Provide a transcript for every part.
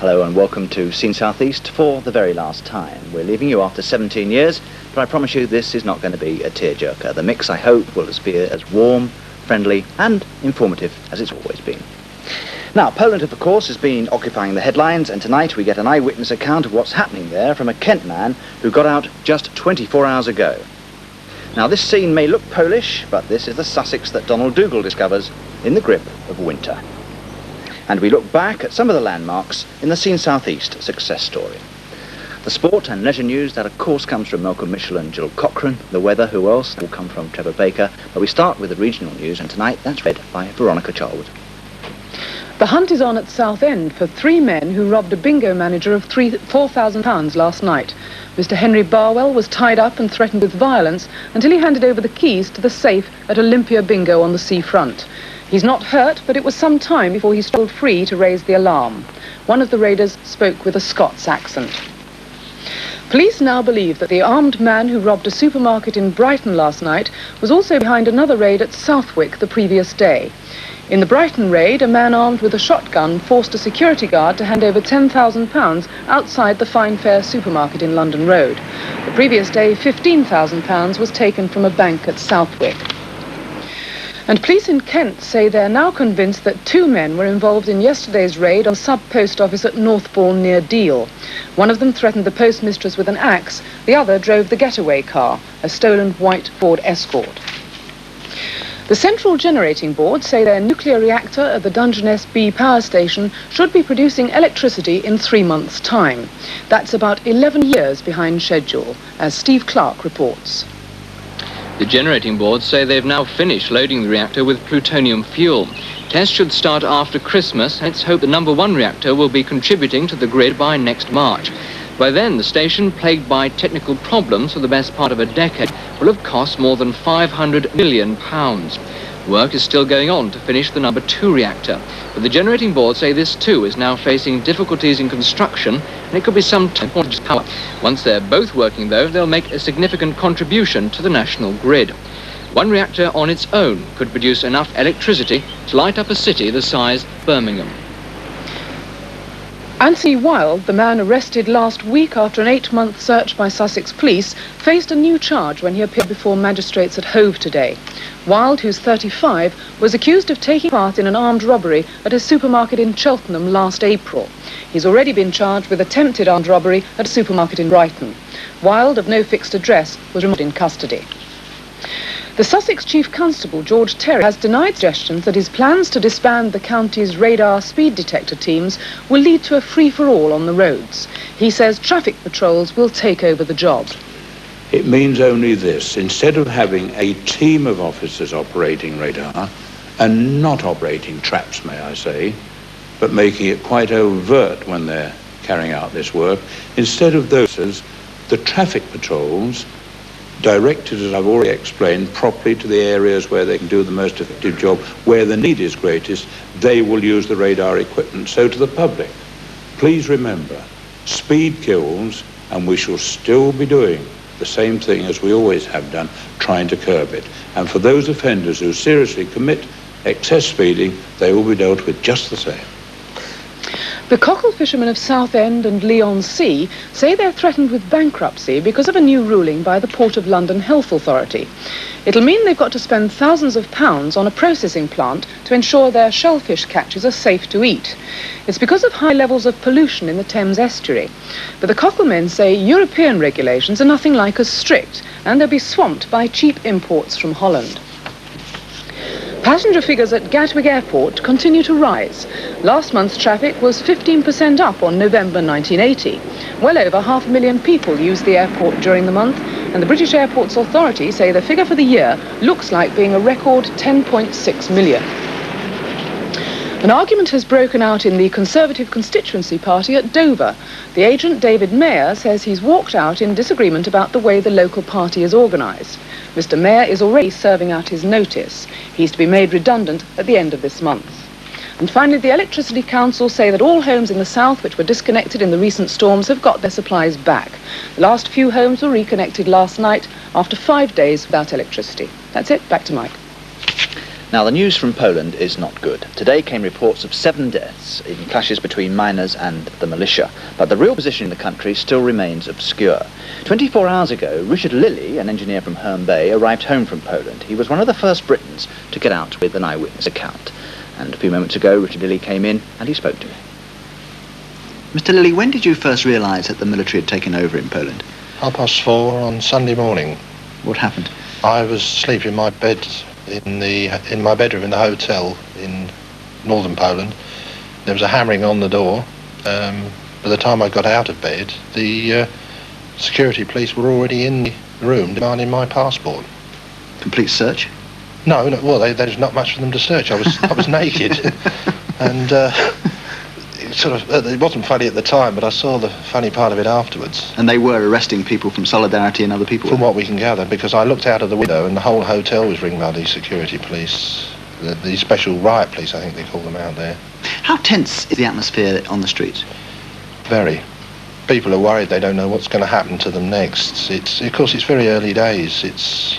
Hello and welcome to Scene Southeast for the very last time. We're leaving you after 17 years, but I promise you this is not going to be a tearjerker. The mix, I hope, will be as warm, friendly and informative as it's always been. Now, Poland, of course, has been occupying the headlines, and tonight we get an eyewitness account of what's happening there from a Kent man who got out just 24 hours ago. Now, this scene may look Polish, but this is the Sussex that Donald Dougal discovers in the grip of winter. And we look back at some of the landmarks in the Scene Southeast success story. The sport and leisure news, that of course comes from Malcolm Mitchell and Jill Cochrane. The weather, who else? Will come from Trevor Baker. But we start with the regional news, and tonight that's read by Veronica Charlwood. The hunt is on at Southend for three men who robbed a bingo manager of £4,000 last night. Mr. Henry Barwell was tied up and threatened with violence until he handed over the keys to the safe at Olympia Bingo on the seafront. He's not hurt, but it was some time before he struggled free to raise the alarm. One of the raiders spoke with a Scots accent. Police now believe that the armed man who robbed a supermarket in Brighton last night was also behind another raid at Southwick the previous day. In the Brighton raid, a man armed with a shotgun forced a security guard to hand over £10,000 outside the Fine Fare supermarket in London Road. The previous day, £15,000 was taken from a bank at Southwick. And police in Kent say they're now convinced that two men were involved in yesterday's raid on sub-post office at Northbourne near Deal. One of them threatened the postmistress with an axe, the other drove the getaway car, a stolen white Ford Escort. The Central Generating Board say their nuclear reactor at the Dungeness B power station should be producing electricity in 3 months' time. That's about 11 years behind schedule, as Steve Clark reports. The generating boards say they've now finished loading the reactor with plutonium fuel. Tests should start after Christmas, and it's hoped the number 1 reactor will be contributing to the grid by next March. By then, the station, plagued by technical problems for the best part of a decade, will have cost more than £500 million. Work is still going on to finish the number 2 reactor, but the generating board say this too is now facing difficulties in construction, and it could be some time for power. Once they're both working, though, they'll make a significant contribution to the national grid. 1 reactor on its own could produce enough electricity to light up a city the size of Birmingham. Anthony Wilde, the man arrested last week after an 8-month search by Sussex police, faced a new charge when he appeared before magistrates at Hove today. Wilde, who's 35, was accused of taking part in an armed robbery at a supermarket in Cheltenham last April. He's already been charged with attempted armed robbery at a supermarket in Brighton. Wilde, of no fixed address, was removed in custody. The Sussex Chief Constable, George Terry, has denied suggestions that his plans to disband the county's radar speed detector teams will lead to a free-for-all on the roads. He says traffic patrols will take over the job. It means only this: instead of having a team of officers operating radar, and not operating traps, may I say, but making it quite overt when they're carrying out this work, instead of those, the traffic patrols, directed, as I've already explained, properly to the areas where they can do the most effective job, where the need is greatest, they will use the radar equipment. So to the public, please remember, speed kills, and we shall still be doing the same thing as we always have done, trying to curb it. And for those offenders who seriously commit excess speeding, they will be dealt with just the same. The cockle fishermen of Southend and Leigh-on-Sea say they're threatened with bankruptcy because of a new ruling by the Port of London Health Authority. It'll mean they've got to spend thousands of pounds on a processing plant to ensure their shellfish catches are safe to eat. It's because of high levels of pollution in the Thames estuary. But the cocklemen say European regulations are nothing like as strict, and they'll be swamped by cheap imports from Holland. Passenger figures at Gatwick Airport continue to rise. Last month's traffic was 15% up on November 1980. Well over 500,000 people used the airport during the month, and the British Airports Authority say the figure for the year looks like being a record 10.6 million. An argument has broken out in the Conservative constituency party at Dover. The agent, David Mayer, says he's walked out in disagreement about the way the local party is organised. Mr. Mayer is already serving out his notice. He's to be made redundant at the end of this month. And finally, the Electricity Council say that all homes in the south which were disconnected in the recent storms have got their supplies back. The last few homes were reconnected last night after 5 days without electricity. That's it. Back to Mike. Now, the news from Poland is not good. Today came reports of 7 deaths in clashes between miners and the militia, but the real position in the country still remains obscure. 24 hours ago, Richard Lilly, an engineer from Herne Bay, arrived home from Poland. He was one of the first Britons to get out with an eyewitness account. And a few moments ago, Richard Lilly came in and he spoke to me. Mr. Lilly, when did you first realise that the military had taken over in Poland? 4:30 on Sunday morning. What happened? I was sleeping in my bed in my bedroom in the hotel in northern Poland. There was a hammering on the door. By the time I got out of bed, the security police were already in the room demanding my passport. Complete search? No, well, there's not much for them to search. I was naked, and it wasn't funny at the time, but I saw the funny part of it afterwards. And they were arresting people from Solidarity and other people? From what we can gather, because I looked out of the window and the whole hotel was ringed by the security police, the special riot police, I think they call them out there. How tense is the atmosphere on the streets? Very. People are worried. They don't know what's going to happen to them next. Of course, it's very early days.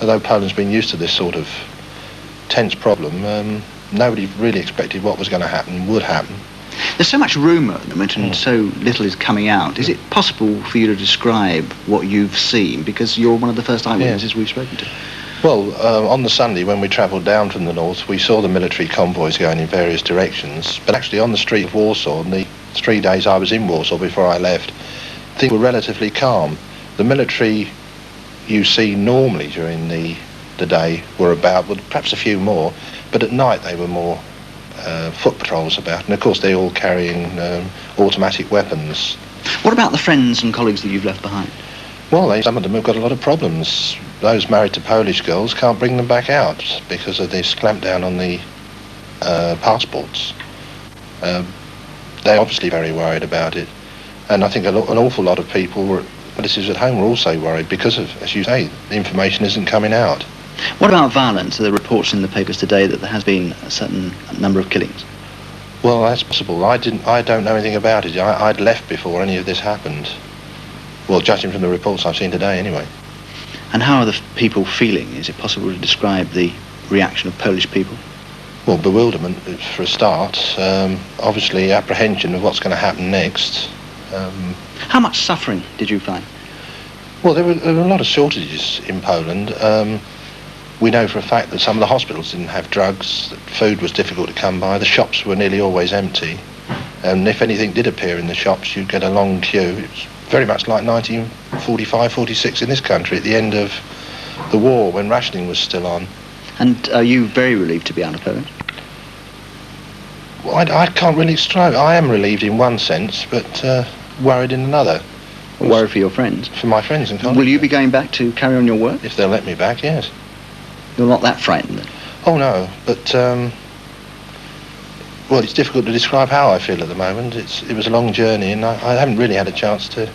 Although Poland's been used to this sort of tense problem, nobody really expected what was going to happen would happen. There's so much rumour at the moment and so little is coming out. Is it possible for you to describe what you've seen? Because you're one of the first eyewitnesses we've spoken to. Well, on the Sunday when we travelled down from the north, we saw the military convoys going in various directions. But actually on the street of Warsaw, in the 3 days I was in Warsaw before I left, things were relatively calm. The military you see normally during the day were about, well, perhaps a few more, but at night they were more foot patrols about, and of course they're all carrying automatic weapons. What about the friends and colleagues that you've left behind? Well, some of them have got a lot of problems. Those married to Polish girls can't bring them back out because of this clampdown on the passports. They're obviously very worried about it, and I think an awful lot of people, relatives at home, were also worried because of, as you say, the information isn't coming out. What about violence? Are there reports in the papers today that there has been a certain number of killings? Well, that's possible. I don't know anything about it. I'd left before any of this happened. Well, judging from the reports I've seen today, anyway. And how are the people feeling? Is it possible to describe the reaction of Polish people? Well, bewilderment, for a start. Obviously, apprehension of what's going to happen next. How much suffering did you find? Well, there were a lot of shortages in Poland. We know for a fact that some of the hospitals didn't have drugs, that food was difficult to come by, the shops were nearly always empty, and if anything did appear in the shops, you'd get a long queue. It was very much like 1945-46 in this country at the end of the war, when rationing was still on. And are you very relieved to be out of Poland? Well, I can't really describe it. I am relieved in one sense, but worried in another. Worried for your friends? For my friends and colleagues. Will you be going back to carry on your work? If they'll let me back, yes. You're not that frightened then? Oh no, but well, it's difficult to describe how I feel at the moment. It was a long journey, and I haven't really had a chance to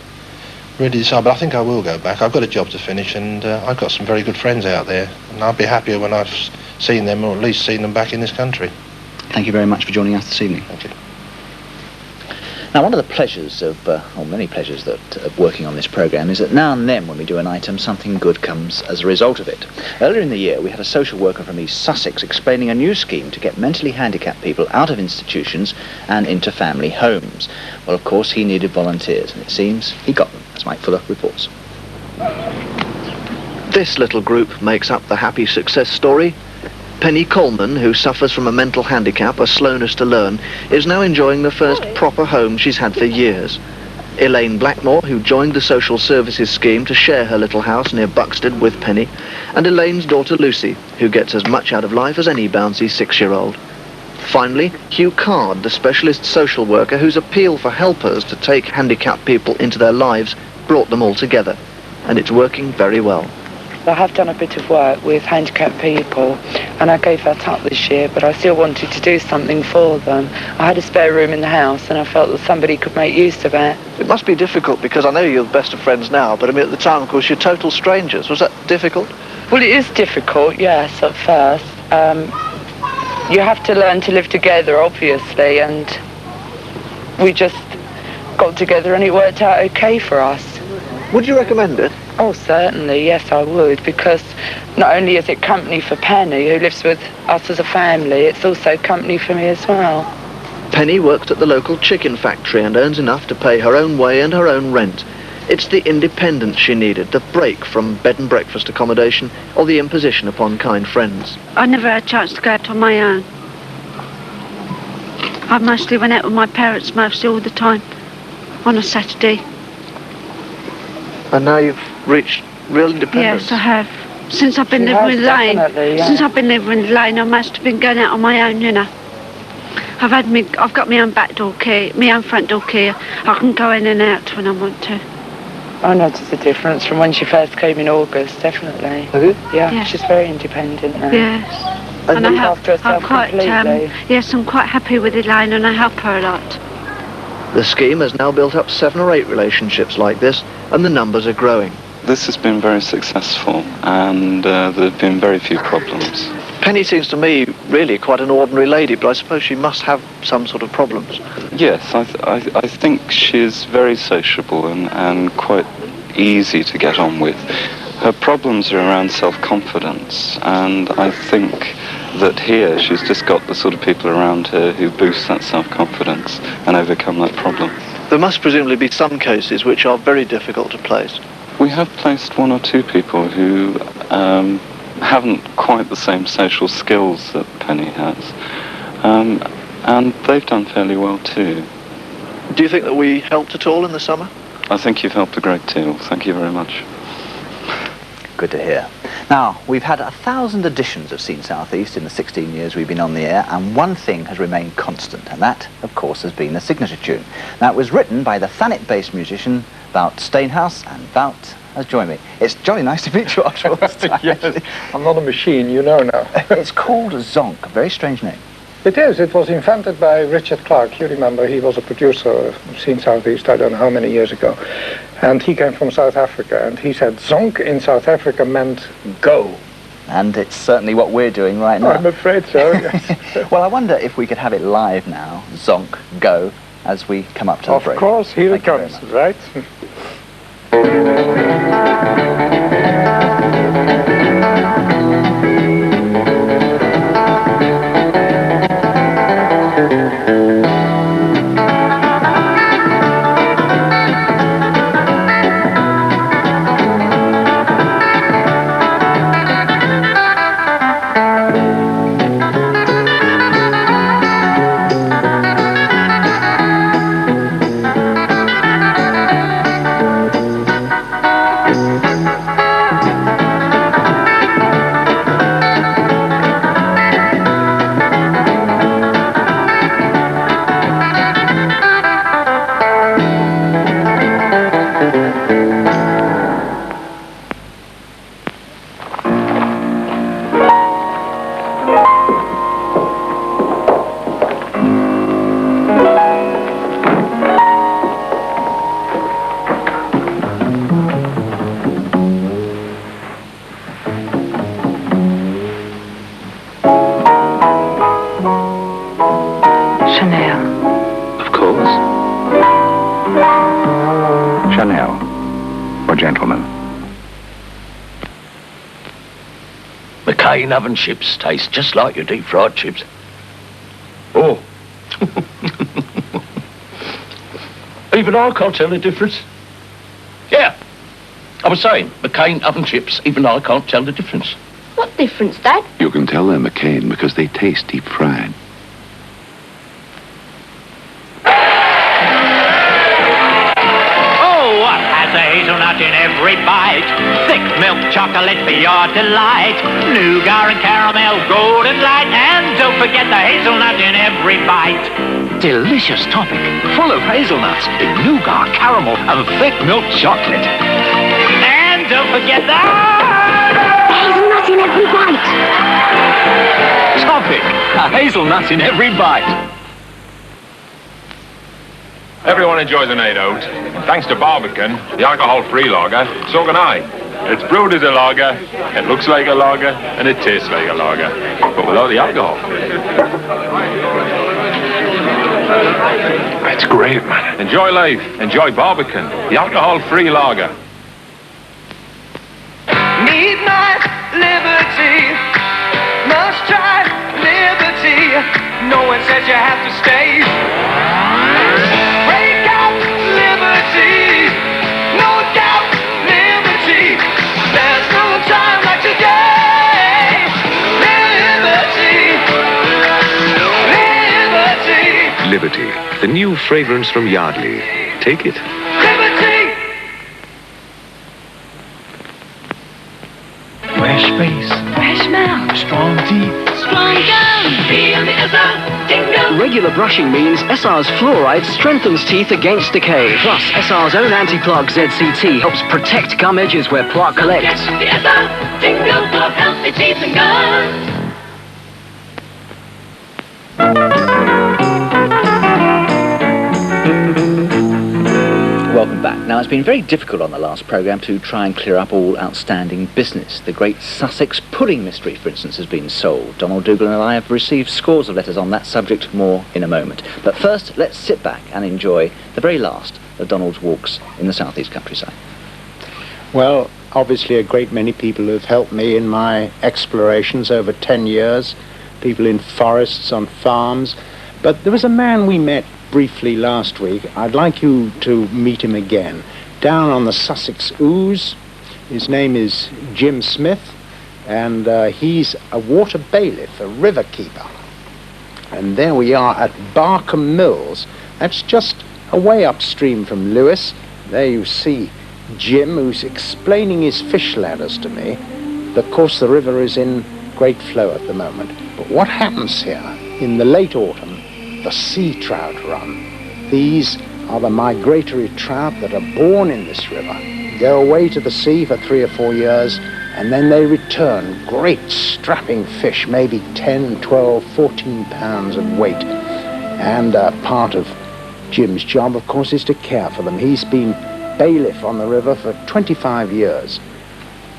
really decide, but I think I will go back. I've got a job to finish, and I've got some very good friends out there, and I'll be happier when I've seen them, or at least seen them back in this country. Thank you very much for joining us this evening. Thank you. Now, one of the pleasures of, or many pleasures of working on this programme is that now and then when we do an item, something good comes as a result of it. Earlier in the year, we had a social worker from East Sussex explaining a new scheme to get mentally handicapped people out of institutions and into family homes. Well, of course, he needed volunteers, and it seems he got them, as Mike Fuller reports. This little group makes up the happy success story. Penny Coleman, who suffers from a mental handicap, a slowness to learn, is now enjoying the first proper home she's had for years. Elaine Blackmore, who joined the social services scheme to share her little house near Buxted with Penny, and Elaine's daughter Lucy, who gets as much out of life as any bouncy 6-year-old. Finally, Hugh Card, the specialist social worker whose appeal for helpers to take handicapped people into their lives brought them all together, and it's working very well. I have done a bit of work with handicapped people, and I gave that up this year, but I still wanted to do something for them. I had a spare room in the house, and I felt that somebody could make use of it. It must be difficult, because I know you're the best of friends now, but I mean, at the time, of course, you're total strangers. Was that difficult? Well, it is difficult, yes, at first. You have to learn to live together, obviously, and we just got together and it worked out okay for us. Would you recommend it? Oh, certainly, yes, I would, because not only is it company for Penny, who lives with us as a family, it's also company for me as well. Penny works at the local chicken factory and earns enough to pay her own way and her own rent. It's the independence she needed, the break from bed and breakfast accommodation or the imposition upon kind friends. I never had a chance to go out on my own. I mostly went out with my parents mostly all the time on a Saturday. And now you've reached real independence? Yes, I have. Since I've been living in Lane, since I've been living in Lane, I must have been going out on my own, you know. I've got my own back door key, my own front door key. I can go in and out when I want to. I noticed the difference from when she first came in August, definitely. Have you? Yeah, she's very independent now. Yes. And look after herself completely. Yes, I'm quite happy with Elaine and I help her a lot. The scheme has now built up 7 or 8 relationships like this, and the numbers are growing. This has been very successful, and there have been very few problems. Penny seems to me really quite an ordinary lady, but I suppose she must have some sort of problems. Yes, I think she's very sociable and quite easy to get on with. Her problems are around self-confidence, and I think that here she's just got the sort of people around her who boost that self-confidence and overcome that problem. There must presumably be some cases which are very difficult to place. We have placed 1 or 2 people who haven't quite the same social skills that Penny has, and they've done fairly well too. Do you think that we helped at all in the summer? I think you've helped a great deal. Thank you very much. Good to hear. Now, we've had 1,000 editions of Seen South East in the 16 years we've been on the air, and one thing has remained constant, and that, of course, has been the signature tune. Now, it was written by the Thanet-based musician Wout Steenhuis, and Wout has joined me. It's jolly nice to meet you after all this time. Yes, I'm not a machine, you know now. It's called Zonk, a very strange name. It is. It was invented by Richard Clark. You remember, he was a producer of Seen South East, I don't know how many years ago. And he came from South Africa, and he said zonk in South Africa meant go. And it's certainly what we're doing right now. I'm afraid so, yes. Well, I wonder if we could have it live now, Zonk, go, as we come up to the break. Of course, here it comes, right? Oven chips taste just like your deep fried chips. Oh. Even I can't tell the difference. Yeah. I was saying, McCain oven chips, even I can't tell the difference. What difference, Dad? You can tell they're McCain because they taste deep fried. thick milk chocolate for your delight. Nougat and caramel, golden light, and don't forget the hazelnut in every bite. Delicious topping, full of hazelnuts in nougat, caramel, and thick milk chocolate. And don't forget the hazelnut in every bite. Topping, a hazelnut in every bite. Everyone enjoys a night out. Thanks to Barbican, the alcohol-free lager, so can I. It's brewed as a lager, it looks like a lager, and it tastes like a lager, but without the alcohol. It's great, man. Enjoy life. Enjoy Barbican, the alcohol-free lager. Need my liberty, must try liberty. No one says you have to stay. Break out liberty, no doubt liberty. There's no time like today. Liberty, liberty. Liberty, the new fragrance from Yardley. Take it. Liberty. Fresh face, Fresh mouth, strong teeth, strong gum. Feel the SR tingle. Regular brushing means SR's fluoride strengthens teeth against decay. Plus, SR's own anti-plaque ZCT helps protect gum edges where plaque collects. The SR tingle for healthy teeth and gums. Welcome back. Now, it's been very difficult on the last programme to try and clear up all outstanding business. The great Sussex pudding mystery, for instance, has been solved. Donald Dougal and I have received scores of letters on that subject, more in a moment. But first, let's sit back and enjoy the very last of Donald's walks in the southeast countryside. Well, obviously a great many people have helped me in my explorations over 10 years. People in forests, on farms. But there was a man we met briefly last week. I'd like you to meet him again. Down on the Sussex Ouse. His name is Jim Smith, and he's a water bailiff, a river keeper. And there we are at Barkham Mills. That's just away upstream from Lewis. There you see Jim, who's explaining his fish ladders to me. Of course, the river is in great flow at the moment. But what happens here in the late autumn? The sea trout run. These are the migratory trout that are born in this river, go away to the sea for 3 or 4 years, and then they return, great strapping fish, maybe 10, 12, 14 pounds of weight. And part of Jim's job, of course, is to care for them. He's been bailiff on the river for 25 years.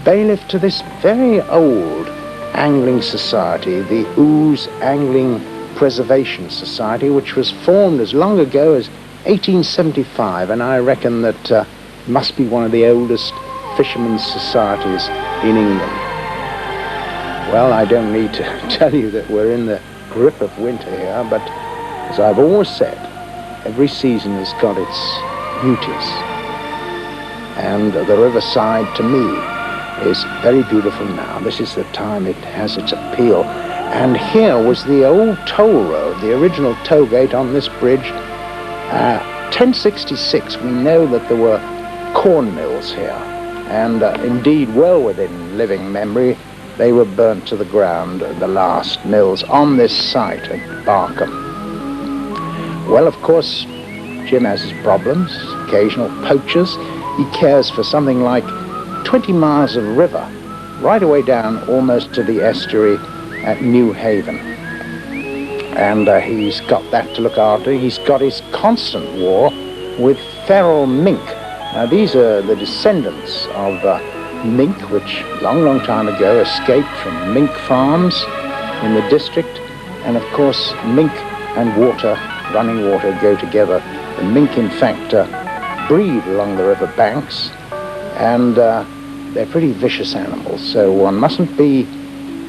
Bailiff to this very old angling society, the Ouse Angling Preservation Society, which was formed as long ago as 1875, and I reckon that must be one of the oldest fishermen's societies in England. Well, I don't need to tell you that we're in the grip of winter here, but as I've always said, every season has got its beauties, and the riverside to me is very beautiful now. This is the time it has its appeal. And here was the old toll road, the original toll gate on this bridge. 1066, we know that there were corn mills here. And indeed, well within living memory, they were burnt to the ground, the last mills on this site at Barkham. Well, of course, Jim has his problems, occasional poachers. He cares for something like 20 miles of river, right away down almost to the estuary at New Haven. And he's got that to look after. He's got his constant war with feral mink. Now, these are the descendants of mink, which long time ago escaped from mink farms in the district. And of course, mink and water, running water, go together. The mink, in fact, breed along the river banks, and they're pretty vicious animals, so one mustn't be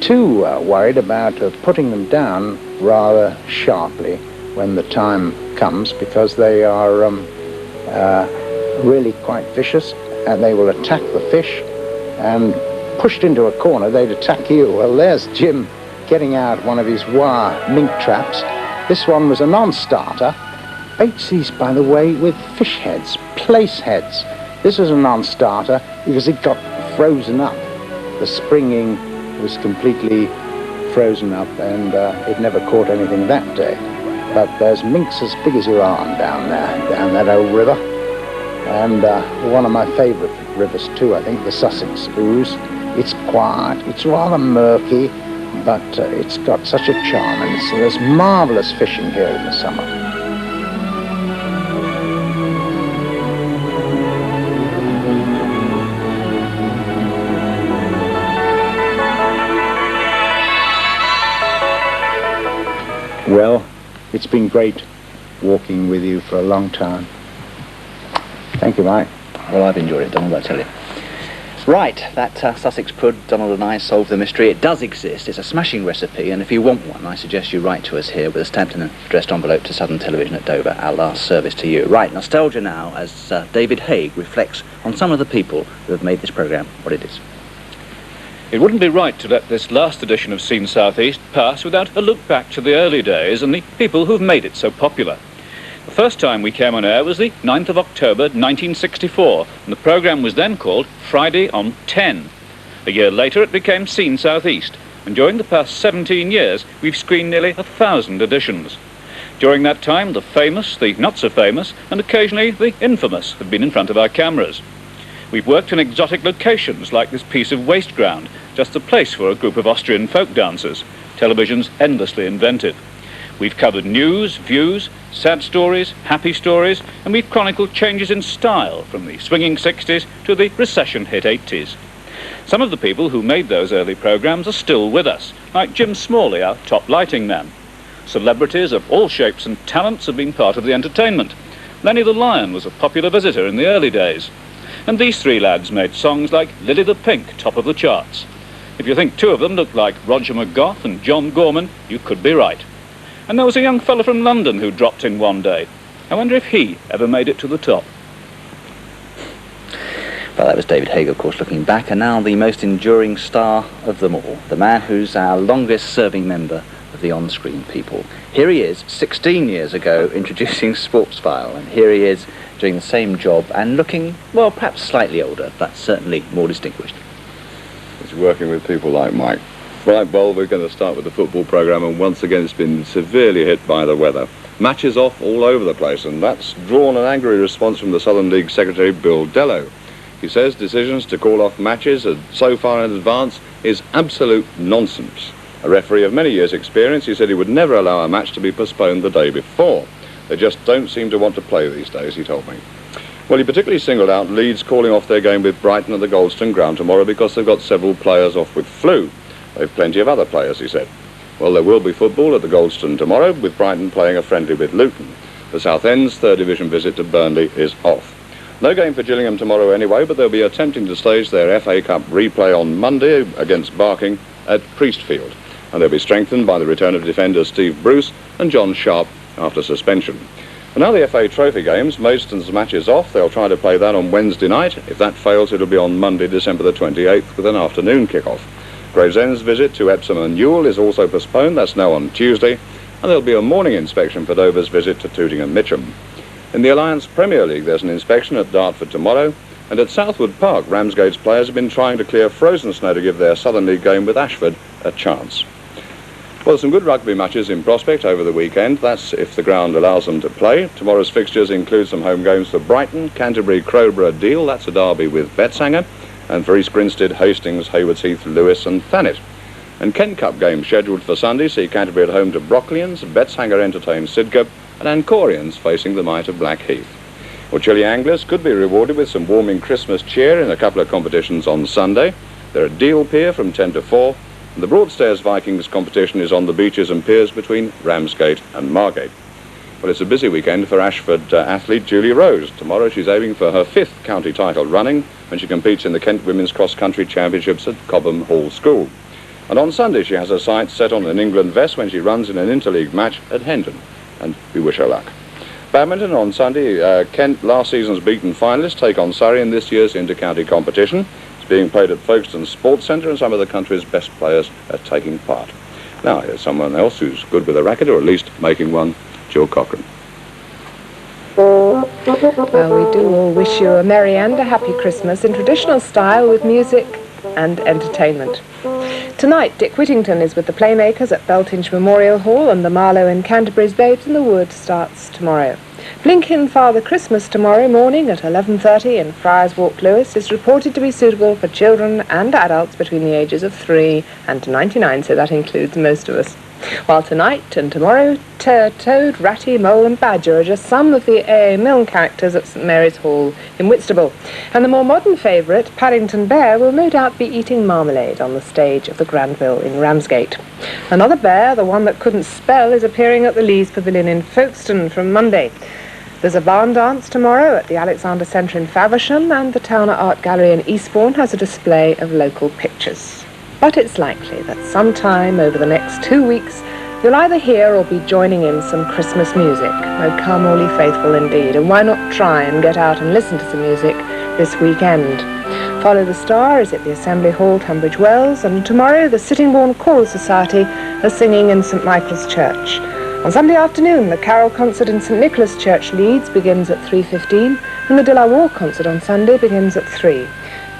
too worried about putting them down rather sharply when the time comes, because they are really quite vicious, and they will attack the fish, and pushed into a corner, they'd attack you. Well, there's Jim getting out one of his wire mink traps. This one was a non-starter. Baits these, by the way, with fish heads, place heads. This was a non-starter because it got frozen up. The springing was completely frozen up, and it never caught anything that day. But there's minks as big as your arm down there, down that old river. And one of my favourite rivers too, I think, the Sussex Ooze. It's quiet, it's rather murky, but it's got such a charm, and there's marvellous fishing here in the summer. Well, it's been great walking with you for a long time. Thank you, Mike. Well, I've enjoyed it, Donald, I tell you. Right, that Sussex Pud, Donald and I solved the mystery. It does exist. It's a smashing recipe, and if you want one, I suggest you write to us here with a stamped and addressed envelope to Southern Television at Dover, our last service to you. Right, nostalgia now, as David Haig reflects on some of the people who have made this programme what it is. It wouldn't be right to let this last edition of Scene South East pass without a look back to the early days and the people who've made it so popular. The first time we came on air was the 9th of October 1964, and the programme was then called Friday on 10. A year later it became Scene South East, and during the past 17 years we've screened nearly 1,000 editions. During that time the famous, the not so famous, and occasionally the infamous have been in front of our cameras. We've worked in exotic locations like this piece of waste ground, just the place for a group of Austrian folk dancers. Television's endlessly inventive. We've covered news, views, sad stories, happy stories, and we've chronicled changes in style from the swinging 60s to the recession-hit 80s. Some of the people who made those early programmes are still with us, like Jim Smalley, our top lighting man. Celebrities of all shapes and talents have been part of the entertainment. Lenny the Lion was a popular visitor in the early days. And these three lads made songs like Lily the Pink, top of the charts. If you think two of them looked like Roger McGough and John Gorman, you could be right. And there was a young fella from London who dropped in one day. I wonder if he ever made it to the top. Well, that was David Haig, of course, looking back, and now the most enduring star of them all, the man who's our longest-serving member of the on-screen people. Here he is, 16 years ago, introducing Sports File, and here he is doing the same job and looking, well, perhaps slightly older, but certainly more distinguished. It's working with people like Mike. Right, Bowl, we're going to start with the football programme, and once again it's been severely hit by the weather. Matches off all over the place, and that's drawn an angry response from the Southern League Secretary, Bill Dello. He says decisions to call off matches so far in advance is absolute nonsense. A referee of many years' experience, he said he would never allow a match to be postponed the day before. They just don't seem to want to play these days, he told me. Well, he particularly singled out Leeds calling off their game with Brighton at the Goldstone Ground tomorrow because they've got several players off with flu. They've plenty of other players, he said. Well, there will be football at the Goldstone tomorrow, with Brighton playing a friendly with Luton. The Southend's third division visit to Burnley is off. No game for Gillingham tomorrow anyway, but they'll be attempting to stage their FA Cup replay on Monday against Barking at Priestfield. And they'll be strengthened by the return of defenders Steve Bruce and John Sharp after suspension. And now the FA Trophy games, Maidstone's match is off. They'll try to play that on Wednesday night. If that fails, it'll be on Monday, December the 28th, with an afternoon kick-off. Gravesend's visit to Epsom and Newell is also postponed. That's now on Tuesday. And there'll be a morning inspection for Dover's visit to Tooting and Mitcham. In the Alliance Premier League, there's an inspection at Dartford tomorrow. And at Southwood Park, Ramsgate's players have been trying to clear frozen snow to give their Southern League game with Ashford a chance. Well, some good rugby matches in prospect over the weekend. That's if the ground allows them to play. Tomorrow's fixtures include some home games for Brighton, Canterbury, Crowborough, Deal. That's a derby with Betsanger. And for East Grinstead, Hastings, Haywards Heath, Lewis and Thanet. And Kent Cup games scheduled for Sunday see Canterbury at home to Brocklians, Betsanger entertain Sidcup, and Ancorians facing the might of Blackheath. Well, Chile anglers could be rewarded with some warming Christmas cheer in a couple of competitions on Sunday. They're at Deal Pier from 10 to 4, and the Broadstairs Vikings competition is on the beaches and piers between Ramsgate and Margate. Well, it's a busy weekend for Ashford athlete Julie Rose. Tomorrow she's aiming for her 5th county title running when she competes in the Kent Women's Cross Country Championships at Cobham Hall School. And on Sunday she has her sights set on an England vest when she runs in an interleague match at Hendon. And we wish her luck. Badminton on Sunday, Kent, last season's beaten finalists, take on Surrey in this year's inter-county competition. It's being played at Folkestone Sports Centre and some of the country's best players are taking part. Now here's someone else who's good with a racket, or at least making one, Jill Cochran. Well, we do all wish you a merry and a happy Christmas in traditional style with music and entertainment. Tonight, Dick Whittington is with the Playmakers at Beltinge Memorial Hall, and the Marlowe in Canterbury's Babes in the Wood starts tomorrow. Blinkin' Father Christmas tomorrow morning at 11:30 in Friars Walk, Lewis, is reported to be suitable for children and adults between the ages of 3 and 99, so that includes most of us. While tonight and tomorrow, Toad, Ratty, Mole and Badger are just some of the A.A. Milne characters at St Mary's Hall in Whitstable. And the more modern favourite, Paddington Bear, will no doubt be eating marmalade on the stage of the Granville in Ramsgate. Another bear, the one that couldn't spell, is appearing at the Lees Pavilion in Folkestone from Monday. There's a barn dance tomorrow at the Alexander Centre in Faversham, and the Towner Art Gallery in Eastbourne has a display of local pictures. But it's likely that sometime over the next 2 weeks, you'll either hear or be joining in some Christmas music. Oh, come all ye faithful indeed, and why not try and get out and listen to some music this weekend? Follow the Star is at the Assembly Hall, Tunbridge Wells, and tomorrow the Sittingbourne Choral Society are singing in St Michael's Church. On Sunday afternoon, the carol concert in St Nicholas Church, Leeds, begins at 3:15, and the De La Warr concert on Sunday begins at 3.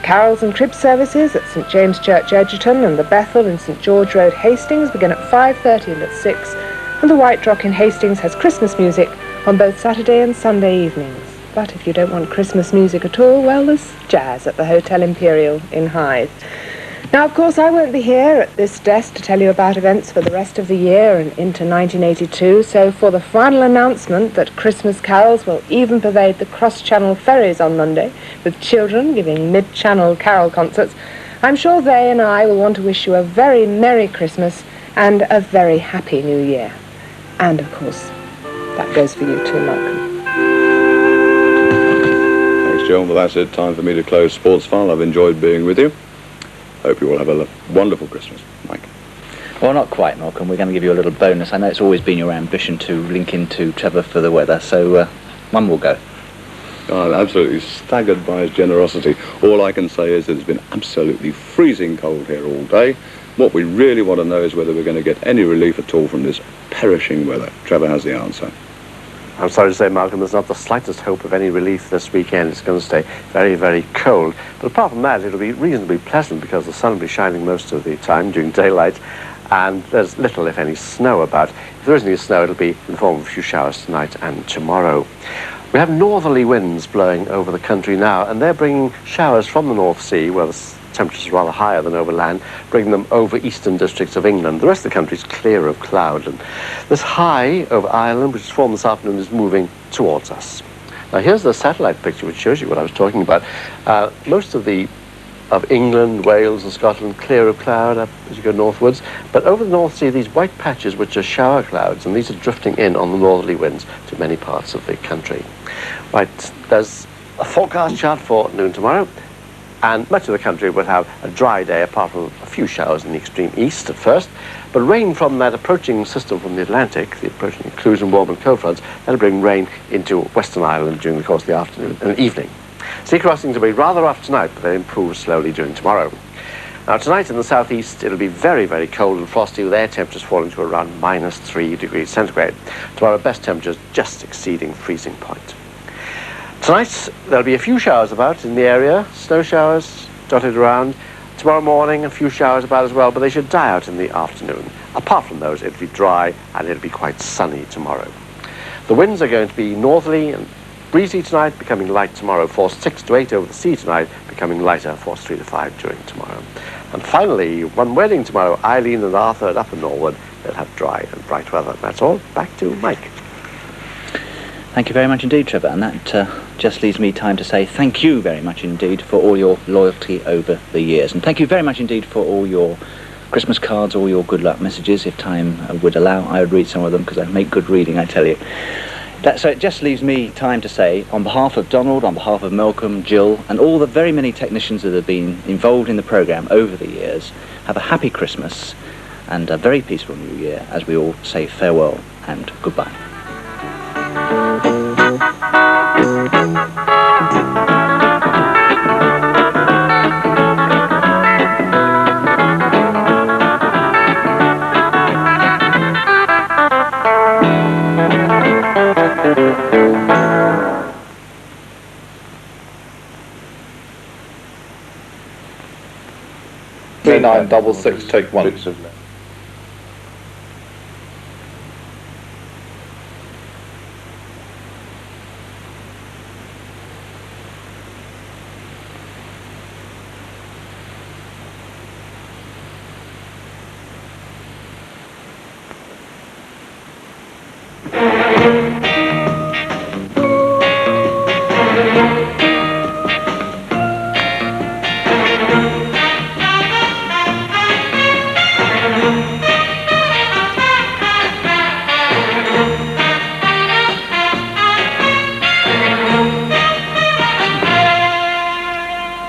Carols and crib services at St James Church, Edgerton, and the Bethel in St George Road, Hastings, begin at 5:30 and at 6, and the White Rock in Hastings has Christmas music on both Saturday and Sunday evenings. But if you don't want Christmas music at all, well, there's jazz at the Hotel Imperial in Hythe. Now, of course, I won't be here at this desk to tell you about events for the rest of the year and into 1982, so for the final announcement that Christmas carols will even pervade the cross-channel ferries on Monday, with children giving mid-channel carol concerts, I'm sure they and I will want to wish you a very Merry Christmas and a very Happy New Year. And, of course, that goes for you too, Malcolm. Thanks, John. Well, that's it. Time for me to close Sports File. I've enjoyed being with you. Hope you all have a wonderful Christmas. Mike? Well, not quite, Malcolm. We're going to give you a little bonus. I know it's always been your ambition to link into Trevor for the weather, so one will go. I'm absolutely staggered by his generosity. All I can say is that it's been absolutely freezing cold here all day. What we really want to know is whether we're going to get any relief at all from this perishing weather. Trevor has the answer. I'm sorry to say, Malcolm, there's not the slightest hope of any relief this weekend. It's going to stay very, very cold. But apart from that, it'll be reasonably pleasant because the sun will be shining most of the time during daylight, and there's little, if any, snow about. If there is any snow, it'll be in the form of a few showers tonight and tomorrow. We have northerly winds blowing over the country now, and they're bringing showers from the North Sea, where the temperatures are rather higher than over land, bringing them over eastern districts of England. The rest of the country is clear of cloud, and this high over Ireland, which is formed this afternoon, is moving towards us. Now here's the satellite picture which shows you what I was talking about. Most of England, Wales and Scotland clear of cloud up as you go northwards, but over the North Sea these white patches which are shower clouds, and these are drifting in on the northerly winds to many parts of the country. Right, there's a forecast chart for noon tomorrow, and much of the country will have a dry day apart from a few showers in the extreme east at first, but rain from that approaching system from the Atlantic, the approaching inclusion warm and cold fronts, that'll bring rain into Western Ireland during the course of the afternoon and evening. Sea crossings will be rather rough tonight, but they improve slowly during tomorrow. Now tonight in the southeast it'll be very, very cold and frosty, with air temperatures falling to around -3 degrees centigrade. Tomorrow best temperatures just exceeding freezing point. Tonight there'll be a few showers about in the area, snow showers dotted around. Tomorrow morning a few showers about as well, but they should die out in the afternoon. Apart from those, it'll be dry and it'll be quite sunny tomorrow. The winds are going to be northerly and breezy tonight, becoming light tomorrow, force 6 to 8 over the sea tonight, becoming lighter, force 3 to 5 during tomorrow. And finally, one wedding tomorrow, Eileen and Arthur at Upper Norwood. They'll have dry and bright weather. That's all. Back to Mike. Thank you very much indeed, Trevor, and that just leaves me time to say thank you very much indeed for all your loyalty over the years, and thank you very much indeed for all your Christmas cards, all your good luck messages. If time would allow, I would read some of them because I make good reading, I tell you. So it just leaves me time to say, on behalf of Donald, on behalf of Malcolm, Jill, and all the very many technicians that have been involved in the programme over the years, have a happy Christmas and a very peaceful New Year as we all say farewell and goodbye. 3966, take one.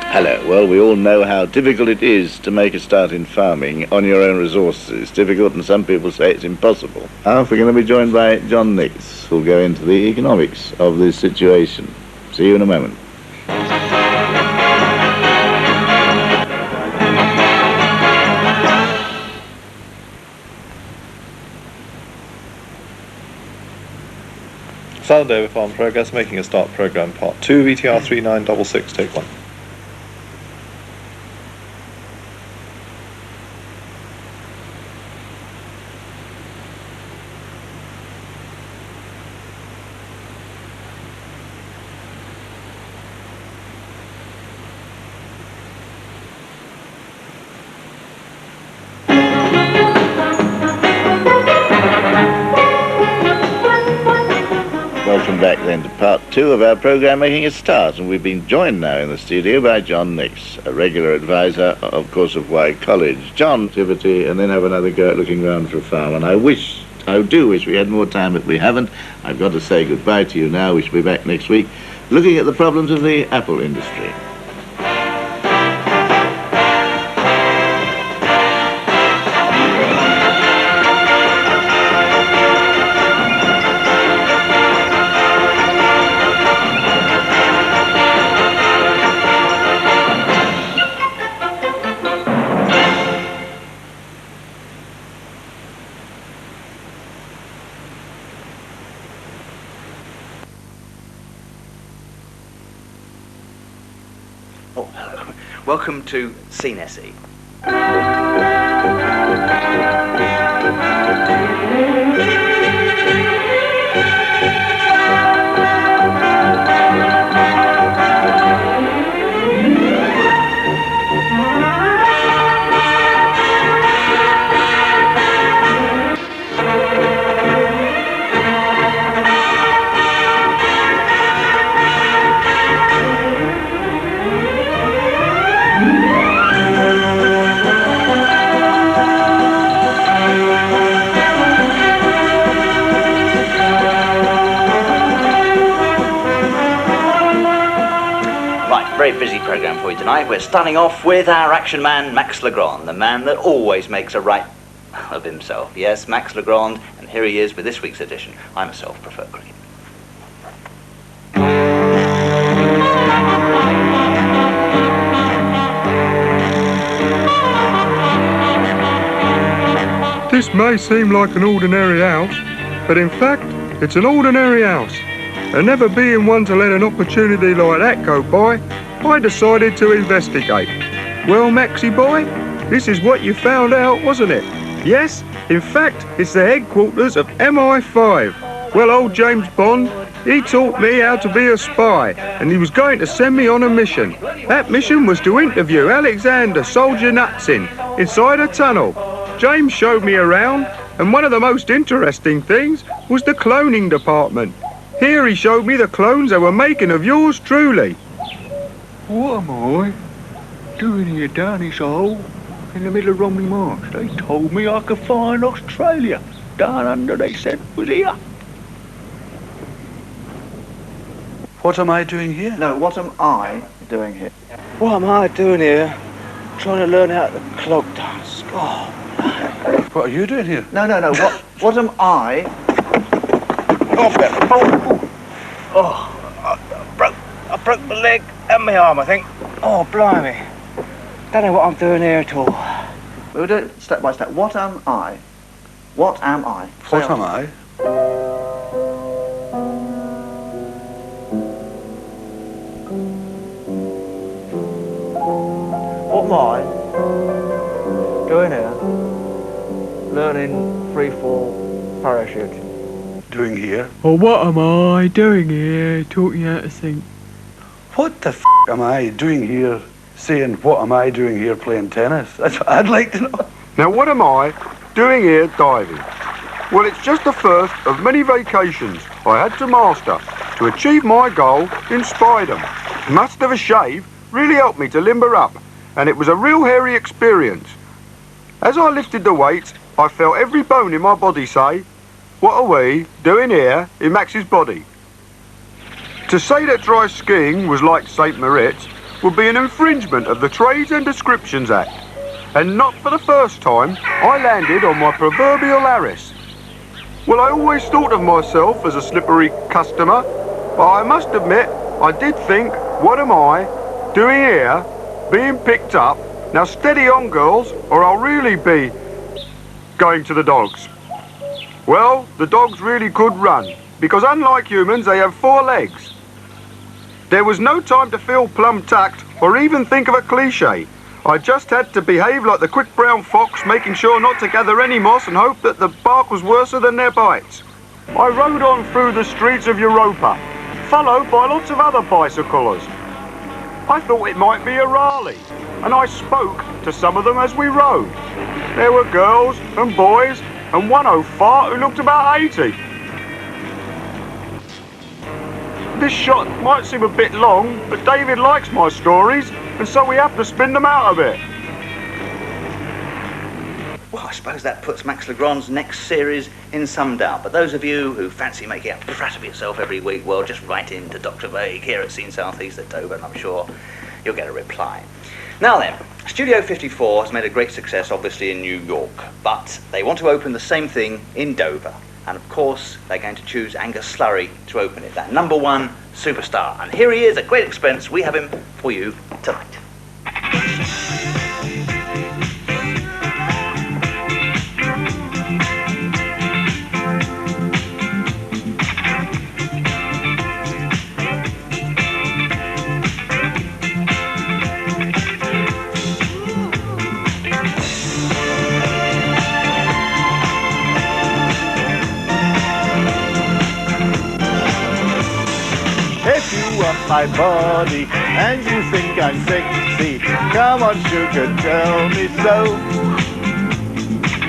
Hello. Well, we all know how difficult it is to make a start in farming on your own resources. It's difficult, and some people say it's impossible. We're going to be joined by John Nix, who'll go into the economics of this situation. See you in a moment. Southern Dover Farm Progress, making a start program part 2, VTR 3966, take one. Welcome back then to part 2 of our programme Making a Start, and we've been joined now in the studio by John Nix, a regular advisor, of course, of Wye College. John, activity, and then have another go at looking round for a farm, and I do wish we had more time, but we haven't. I've got to say goodbye to you now. We shall be back next week looking at the problems of the apple industry. Oh, hello. Welcome to Scene SE. Very busy programme for you tonight. We're starting off with our action man, Max Legrand, the man that always makes a right of himself. Yes, Max Legrand, and here he is with this week's edition. I myself prefer green. This may seem like an ordinary house, but in fact, it's an ordinary house. And never being one to let an opportunity like that go by, I decided to investigate. Well, Maxie boy, this is what you found out, wasn't it? Yes, in fact, it's the headquarters of MI5. Well, old James Bond, he taught me how to be a spy, and he was going to send me on a mission. That mission was to interview Alexander Solzhenitsyn inside a tunnel. James showed me around, and one of the most interesting things was the cloning department. Here he showed me the clones they were making of yours truly. What am I doing here down this hole in the middle of Romney Marsh? They told me I could find Australia. Down under, they said, was here. What am I doing here? No, what am I doing here? What am I doing here? Trying to learn how to clog dance. Oh, what are you doing here? No. What am I? I broke my leg and my arm, I think. Oh, blimey. Don't know what I'm doing here at all. We'll do it step by step. What am I? What am I? What am I? What am I? Doing here. Learning free fall parachute. Doing here? Well, what am I doing here? Taught you how to think. What the f am I doing here saying, what am I doing here playing tennis? That's what I'd like to know. Now, what am I doing here diving? Well, it's just the first of many vacations I had to master to achieve my goal in Spidem. Must have a shave really helped me to limber up, and it was a real hairy experience. As I lifted the weights, I felt every bone in my body say, what are we doing here in Max's body? To say that dry skiing was like St. Moritz would be an infringement of the Trades and Descriptions Act. And not for the first time, I landed on my proverbial Harris. Well, I always thought of myself as a slippery customer, but I must admit, I did think, what am I doing here, being picked up? Now steady on, girls, or I'll really be going to the dogs. Well, the dogs really could run, because unlike humans, they have 4 legs. There was no time to feel plum tucked or even think of a cliche. I just had to behave like the quick brown fox, making sure not to gather any moss and hope that the bark was worse than their bites. I rode on through the streets of Europa, followed by lots of other bicyclers. I thought it might be a rally, and I spoke to some of them as we rode. There were girls and boys, and one old fart who looked about 80. This shot might seem a bit long, but David likes my stories, and so we have to spin them out a bit. Well, I suppose that puts Max Legrand's next series in some doubt, but those of you who fancy making a brat of yourself every week, well, just write in to Dr. Vague here at Scene South East at Dover, and I'm sure you'll get a reply. Now then, Studio 54 has made a great success, obviously, in New York, but they want to open the same thing in Dover. And of course, they're going to choose Angus Slurry to open it, that #1 superstar. And here he is at great expense. We have him for you tonight. If you want my body and you think I'm sexy, come on sugar, tell me so.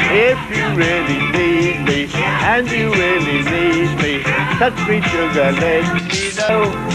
If you really need me and you really need me, touch me sugar, let me know.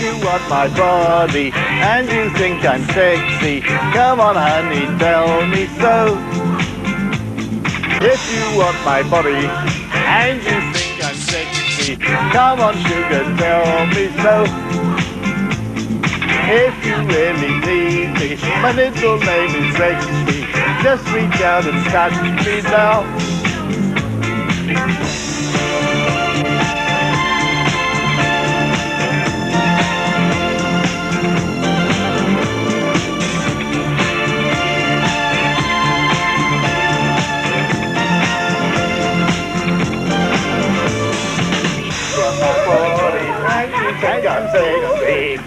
You want my body and you think I'm sexy, come on honey, tell me so. If you want my body and you think I'm sexy, come on sugar, tell me so. If you really need me, my little name is Sexy, just reach out and touch me now. I'm sexy.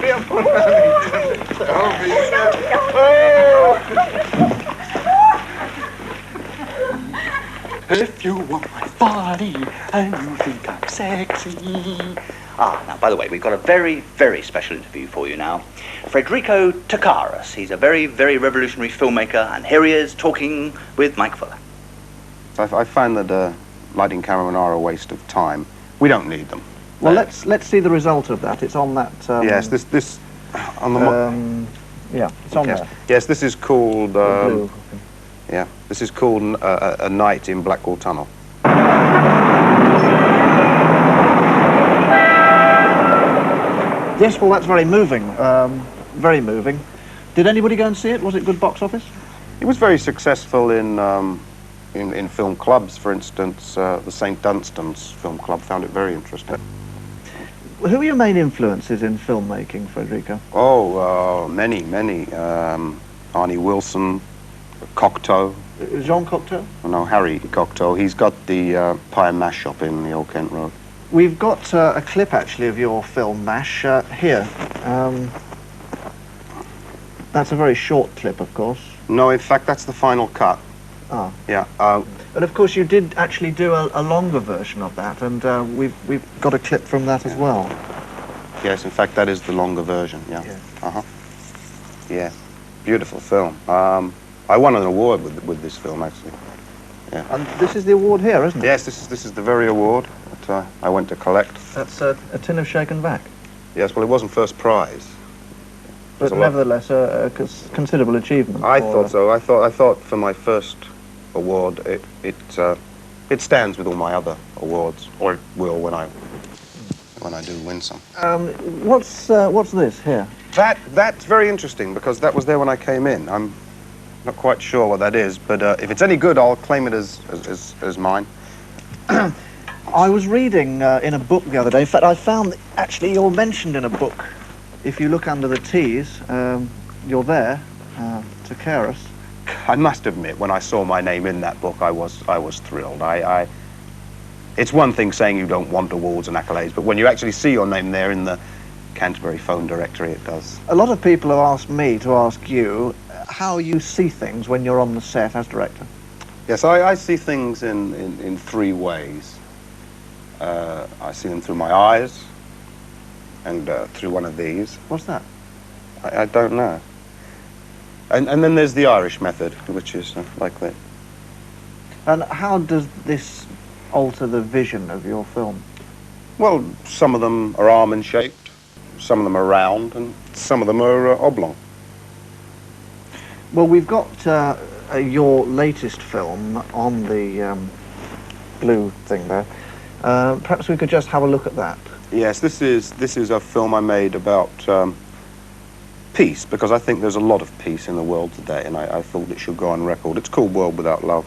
If you want my body and you think I'm sexy. Now, by the way, we've got a very, very special interview for you now. Federico Takaris. He's a very, very revolutionary filmmaker, and here he is talking with Mike Fuller. I find that lighting cameramen are a waste of time. We don't need them. Well, let's see the result of that. It's on that. Yes, this on the. Yeah, it's on there. Yes, this is called. Yeah, this is called a night in Blackwall Tunnel. Yes, well, that's very moving. Very moving. Did anybody go and see it? Was it good box office? It was very successful in film clubs, for instance. The St. Dunstan's Film Club found it very interesting. Who are your main influences in filmmaking, Federico? Oh, many. Arnie Wilson, Cocteau. Jean Cocteau? No, Harry Cocteau. He's got the pie and mash shop in the Old Kent Road. We've got a clip, actually, of your film, MASH, here. That's a very short clip, of course. No, in fact, that's the final cut. Ah. Yeah. And, of course, you did actually do a longer version of that, and we've got a clip from that as well. Yes, in fact, that is the longer version, yeah. Yeah. Beautiful film. I won an award with this film, actually. Yeah. And this is the award here, isn't it? Yes, this is the very award that I went to collect. That's a tin of shaken back. Yes, well, it wasn't first prize. But nevertheless, a considerable achievement. I thought so. I thought for my first award, it stands with all my other awards, or it will when I do win some. What's this here? That's very interesting because that was there when I came in. I'm not quite sure what that is, but if it's any good, I'll claim it as mine. I was reading in a book the other day. In fact, I found that actually you're mentioned in a book. If you look under the T's, you're there to care us. I must admit, when I saw my name in that book, I was thrilled. It's one thing saying you don't want awards and accolades, but when you actually see your name there in the Canterbury phone directory, it does. A lot of people have asked me to ask you how you see things when you're on the set as director. Yes, I see things in three ways. I see them through my eyes and through one of these. What's that? I don't know. And then there's the Irish method, which is like that. And how does this alter the vision of your film? Well, some of them are almond-shaped, some of them are round, and some of them are oblong. Well, we've got your latest film on the blue thing there. Perhaps we could just have a look at that. Yes, this is a film I made about peace, because I think there's a lot of peace in the world today, and I thought it should go on record. It's called World Without Love.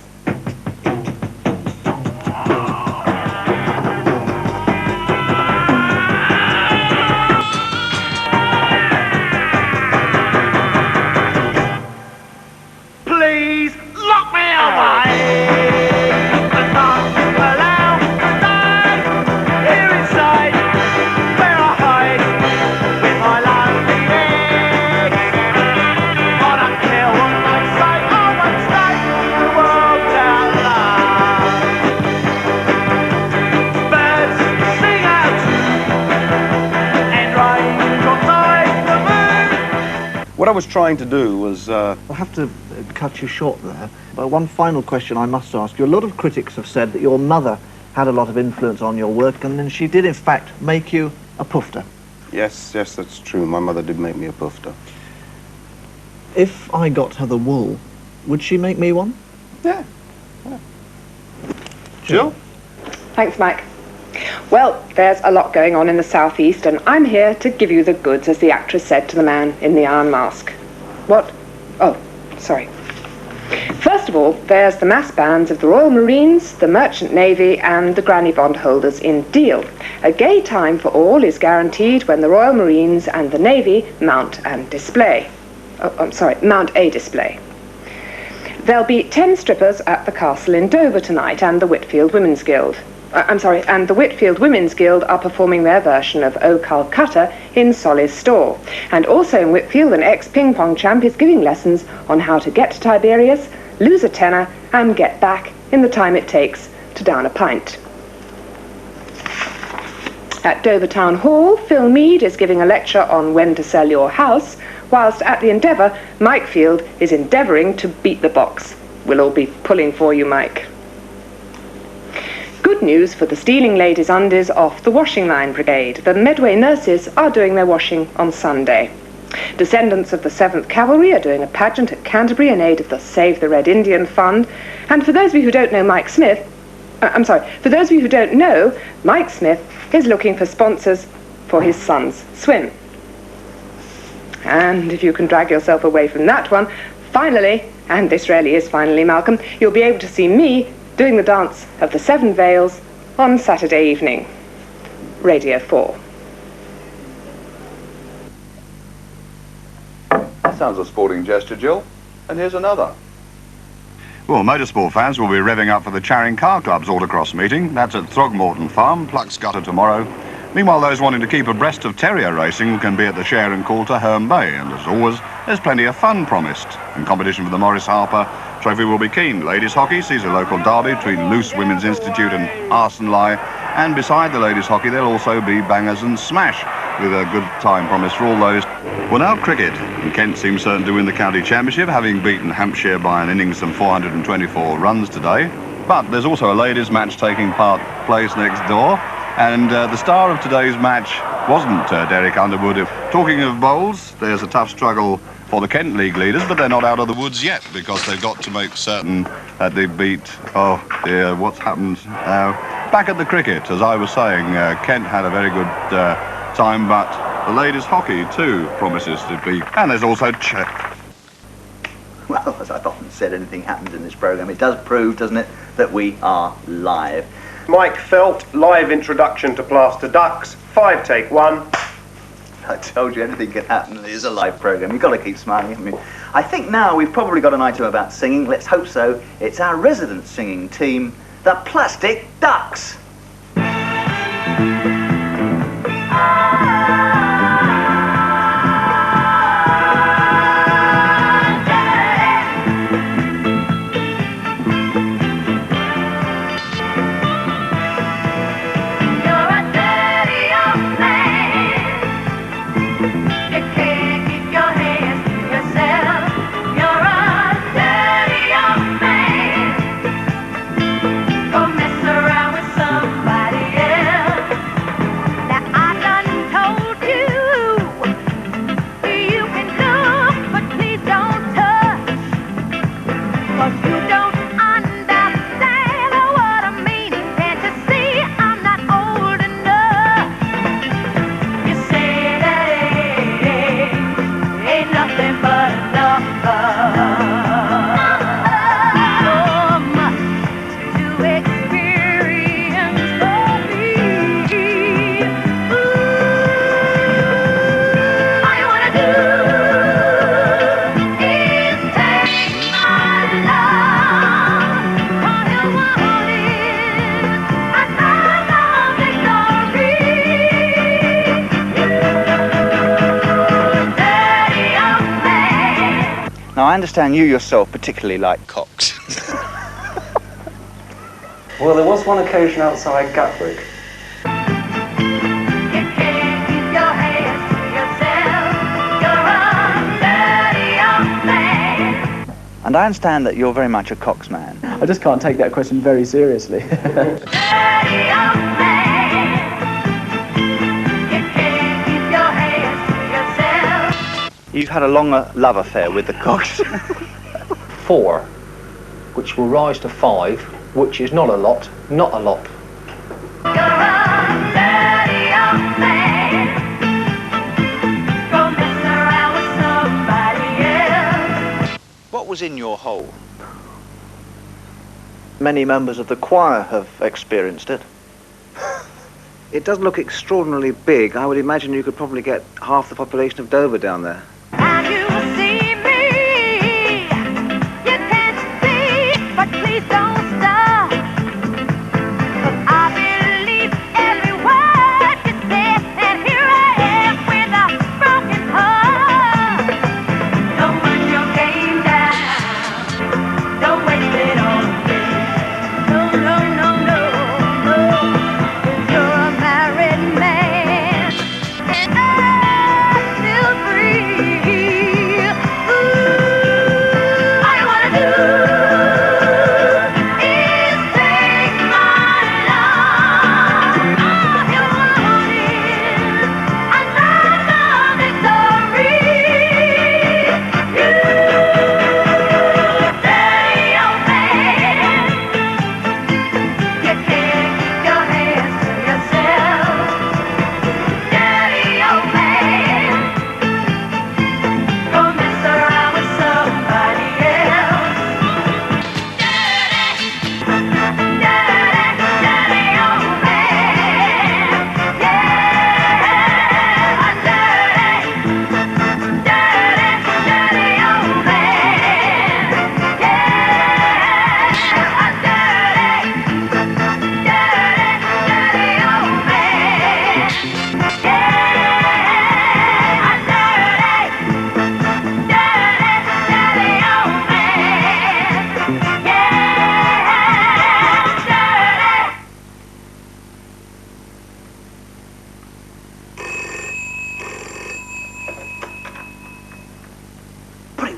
Please lock me away. But not allow to die here inside, where I hide with my lonely ex. I don't care what they say, I won't stay the world down love. Birds sing out and rain drops like the moon. What I was trying to do was... I'll have to cut you short there. But one final question I must ask you. A lot of critics have said that your mother had a lot of influence on your work, and then she did in fact make you a pufter. Yes, that's true. My mother did make me a pufter. If I got her the wool, would she make me one? Yeah. Jill? Thanks, Mike. Well, there's a lot going on in the southeast, and I'm here to give you the goods, as the actress said to the man in the iron mask. What? Oh, sorry. First of all, there's the mass bands of the Royal Marines, the Merchant Navy, and the granny bondholders in Deal. A gay time for all is guaranteed when the Royal Marines and the Navy mount a display. There'll be 10 strippers at the castle in Dover tonight, and the Whitfield Women's Guild. And the Whitfield Women's Guild are performing their version of O Calcutta in Solly's store. And also in Whitfield, an ex-ping pong champ is giving lessons on how to get to Tiberias, lose a tenner, and get back in the time it takes to down a pint. At Dover Town Hall, Phil Mead is giving a lecture on when to sell your house, whilst at the Endeavour, Mike Field is endeavouring to beat the box. We'll all be pulling for you, Mike. Good news for the stealing ladies' undies off the washing line brigade. The Medway nurses are doing their washing on Sunday. Descendants of the 7th Cavalry are doing a pageant at Canterbury in aid of the Save the Red Indian Fund. And for those of you who don't know Mike Smith, Mike Smith is looking for sponsors for his son's swim. And if you can drag yourself away from that one, finally, and this really is finally, Malcolm, you'll be able to see me doing the dance of the 7 Veils on Saturday evening. Radio 4. sounds a sporting gesture, Jill. And here's another. Well, motorsport fans will be revving up for the Charing Car Club's autocross meeting. That's at Throgmorton Farm, Pluckscutter tomorrow. Meanwhile, those wanting to keep abreast of terrier racing can be at the Share and Coulter, Herne Bay. And as always, there's plenty of fun promised. In competition for the Maurice Harper Trophy will be keen. Ladies hockey sees a local derby between Luce Women's Institute and Arsenal. And beside the ladies hockey, there'll also be bangers and smash, with a good time promised for all those. Well, now cricket. And Kent seems certain to win the county championship, having beaten Hampshire by an innings of 424 runs today. But there's also a ladies match taking place next door. And the star of today's match wasn't Derek Underwood. Talking of bowls, there's a tough struggle for the Kent League leaders, but they're not out of the woods yet, because they've got to make certain that they beat, oh dear, what's happened? Back at the cricket, as I was saying, Kent had a very good time, but the ladies hockey too promises to be. And there's also Well, as I've often said, anything happens in this programme, it does prove, doesn't it, that we are live. Mike Felt, live introduction to Plaster Ducks, 5 take 1. I told you anything can happen. It is a live programme. You've got to keep smiling. I think now we've probably got an item about singing. Let's hope so. It's our resident singing team, the Plastic Ducks. Now, I understand you yourself particularly like cocks. Well, there was one occasion outside Gatwick. And I understand that you're very much a cocks man. I just can't take that question very seriously. You've had a long love affair with the cocks. 4, which will rise to 5, which is not a lot, not a lot. What was in your hole? Many members of the choir have experienced it. It does look extraordinarily big. I would imagine you could probably get half the population of Dover down there.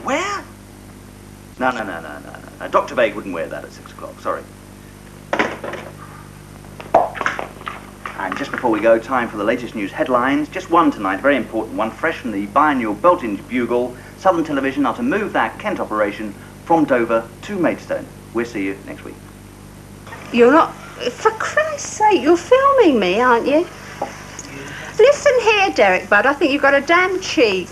Where? No. Dr. Vague wouldn't wear that at 6 o'clock, sorry. And just before we go, time for the latest news headlines. Just one tonight, very important one, fresh from the biannual Beltinge Bugle. Southern Television are to move their Kent operation from Dover to Maidstone. We'll see you next week. You're not... For Christ's sake, you're filming me, aren't you? Listen here, Derek Bud, I think you've got a damn cheek.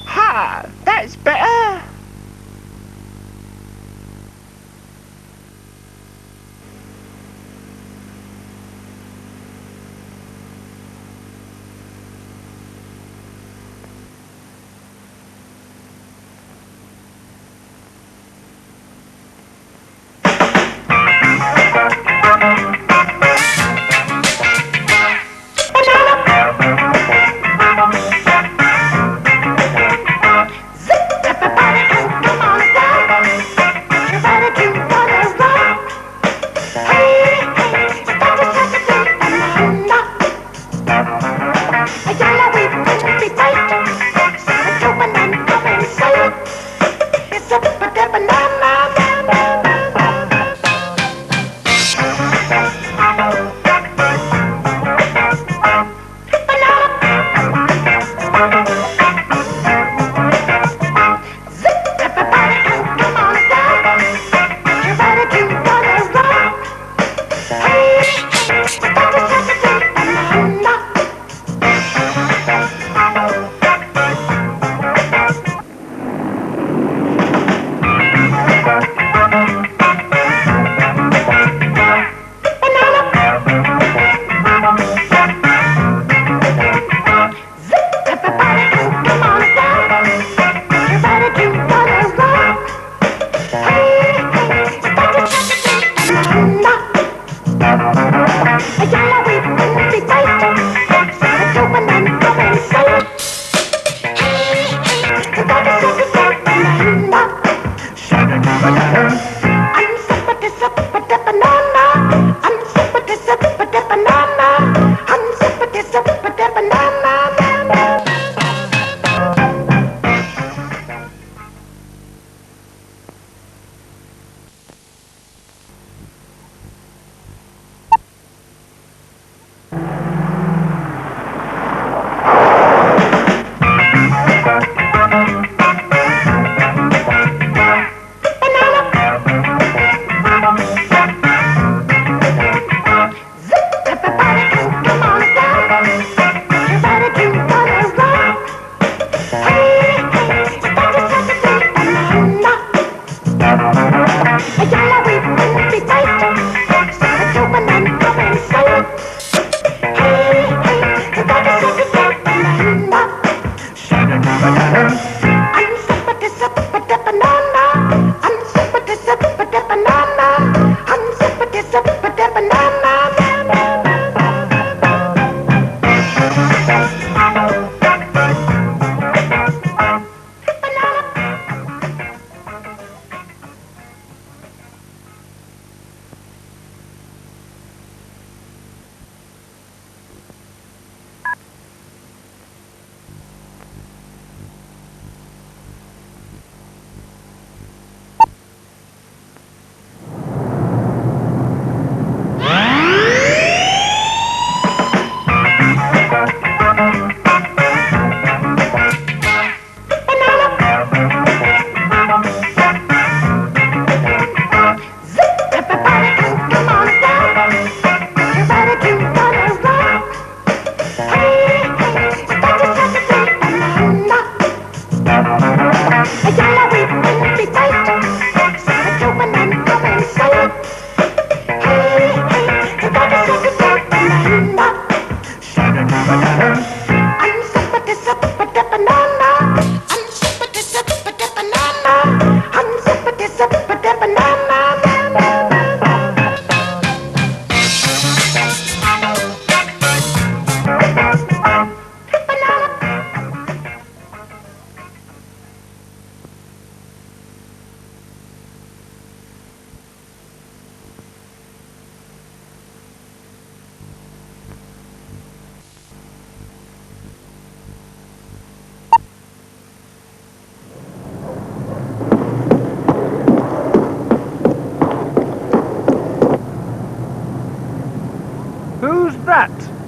Ha! That's better! that?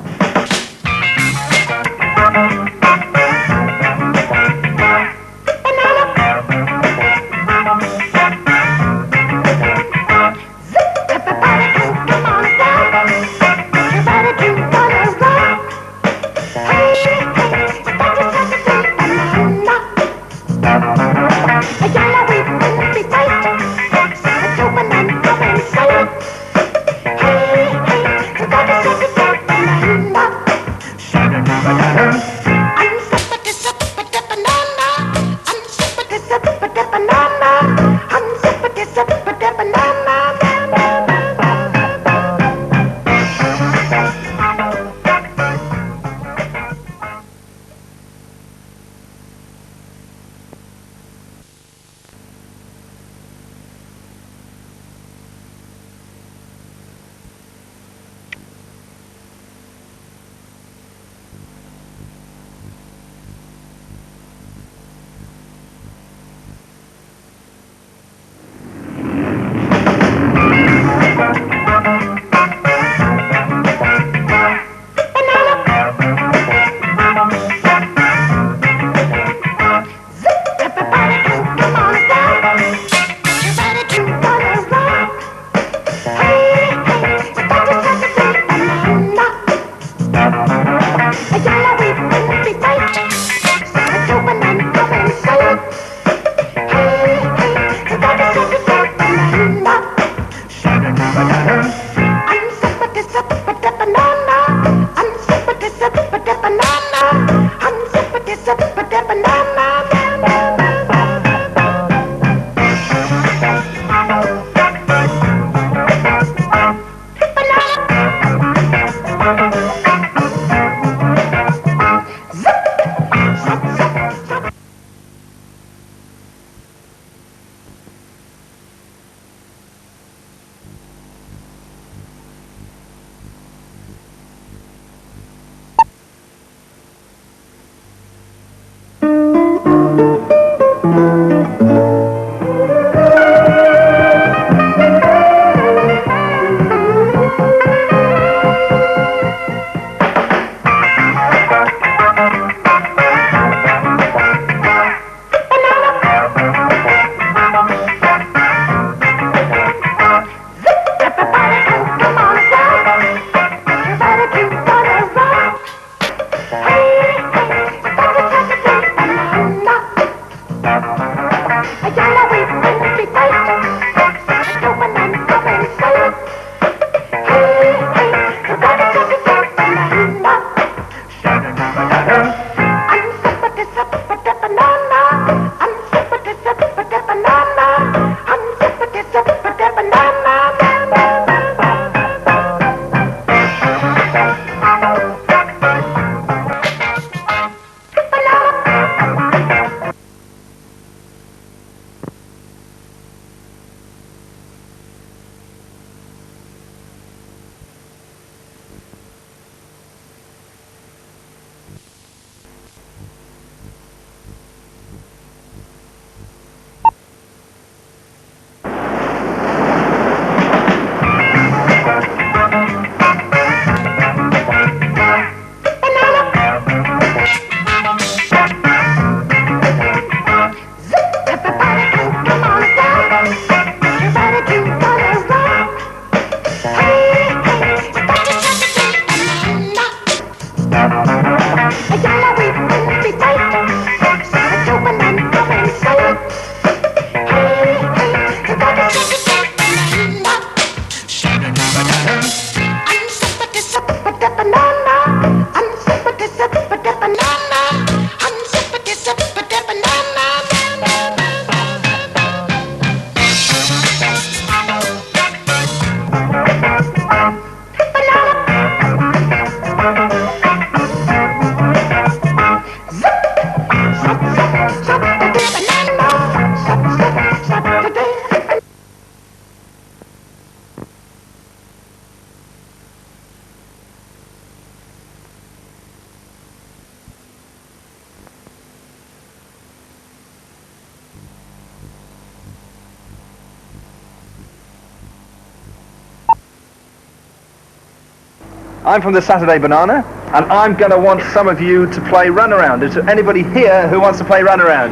I'm from the Saturday Banana, and I'm going to want some of you to play Runaround. Is there anybody here who wants to play Runaround?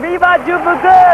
Viva Jupiter!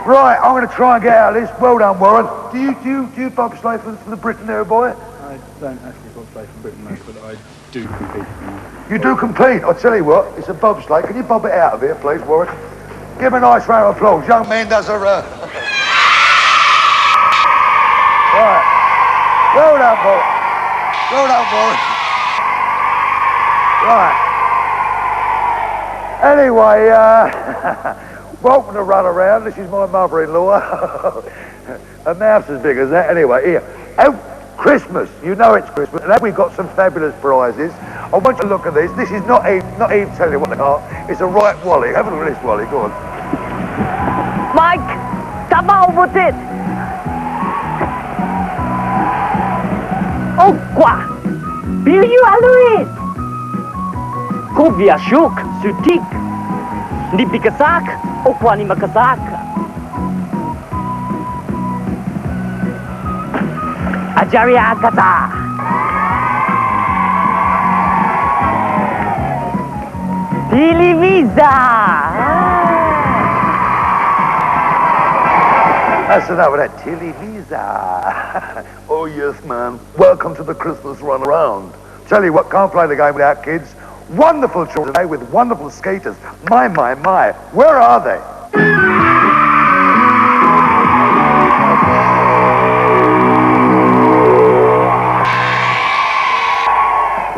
Right, I'm going to try and get out of this. Well done, Warren. Do you bobsleigh for the Britain there, boy? I don't actually bobsleigh for Britain, mate, but I do compete. You do compete? I'll tell you what, it's a bobsleigh. Can you bob it out of here, please, Warren? Give him a nice round of applause. Young man does a... Right. Well done, boy. Well done, Warren. Right. Anyway, welcome to Run Around. This is my mother-in-law. Her mouth's as big as that. Anyway, here. Oh, Christmas. You know it's Christmas. And we've got some fabulous prizes. I want you to look at this. This is not even telling you what they are. It's a right Wally. Have a look at this, Wally. Go on. Mike, come on with it. Oh, quoi? Biliu Alois. Kovia Shuk, Sutik. Ni Bikasak, Okwa ni Makasak. Ajaria Kata. Televisa! That's enough of that Televisa. Oh, yes, man. Welcome to the Christmas run around. Tell you what, can't play the game without kids. Wonderful children today with wonderful skaters. My. Where are they?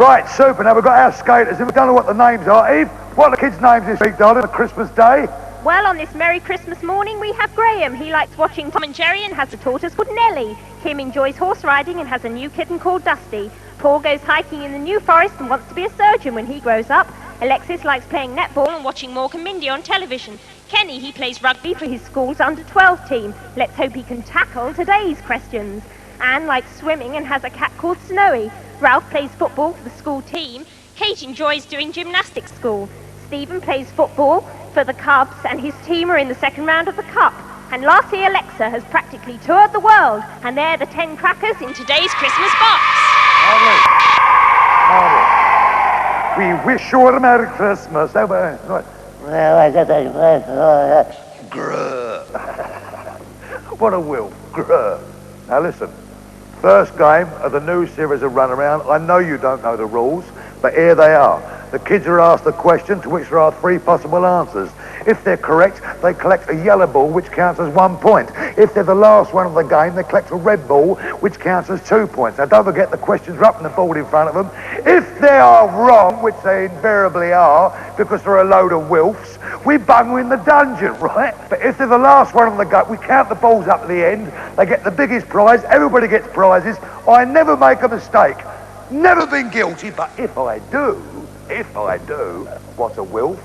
Right, super. Now we've got our skaters. We don't know what the names are. Eve, what are the kids' names this week, darling, on Christmas Day? Well, on this Merry Christmas morning, we have Graham. He likes watching Tom and Jerry and has a tortoise called Nellie. Kim enjoys horse riding and has a new kitten called Dusty. Paul goes hiking in the New Forest and wants to be a surgeon when he grows up. Alexis likes playing netball and watching Mork and Mindy on television. Kenny, he plays rugby for his school's under-12 team. Let's hope he can tackle today's questions. Anne likes swimming and has a cat called Snowy. Ralph plays football for the school team. Kate enjoys doing gymnastics school. Stephen plays football for the Cubs and his team are in the second round of the Cup. And lastly, Alexa has practically toured the world, and they're the 10 crackers in today's Christmas box. We wish you a Merry Christmas. Right. Grr. What a will. Grr. Now listen. First game of the new series of Runaround. I know you don't know the rules, but here they are. The kids are asked a question to which there are 3 possible answers. If they're correct, they collect a yellow ball, which counts as 1 point. If they're the last one of the game, they collect a red ball, which counts as 2 points. Now, don't forget the questions are up on the board in front of them. If they are wrong, which they invariably are, because they're a load of wilfs, we bung them in the dungeon, right? But if they're the last one of the game, we count the balls up to the end. They get the biggest prize. Everybody gets prizes. I never make a mistake. Never been guilty, but if I do, what's a wilf?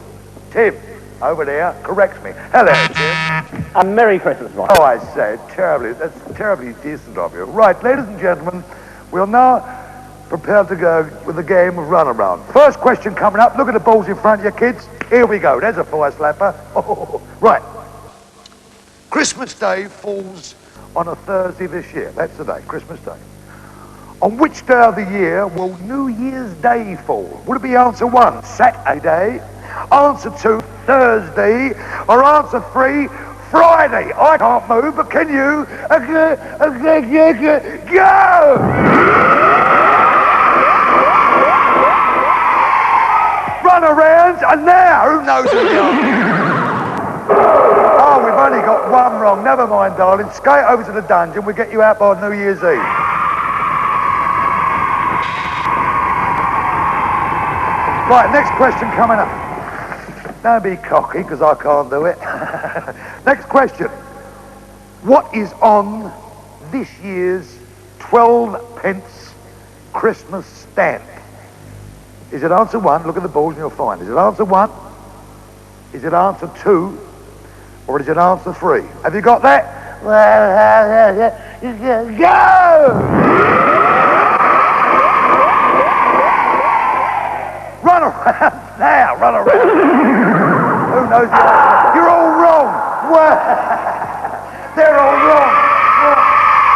Tim, over there, corrects me. Hello, Tim. A Merry Christmas, Ron. Oh, I said, that's terribly decent of you. Right, ladies and gentlemen, we'll now prepare to go with the game of Runaround. First question coming up. Look at the balls in front of you, kids. Here we go. There's a fire slapper. Oh, right. Christmas Day falls on a Thursday this year. That's the day, Christmas Day. On which day of the year will New Year's Day fall? Would it be answer 1, Saturday, answer 2, Thursday, or answer 3, Friday? I can't move, but can you? Go! Run around, and now, who knows who we are? Oh, we've only got 1 wrong. Never mind, darling. Skate over to the dungeon. We'll get you out by New Year's Eve. Right, next question coming up. Don't be cocky, because I can't do it. Next question. What is on this year's 12p Christmas stamp? Is it answer 1? Look at the balls and you'll find. Is it answer 1? Is it answer 2? Or is it answer 3? Have you got that? Go! Run around now, run around. Who knows? You're all wrong. They're all wrong.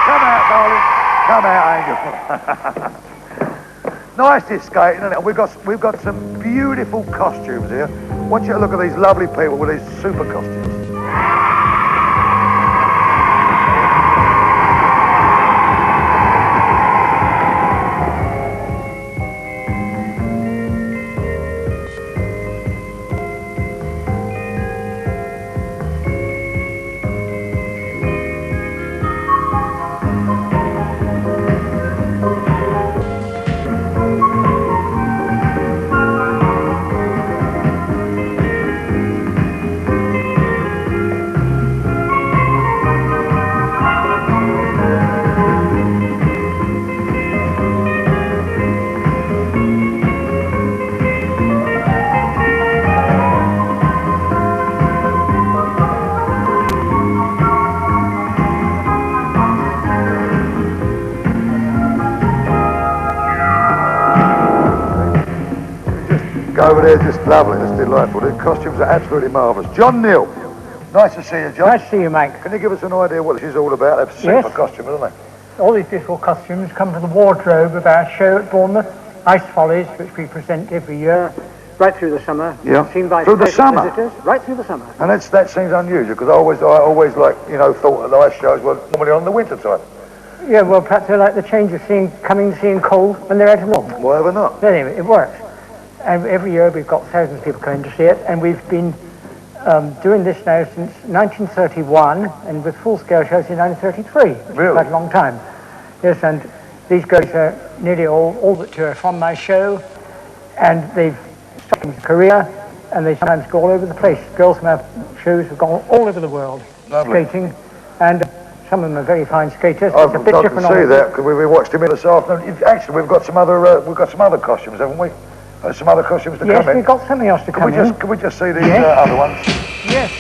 Come out, darling. Come out, Angel. Nice this skating, isn't it? We've got some beautiful costumes here. I want you to look at these lovely people with these super costumes. Over there, just lovely, just delightful. The costumes are absolutely marvellous. John Neal, nice to see you, John. Nice to see you, mate. Can you give us an idea what this is all about? They're super costumes, aren't they? All these beautiful costumes come from the wardrobe of our show at Bournemouth, Ice Follies, which we present every year, right through the summer. Yeah. Seen by Through the special summer? visitors, right through the summer. And that seems unusual, because I always like, thought that the ice shows were normally on the winter time. Yeah, well, perhaps they like the change of coming cold when they're out of warm. Why ever not? But anyway, it works. And every year we've got thousands of people coming to see it, and we've been doing this now since 1931, and with full-scale shows in 1933. Really? Quite a long time. Yes, and these girls are nearly all but two are from my show, and they've started in Korea, and they sometimes go all over the place. Girls from our shows have gone all over the world skating, and some of them are very fine skaters. I've It's a bit got different to see on that, because we watched him in this afternoon. Actually, we've got some other costumes, haven't we? Some other costumes to come in. Yes, we've got something else to come in. Can we just see these Yes. other ones? Yes.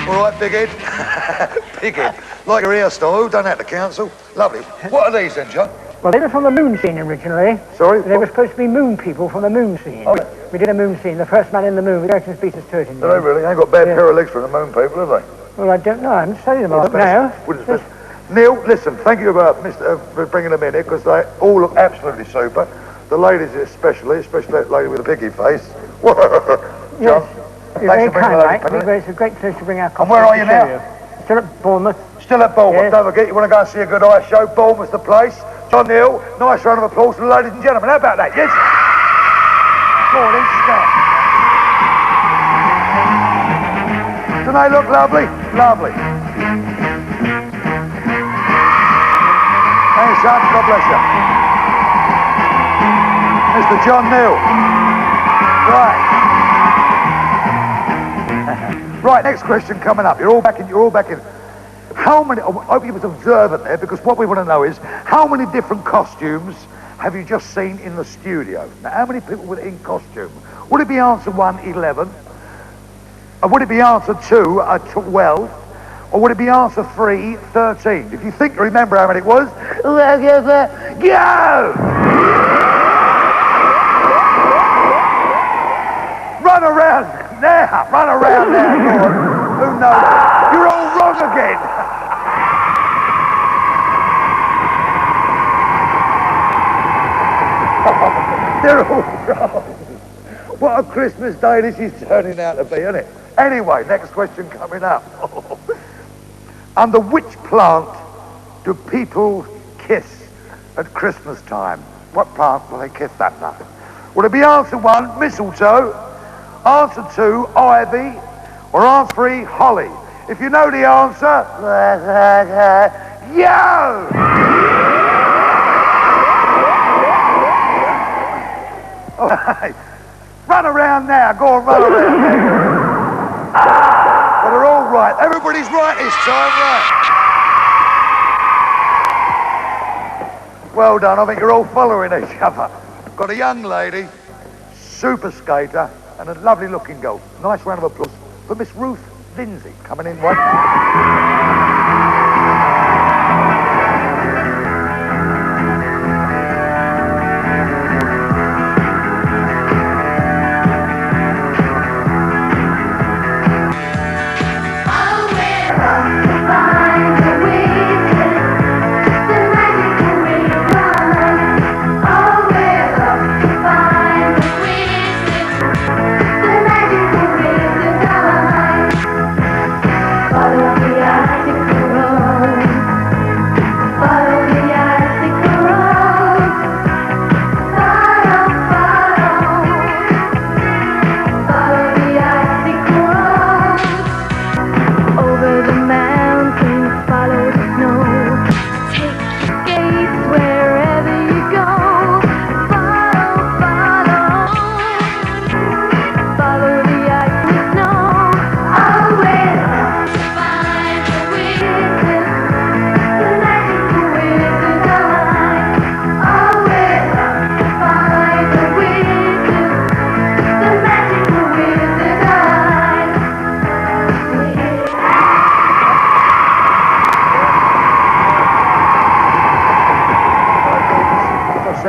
All right, Pickard. Pickard. Like your hairstyle. Who done that, the council? Lovely. What are these then, John? Well, they were from the moon scene originally. Sorry? They were supposed to be moon people from the moon scene. Oh, yeah. We did a moon scene, the first man in the moon with Eric's Beatles Turtle. No, they really ain't got bad pair of legs for the moon people, have they? Well, I don't know. I haven't studied them all now. Neil, listen, thank you for bringing them in here, because they all look absolutely super. The ladies especially that lady with the piggy face. Yes. You're very for bringing kind, the Mike. lady, It's a great pleasure to bring our And where are you costumes to now? show you. Still at Bournemouth. Still at Bournemouth. Yes. Don't forget, you want to go and see a good ice show. Bournemouth's the place. John Neil, nice round of applause for the ladies and gentlemen. How about that? Yes? Morning, start. Don't they look lovely? Lovely. Thanks, son. God bless you. Mr. John Neil. Right. Right, next question coming up. You're all back in. How many, I hope you was observant there, because what we want to know is, how many different costumes have you just seen in the studio? Now, how many people were in costume? Would it be answer 1, 11? Or would it be answer 2, 12? Or would it be answer 3, 13? If you think you remember how many it was, go! Run around now, go on. Who knows? You're all wrong again. They're all wrong. What a Christmas day this is turning out to be, isn't it? Anyway, next question coming up. Under which plant do people kiss at Christmas time? What plant will they kiss that night? Will it be answer 1, mistletoe, answer 2, ivy, or answer 3, holly? If you know the answer, yo! All right. Run around now. Go on, run around now. But they're all right. Everybody's right this time, right? Well done. I think you're all following each other. Got a young lady, super skater, and a lovely looking girl. Nice round of applause for Miss Ruth Lindsay coming in one.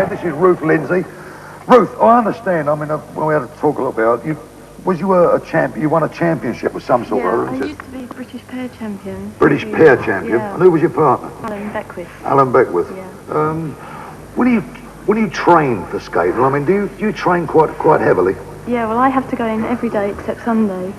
This is Ruth Lindsay. Ruth, I understand. I mean, when we had to talk a little bit, Was you a champion? You won a championship of some sort? Yeah, I used to be British pair champion. British pair champion? Yeah. And who was your partner? Alan Beckwith. Alan Beckwith. Yeah. When you train for skating, I mean, do you train quite heavily? Yeah, well, I have to go in every day except Sunday.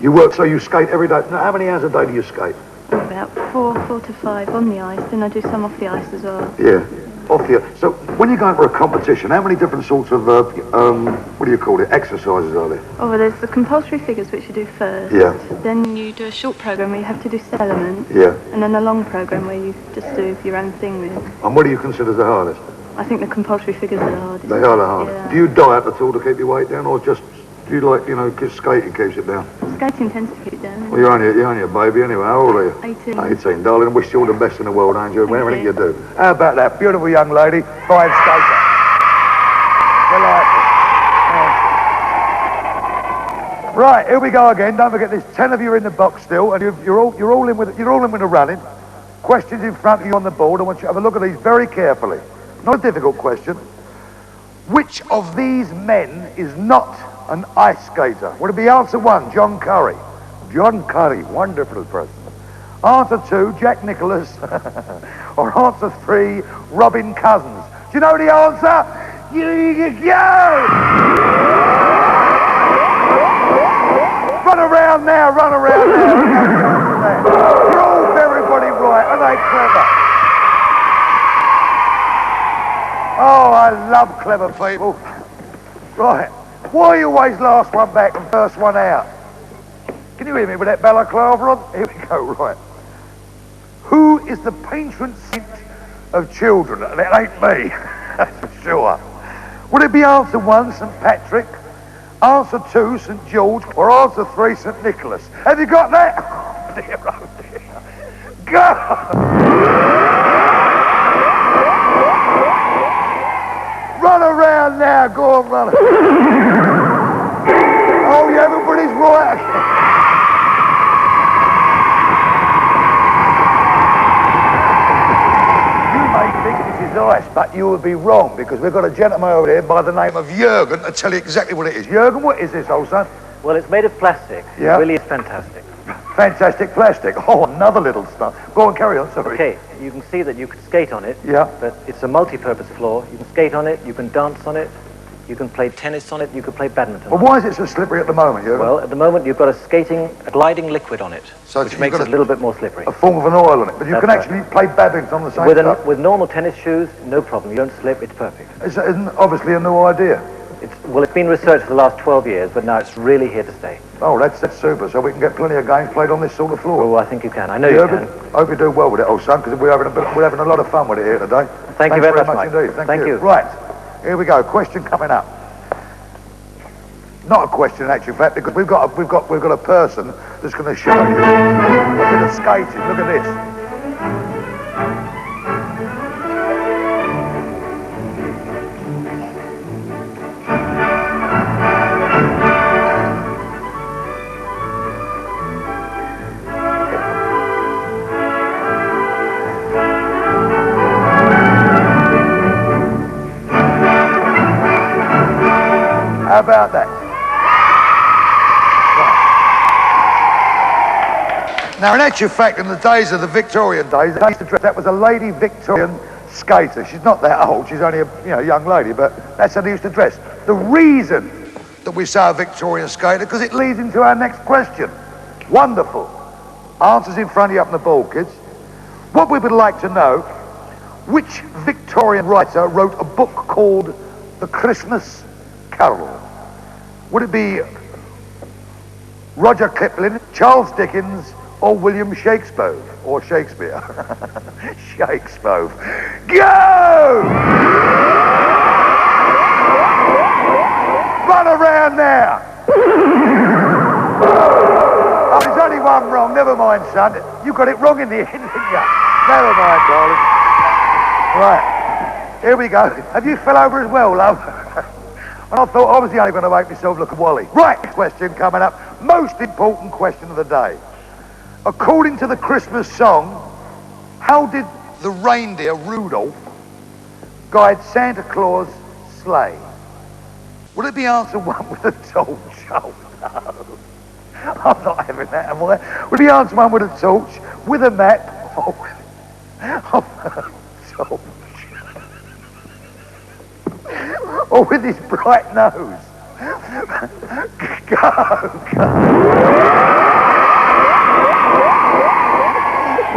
You work, so you skate every day. Now, how many hours a day do you skate? About 4 to 5 on the ice, then I do some off the ice as well. Yeah, off the. So when you're going for a competition, how many different sorts of what do you call it? Exercises are there? Oh, well, there's the compulsory figures which you do first. Yeah. Then you do a short program where you have to do set element. Yeah. And then a long program where you just do your own thing with. And what do you consider the hardest? I think the compulsory figures are the hardest. They are the hardest. Yeah. Do you diet at all to keep your weight down, or just do you like, because skating keeps it down? Skating tends to keep it down. Well, you're only a baby anyway. How old are you? 18. 18, darling. Wish you all the best in the world, Angel. Everything you do. How about that beautiful young lady, fine skater? Delightful. Right, here we go again. Don't forget, there's 10 of you in the box still, and you're all in with the running. Questions in front of you on the board. I want you to have a look at these very carefully. Not a difficult question. Which of these men is not an ice skater? Would it be answer 1, John Curry? John Curry, wonderful person. Answer 2, Jack Nicklaus. Or answer 3, Robin Cousins. Do you know the answer? You go! Run around now, run around now. You're all very right, aren't they clever? Oh, I love clever people. Right. Why are you always last one back and first one out? Can you hear me with that balaclava on? Here we go, right. Who is the patron saint of children? And it ain't me, that's for sure. Would it be answer 1, St. Patrick, answer 2, St. George, or answer 3, St. Nicholas? Have you got that? Oh dear, oh dear. Go! Run around now, go on, run. Oh, yeah, everybody's right. You may think this is ice, but you would be wrong, because we've got a gentleman over there by the name of Jürgen to tell you exactly what it is. Jürgen, what is this, old son? Well, it's made of plastic. Yeah. It really is fantastic. Fantastic plastic. Oh, another little stuff. Go on, carry on, sorry. Okay, you can see that you could skate on it. Yeah. But it's a multi-purpose floor. You can skate on it, you can dance on it, you can play tennis on it, you can play badminton Well, why is it so slippery at the moment, Jürgen? Well, at the moment you've got a gliding liquid on it, so which makes it a little bit more slippery. A form of an oil on it, but you can actually play badminton on the same stuff. With normal tennis shoes, no problem. You don't slip, it's perfect. It's obviously a new idea. It's been researched for the last 12 years, but now it's really here to stay. Oh, that's super. So we can get plenty of games played on this sort of floor. Oh, I think you can. I know you can. I hope you do well with it, old son, because we're having a lot of fun with it here today. Thank you very much, much indeed. Thank you. Right, here we go. Question coming up. Not a question, in actual fact, because we've got a person that's going to show you a bit of skating. Look at this. How about that? Right. Now, in actual fact, in the days of the Victorian days, that was a lady Victorian skater. She's not that old. She's only a young lady, but that's how they used to dress. The reason that we say a Victorian skater, because it leads into our next question. Wonderful. Answers in front of you up on the board, kids. What we would like to know, which Victorian writer wrote a book called The Christmas Carol? Would it be Roger Kipling, Charles Dickens, or William Shakespeare? Or Shakespeare? Shakespeare. Go! Run around now! Oh, there's only one wrong. Never mind, son. You got it wrong in the end, didn't you? Never mind, darling. Right. Here we go. Have you fell over as well, love? And I thought I was the only going to make myself look a wally. Right, question coming up. Most important question of the day. According to the Christmas song, how did the reindeer Rudolph guide Santa Claus' sleigh? Would it be answer 1 with a tall jolt? I'm not having that, am I? Will you answer one with a torch, with a map, or with a torch? Or with his bright nose? Go.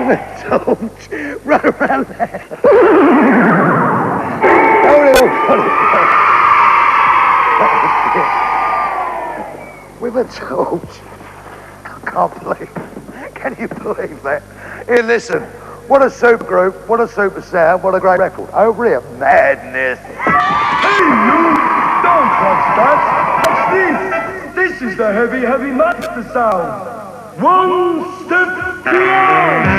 With a torch, run around there. With a torch. I can't believe. Can you believe that? Here, listen. What a super group. What a super sound. What a great record. Over here, madness. Hey, you! Don't touch that! What's this? This is the heavy, heavy master sound. One step beyond!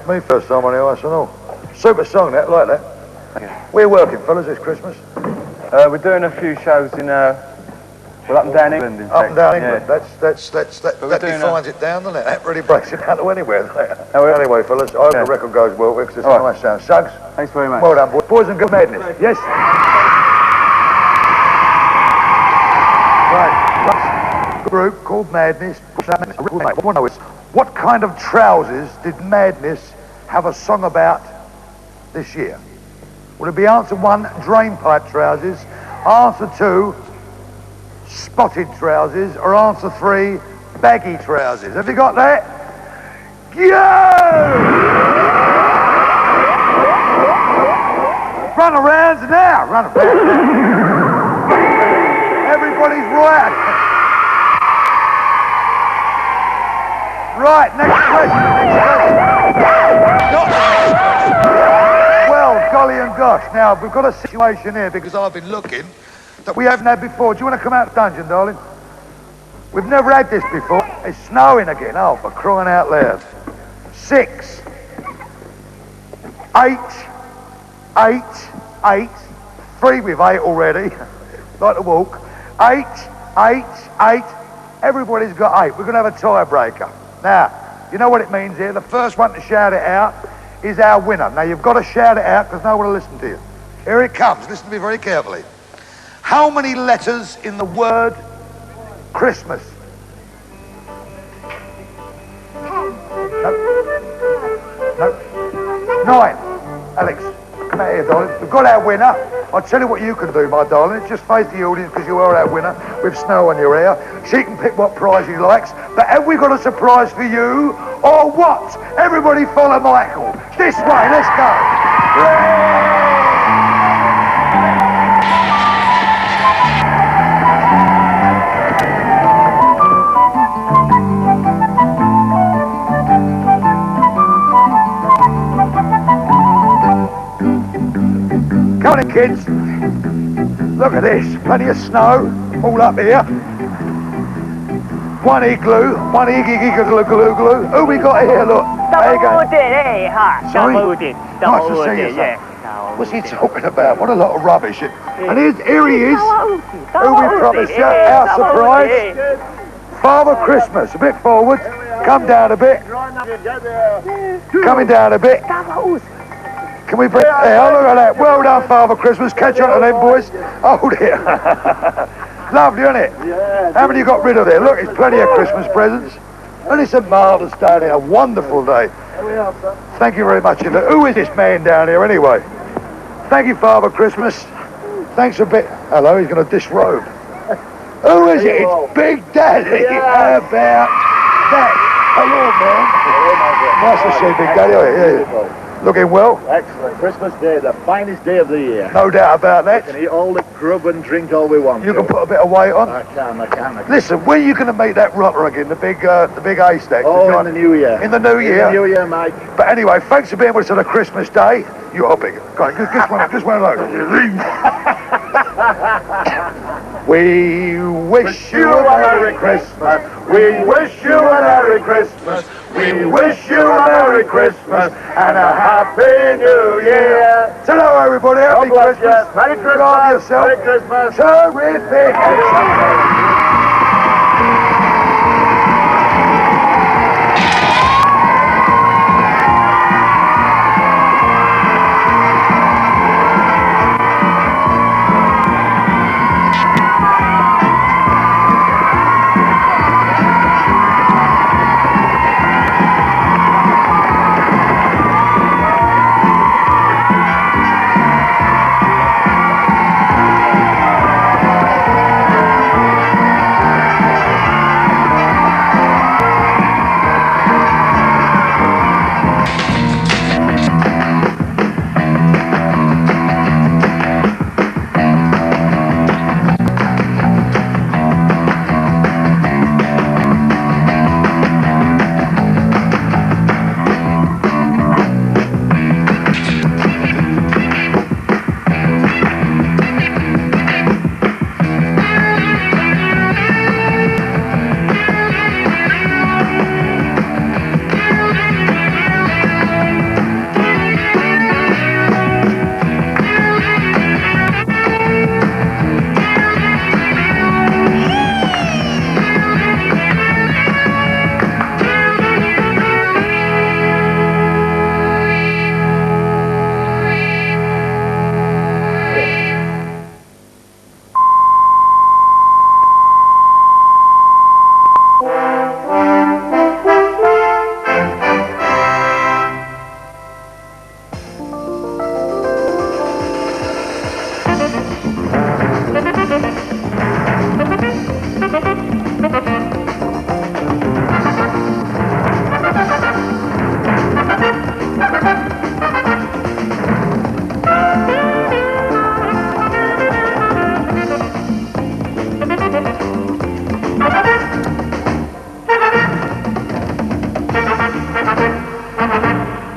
Me first time on the ice and all. Super song that, like that. We're working, fellas, this Christmas. We're doing a few shows in, well, up and down England, in fact. Up and down England. Yeah. That defines it down, doesn't it? That really breaks it out to anywhere. Anyway, fellas, I hope the record goes well because it's a nice sound. Suggs. Thanks very much. Well done, boys. Boys and good madness. Yes. Right. A group called Madness. What kind of trousers did Madness have a song about this year? Would it be answer 1, drainpipe trousers, answer 2, spotted trousers, or answer 3, baggy trousers? Have you got that? Go! Run around now, run around now. Everybody's right. Right, next question. Well, golly and gosh. Now, we've got a situation here because I've been looking that we haven't had before. Do you want to come out of the dungeon, darling? We've never had this before. It's snowing again. Oh, for crying out loud. 6, 8, 8, 8. 3 with 8 already. Like to walk. 8, 8, 8. Everybody's got 8. We're going to have a tiebreaker. Now, you know what it means here? The first one to shout it out is our winner. Now, you've got to shout it out because no one will listen to you. Here it comes. Listen to me very carefully. How many letters in the word Christmas? No. 9. Alex, come Matt here, darling. We've got our winner. I'll tell you what you can do, my darling. Just face the audience because you are our winner with snow on your hair. She can pick what prize she likes. But have we got a surprise for you or what? Everybody follow Michael. This way, let's go. Come on, kids. Look at this. Plenty of snow all up here. One igloo, one glue. Who we got here? Look. There you go. Sorry? Nice to see you, sir. What's he talking about? What a lot of rubbish. And here he is. Who we promised you. Our surprise. Father Christmas. A bit forward. Come down a bit. Coming down a bit. Can we bring... Hey, oh, look at that. Well done, Father Christmas. Catch on to them, boys. Oh, dear. Lovely, isn't it? Yeah. How many you got rid of there? Look, it's plenty of Christmas presents. And it's a marvellous day there. A wonderful day. Thank you very much. Who is this man down here, anyway? Thank you, Father Christmas. Thanks a bit. Hello, he's going to disrobe. Who is it? It's Big Daddy. How about that? Hello, man. Nice to see Big Daddy. Oh, yeah. Looking well? Excellent. Christmas Day, the finest day of the year. No doubt about that. We can eat all the grub and drink all we want. You can put a bit of weight on? I can. Listen, when are you going to make that rotter again, the big haystack? Oh, in the new year. In the new year? In the new year, Mike. But anyway, thanks for being with us on a Christmas day. You're hopping. Go on, just one of those. We wish you a Merry Christmas. We wish you a Merry Christmas. We wish you a Merry Christmas and a Happy New Year. Hello, everybody. Happy Christmas. Merry Christmas. Love yourself. Merry Christmas. Terrific.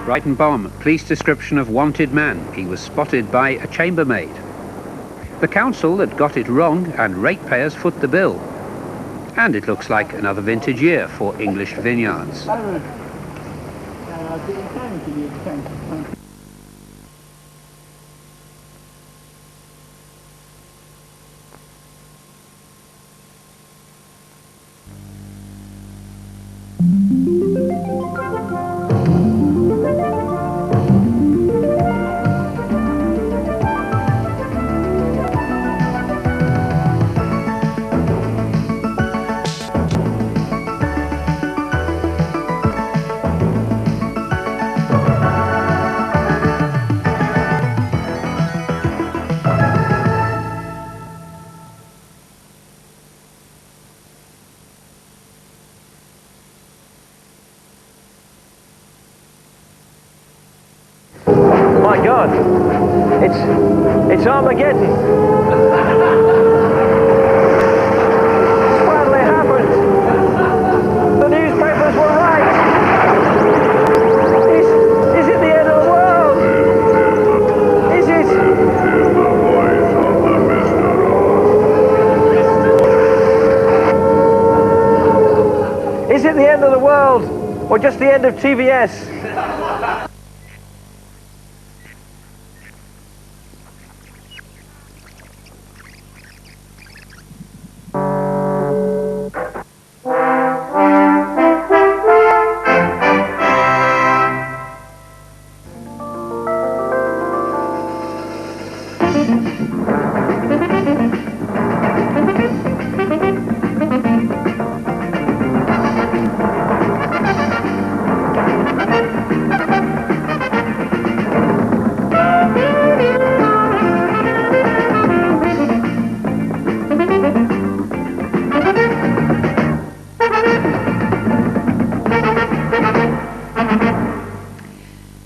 Brighton bomb, police description of wanted man. He was spotted by a chambermaid. The council that got it wrong and ratepayers foot the bill. And it looks like another vintage year for English vineyards. God. It's Armageddon. It's finally happened. The newspapers were right. Is it the end of the world? Is it? Is it the end of the world, or just the end of TVS?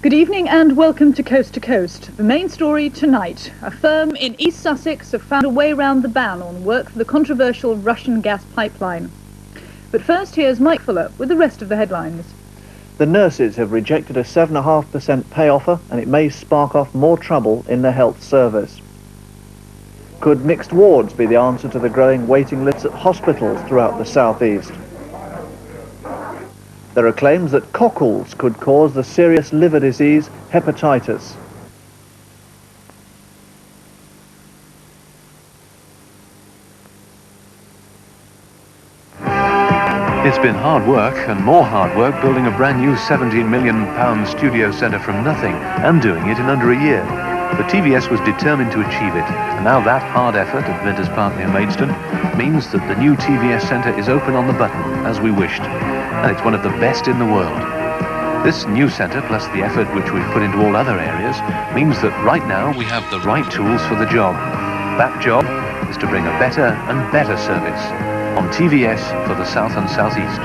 Good evening and welcome to Coast. The main story tonight. A firm in East Sussex have found a way round the ban on work for the controversial Russian gas pipeline. But first, here's Mike Fuller with the rest of the headlines. The nurses have rejected a 7.5% pay offer, and it may spark off more trouble in the health service. Could mixed wards be the answer to the growing waiting lists at hospitals throughout the southeast? There are claims that cockles could cause the serious liver disease hepatitis. It's been hard work and more hard work building a brand new £17 million studio centre from nothing and doing it in under a year. But TVS was determined to achieve it, and now that hard effort at Vinters Park near Maidstone means that the new TVS centre is open on the button, as we wished, and it's one of the best in the world. This new centre, plus the effort which we've put into all other areas, means that right now we have the right tools for the job. That job is to bring a better and better service on TVS for the South and South East.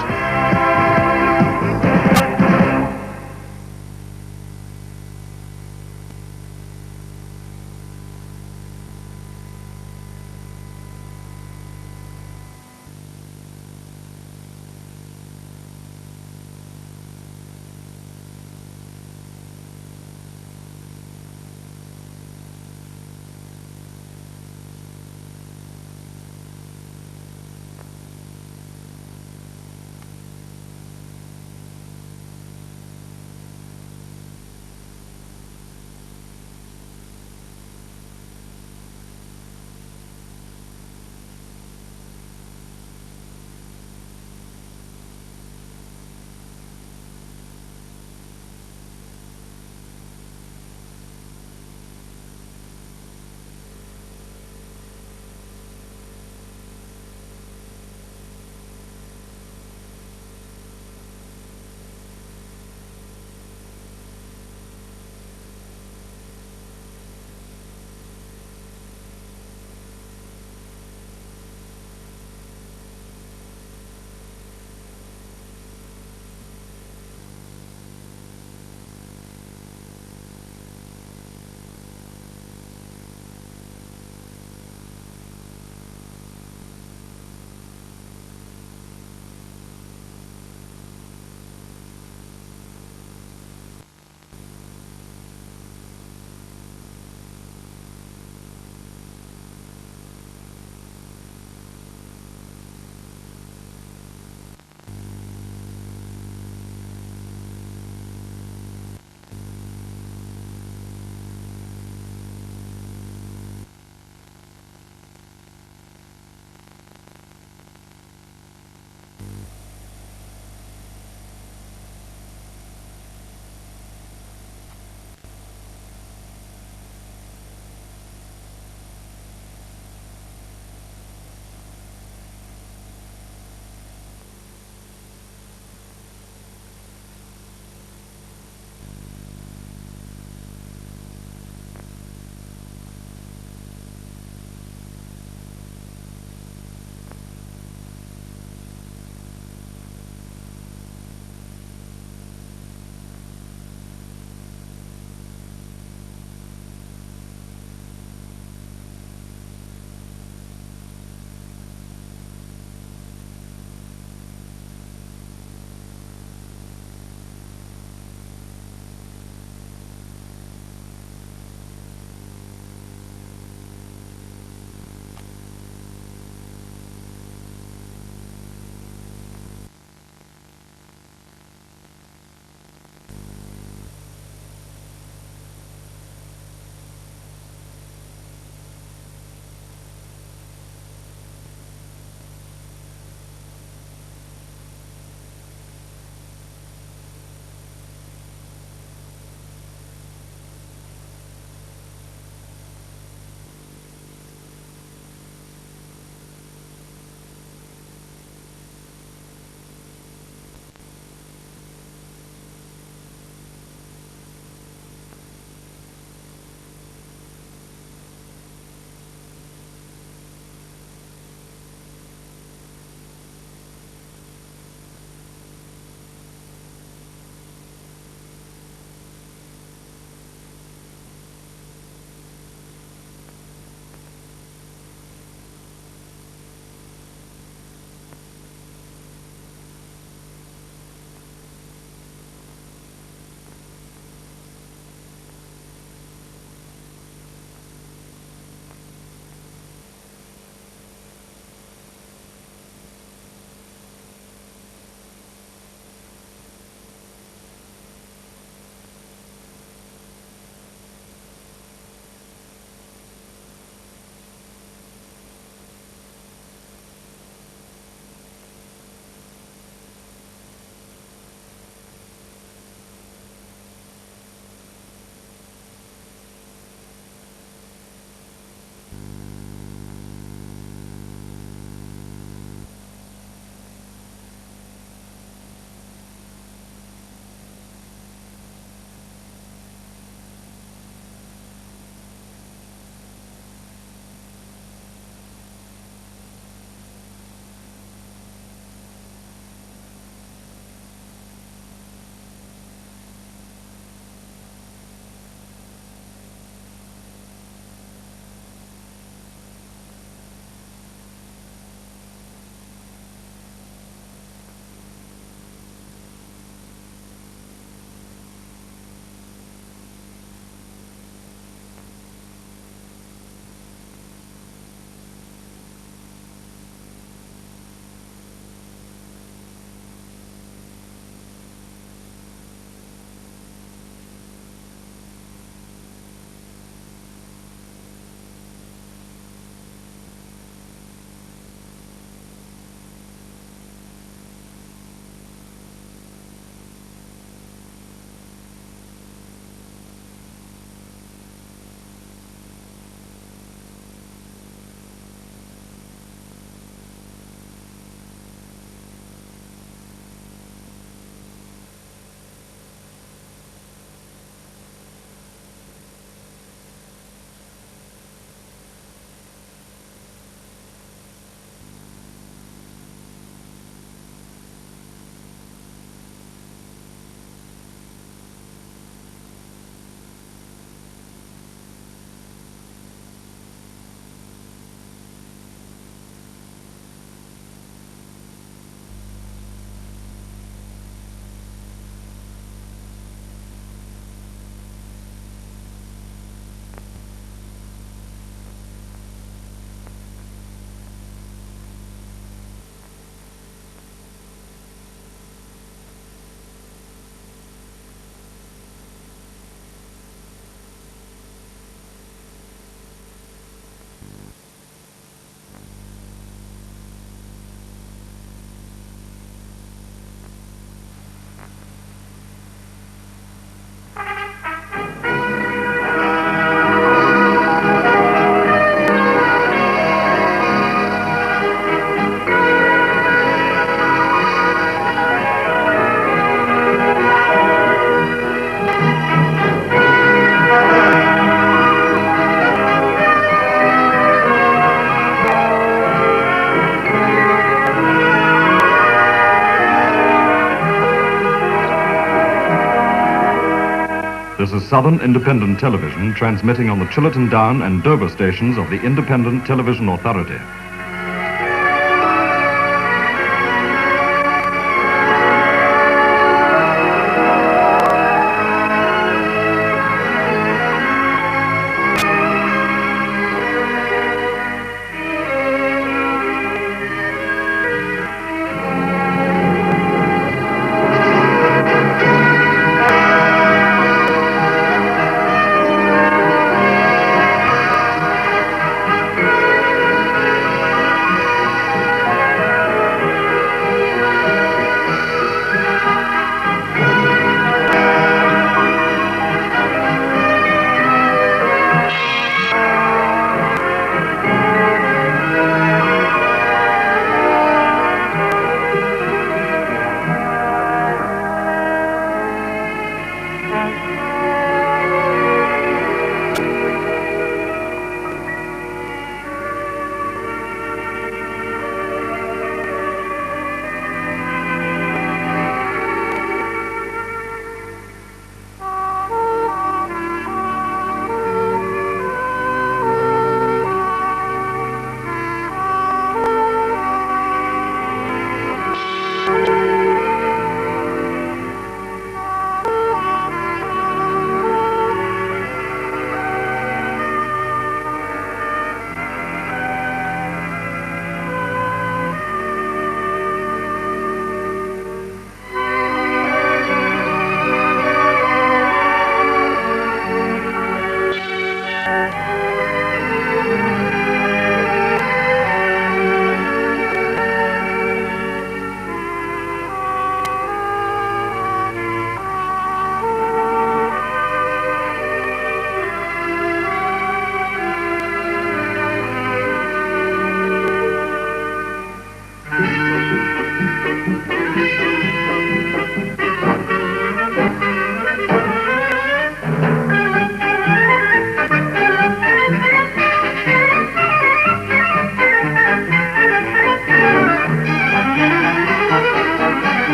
Southern Independent Television, transmitting on the Chillerton Down and Dover stations of the Independent Television Authority.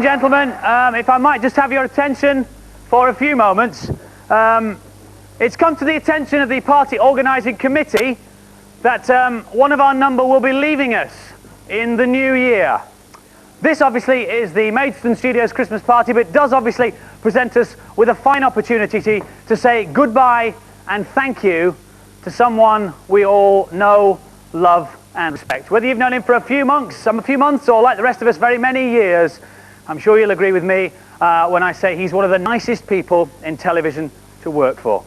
gentlemen, if I might just have your attention for a few moments. It's come to the attention of the party organising committee that one of our number will be leaving us in the new year. This obviously is the Maidstone Studios Christmas party, but it does obviously present us with a fine opportunity to say goodbye and thank you to someone we all know, love and respect. Whether you've known him for a few months, or like the rest of us, very many years, I'm sure you'll agree with me when I say he's one of the nicest people in television to work for.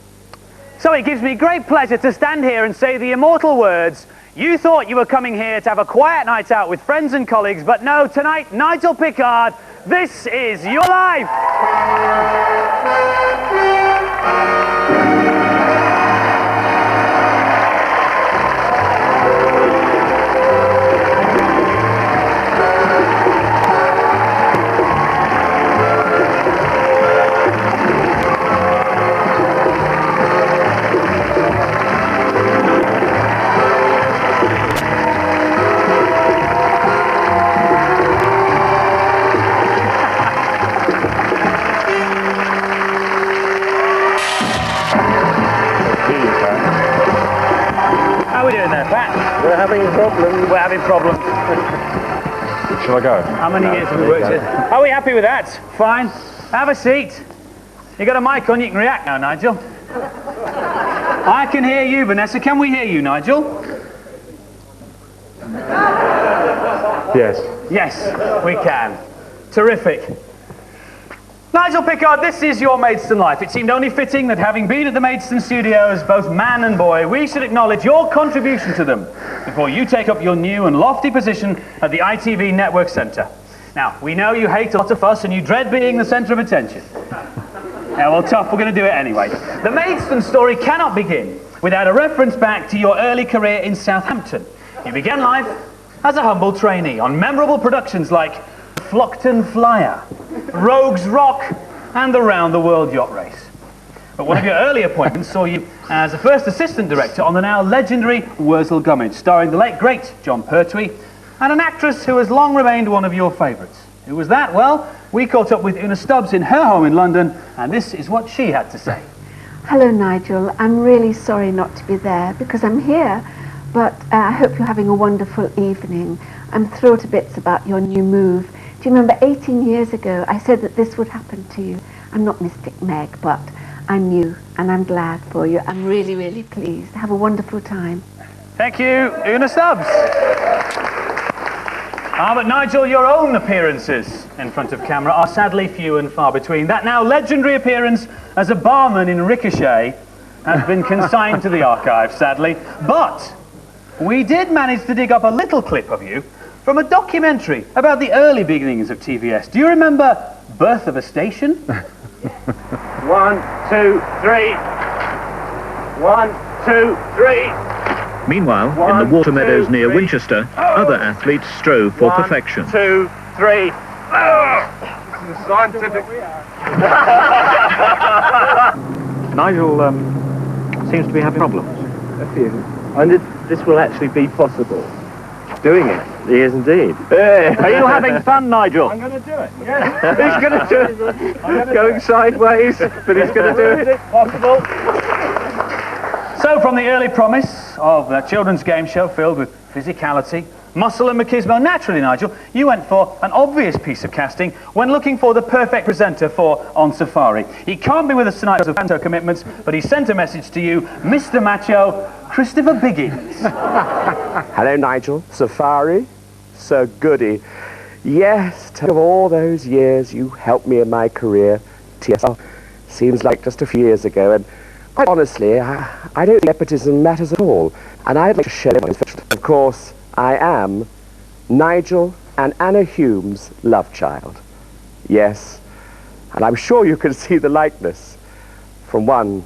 So it gives me great pleasure to stand here and say the immortal words, you thought you were coming here to have a quiet night out with friends and colleagues, but no, tonight, Nigel Pickard, this is your life! We're having problems. We're having problems. Shall I go? How many years have we worked here? Are we happy with that? Fine. Have a seat. You got a mic on, you can react now, Nigel. I can hear you, Vanessa. Can we hear you, Nigel? Yes. Yes, we can. Terrific. Nigel Pickard, this is your Maidstone life. It seemed only fitting that having been at the Maidstone Studios, both man and boy, we should acknowledge your contribution to them before you take up your new and lofty position at the ITV Network Centre. Now, we know you hate a lot of fuss and you dread being the centre of attention. Yeah, well, tough, we're going to do it anyway. The Maidstone story cannot begin without a reference back to your early career in Southampton. You began life as a humble trainee on memorable productions like Flockton Flyer, Rogues Rock, and the Round the World Yacht Race. But one of your early appointments saw you as a first assistant director on the now legendary Wurzel Gummidge, starring the late great John Pertwee, and an actress who has long remained one of your favourites. Who was that? Well, we caught up with Una Stubbs in her home in London, and this is what she had to say. Hello, Nigel. I'm really sorry not to be there because I'm here, but I hope you're having a wonderful evening. I'm thrilled to bits about your new move. Do you remember 18 years ago I said that this would happen to you? I'm not Mystic Meg, but I knew, and I'm glad for you. I'm really, really pleased. Have a wonderful time. Thank you, Una Stubbs. But Nigel, your own appearances in front of camera are sadly few and far between. That now legendary appearance as a barman in Ricochet has been consigned to the archive, sadly. But we did manage to dig up a little clip of you from a documentary about the early beginnings of TVS. Do you remember Birth of a Station? 1, 2, 3. 1, 2, 3. Meanwhile, in the water meadows near Winchester, other athletes strove for perfection. 1, 2, 3. This is scientific. Nigel seems to be having problems. A few. And this will actually be possible. Doing it. He is indeed. Are you having fun, Nigel? I'm going to do it. Yeah. He's going to do it. Going sideways, but he's going to do it. Possible. So, from the early promise of a children's game show filled with physicality, muscle and machismo, naturally, Nigel, you went for an obvious piece of casting when looking for the perfect presenter for On Safari. He can't be with us tonight because of panto commitments, but he sent a message to you, Mr. Macho, Christopher Biggins. Hello, Nigel. Safari? Sir Goody. Yes, of all those years you helped me in my career, TSL seems like just a few years ago, and quite honestly, I don't think nepotism matters at all, and I'd like to share it. Of course, I am Nigel and Anna Hume's love child. Yes, and I'm sure you can see the likeness from one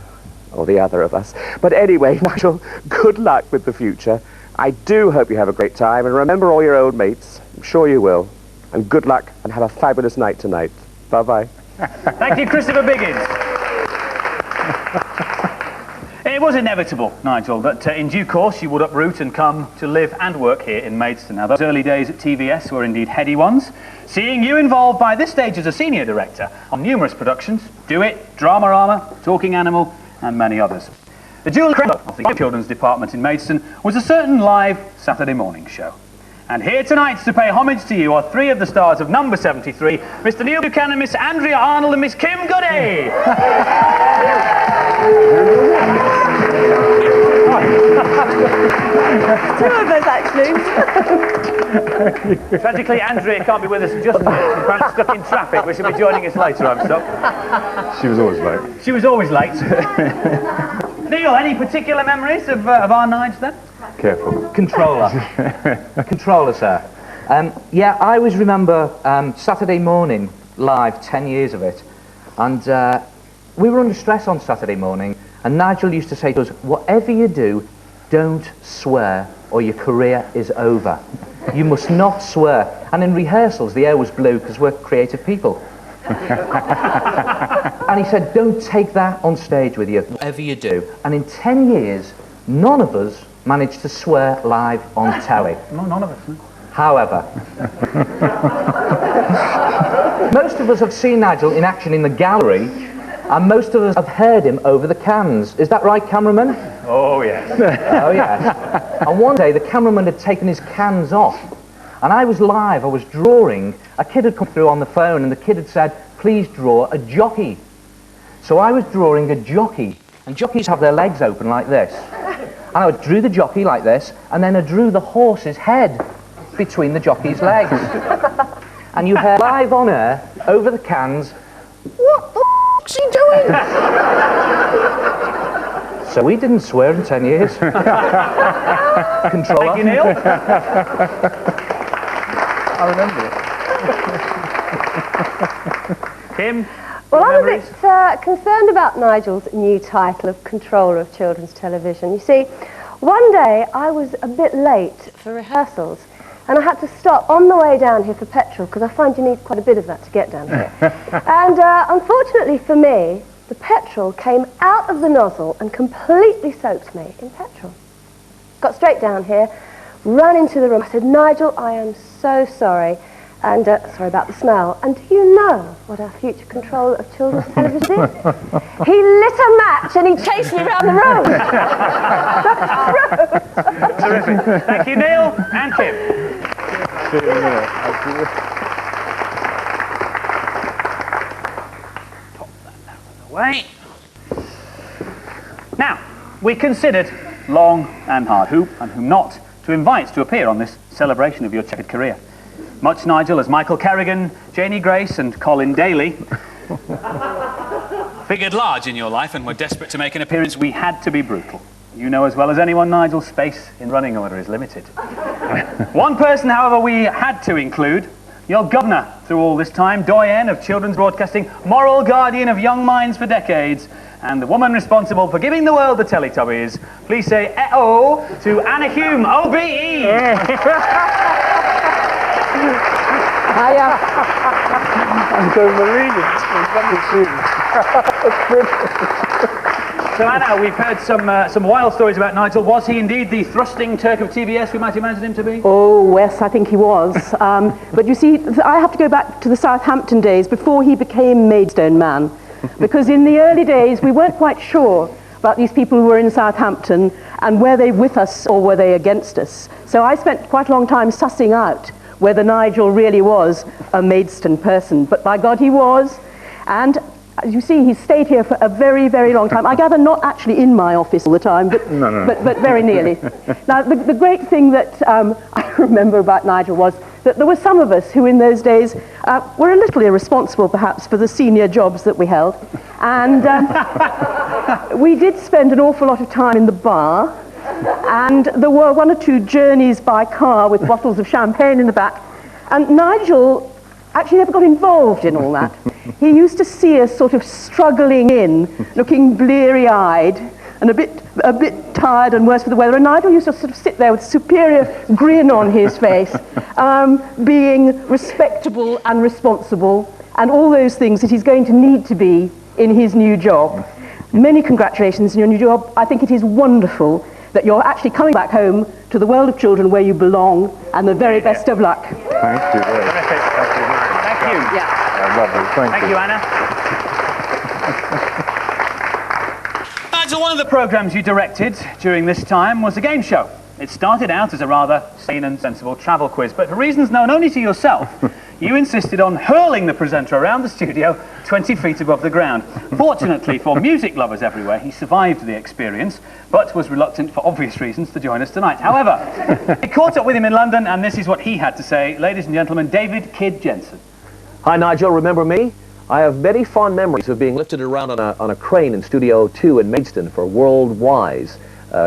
or the other of us. But anyway, Nigel, good luck with the future. I do hope you have a great time, and remember all your old mates. I'm sure you will. And good luck, and have a fabulous night tonight. Bye-bye. Thank you, Christopher Biggins. was inevitable, Nigel, that in due course you would uproot and come to live and work here in Maidstone. Now, those early days at TVS were indeed heady ones, seeing you involved by this stage as a senior director on numerous productions, Do It, Dramarama, Talking Animal, and many others. The jewel of the children's department in Maidstone was a certain live Saturday morning show. And here tonight to pay homage to you are three of the stars of number 73, Mr. Neil Buchanan, Miss Andrea Arnold, and Miss Kim Goody. Two of us, actually. Tragically, Andrea can't be with us just yet. She's apparently stuck in traffic, but she'll be joining us later, I'm stuck. She was always late. She was always late. Neil, any particular memories of our Nige then? Careful. Controller. Controller, sir. Yeah, I always remember Saturday morning live, 10 years of it, and we were under stress on Saturday morning, and Nigel used to say to us, whatever you do, don't swear or your career is over. You must not swear. And in rehearsals the air was blue because we're creative people. And he said, don't take that on stage with you, whatever you do. And in 10 years, none of us managed to swear live on telly. No, none of us. No. However, most of us have seen Nigel in action in the gallery, and most of us have heard him over the cans. Is that right, cameraman? Oh, yes. Oh, yes. And one day, the cameraman had taken his cans off, and I was live, I was drawing. A kid had come through on the phone, and the kid had said, please draw a jockey. So I was drawing a jockey, and jockeys have their legs open like this. And I drew the jockey like this, and then I drew the horse's head between the jockey's legs. And you heard live on air, over the cans, what the f***'s he doing? So we didn't swear in 10 years. Controller. Thank you, Neil. I remember it. Kim? Well, I'm a bit concerned about Nigel's new title of Controller of Children's Television. You see, one day I was a bit late for rehearsals, and I had to stop on the way down here for petrol, because I find you need quite a bit of that to get down here. And unfortunately for me, the petrol came out of the nozzle and completely soaked me in petrol. Got straight down here, ran into the room. I said, Nigel, I am so sorry. And sorry about the smell. And do you know what our future controller of children's television is? He lit a match and he chased me around the room. Terrific. Thank you, Neil and Kim. Pop that out of the way. Now, we considered long and hard, who and whom not, to invite to appear on this celebration of your checkered career. Much, Nigel, as Michael Kerrigan, Janie Grace and Colin Daly figured large in your life and were desperate to make an appearance, we had to be brutal. You know as well as anyone, Nigel, space in running order is limited. One person, however, we had to include, your governor through all this time, doyen of children's broadcasting, moral guardian of young minds for decades, and the woman responsible for giving the world the Teletubbies. Please say "eh-oh" to Anna Hume, OBE. I don't believe it. So Anna, we've heard some wild stories about Nigel. Was he indeed the thrusting Turk of TBS we might imagine him to be? Oh, yes, I think he was. But you see, I have to go back to the Southampton days before he became Maidstone man. Because in the early days, we weren't quite sure about these people who were in Southampton and were they with us or were they against us. So I spent quite a long time sussing out whether Nigel really was a Maidstone person. But by God, he was. And as you see, he stayed here for a very, very long time. I gather not actually in my office all the time, but, but very nearly. Now, the great thing that I remember about Nigel was that there were some of us who in those days were a little irresponsible, perhaps, for the senior jobs that we held. And we did spend an awful lot of time in the bar. And there were one or two journeys by car with bottles of champagne in the back. And Nigel actually never got involved in all that. He used to see us sort of struggling in, looking bleary-eyed and a bit tired and worse for the weather. And Nigel used to sort of sit there with a superior grin on his face, being respectable and responsible and all those things that he's going to need to be in his new job. Many congratulations on your new job. I think it is wonderful that you're actually coming back home to the world of children where you belong, and the very best of luck. Thank you. Terrific. Thank you. Yeah. Lovely. Thank you, Anna. Nigel, one of the programmes you directed during this time was a game show. It started out as a rather sane and sensible travel quiz, but for reasons known only to yourself, you insisted on hurling the presenter around the studio 20 feet above the ground. Fortunately for music lovers everywhere, he survived the experience, but was reluctant for obvious reasons to join us tonight. However, we caught up with him in London, and this is what he had to say. Ladies and gentlemen, David Kid Jensen. Hi, Nigel. Remember me? I have very fond memories of being lifted around on a crane in Studio 2 in Maidstone for World Wise,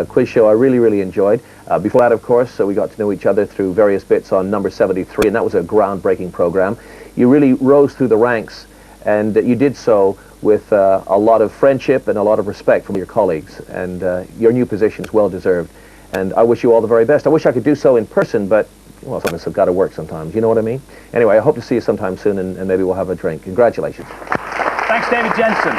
quiz show I really enjoyed. Before that, of course, we got to know each other through various bits on Number 73, and that was a groundbreaking program. You really rose through the ranks, and you did so with a lot of friendship and a lot of respect from your colleagues, and your new position is well deserved. And I wish you all the very best. I wish I could do so in person, but well, some of us have got to work sometimes, you know what I mean? Anyway, I hope to see you sometime soon, and maybe we'll have a drink. Congratulations. Thanks, David Jensen.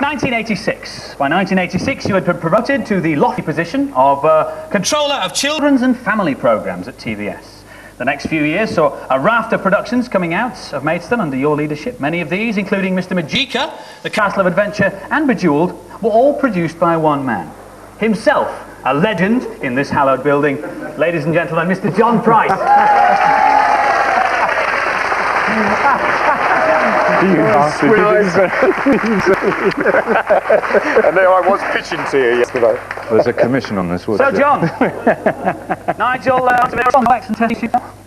1986. By 1986, you had been promoted to the lofty position of Controller of Children's and Family Programmes at TVS. The next few years saw a raft of productions coming out of Maidstone under your leadership. Many of these, including Mr. Majika, The Castle of Adventure, and Bejeweled, were all produced by one man. Himself, a legend in this hallowed building. Ladies and gentlemen, Mr. John Price. And there I was pitching to you yesterday. There's a commission on this, wasn't So, John, Nigel,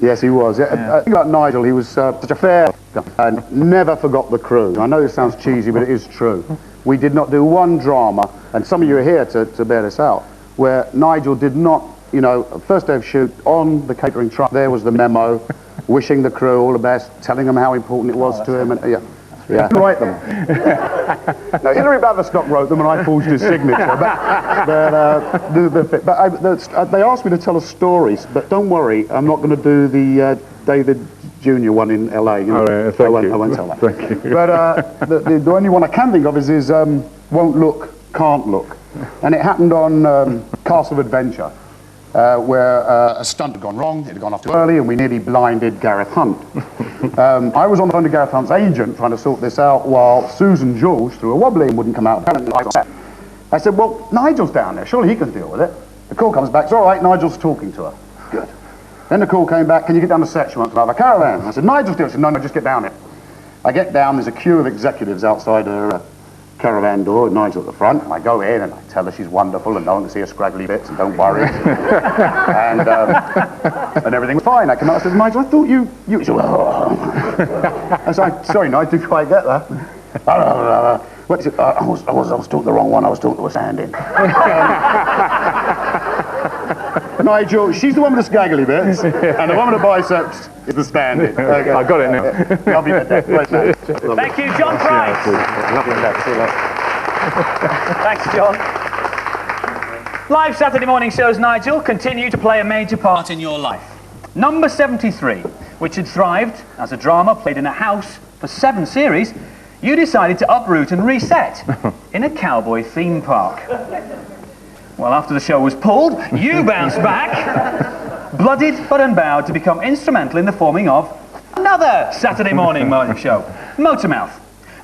Yes, he was. The thing about Nigel, he was such a fair guy and never forgot the crew. I know this sounds cheesy, but it is true. We did not do one drama, and some of you are here to bear this out, where Nigel did not, you know, first day of shoot, on the catering truck, there was the memo, wishing the crew all the best, telling them how important it was to him, and yeah. Write them. No, Hilary Baverstock wrote them, and I forged his signature. But they asked me to tell us stories, but don't worry, I'm not going to do the David Jr. one in LA. You know? Thank you. I won't tell that. Thank you. But the only one I can think of is Won't Look, Can't Look, and it happened on Castle of Adventure. Where a stunt had gone wrong, it had gone off too early, and we nearly blinded Gareth Hunt. I was on the phone to Gareth Hunt's agent trying to sort this out while Susan Jules threw a wobbly and wouldn't come out. I said, well, Nigel's down there, surely he can deal with it. The call comes back, it's all right, Nigel's talking to her. Good. Then the call came back, can you get down the set? She wants to have a caravan. I said, Nigel's doing it. She said, no, just get down there. I get down, there's a queue of executives outside her caravan door, Nigel at the front, and I go in and I tell her she's wonderful and no one can see her scraggly bits and don't worry. and everything was fine. I came out and said, Nigel, I thought you said, oh. I said, sorry, Nigel, didn't quite get that. What is it? I was talking the wrong one, I was talking to a stand-in. Nigel, she's the one with the scraggly bits, and the one with the biceps is the stand-in. Okay. I got it now. Lovely to death. Great man. Thank you, John Price. Lovely to death. Thanks, John. Live Saturday morning shows, Nigel, continue to play a major part in your life. Number 73, which had thrived as a drama played in a house for 7 series, you decided to uproot and reset in a cowboy theme park. Well, after the show was pulled, you bounced back, bloodied but unbowed, to become instrumental in the forming of another Saturday morning show, Motormouth.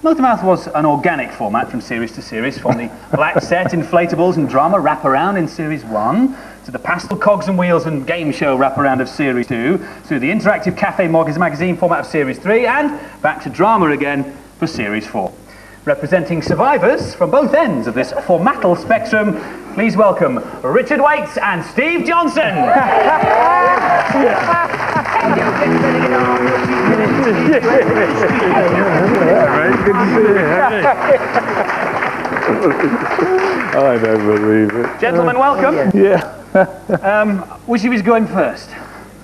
Motormouth was an organic format from series to series, from the black set, inflatables and drama wraparound in series 1, to the pastel cogs and wheels and game show wraparound of series 2, through the interactive cafe magazine format of series 3, and back to drama again for series 4. Representing survivors from both ends of this formatal spectrum, please welcome Richard Waits and Steve Johnson. I don't believe it. Gentlemen, welcome. Yeah. Which of you is going first?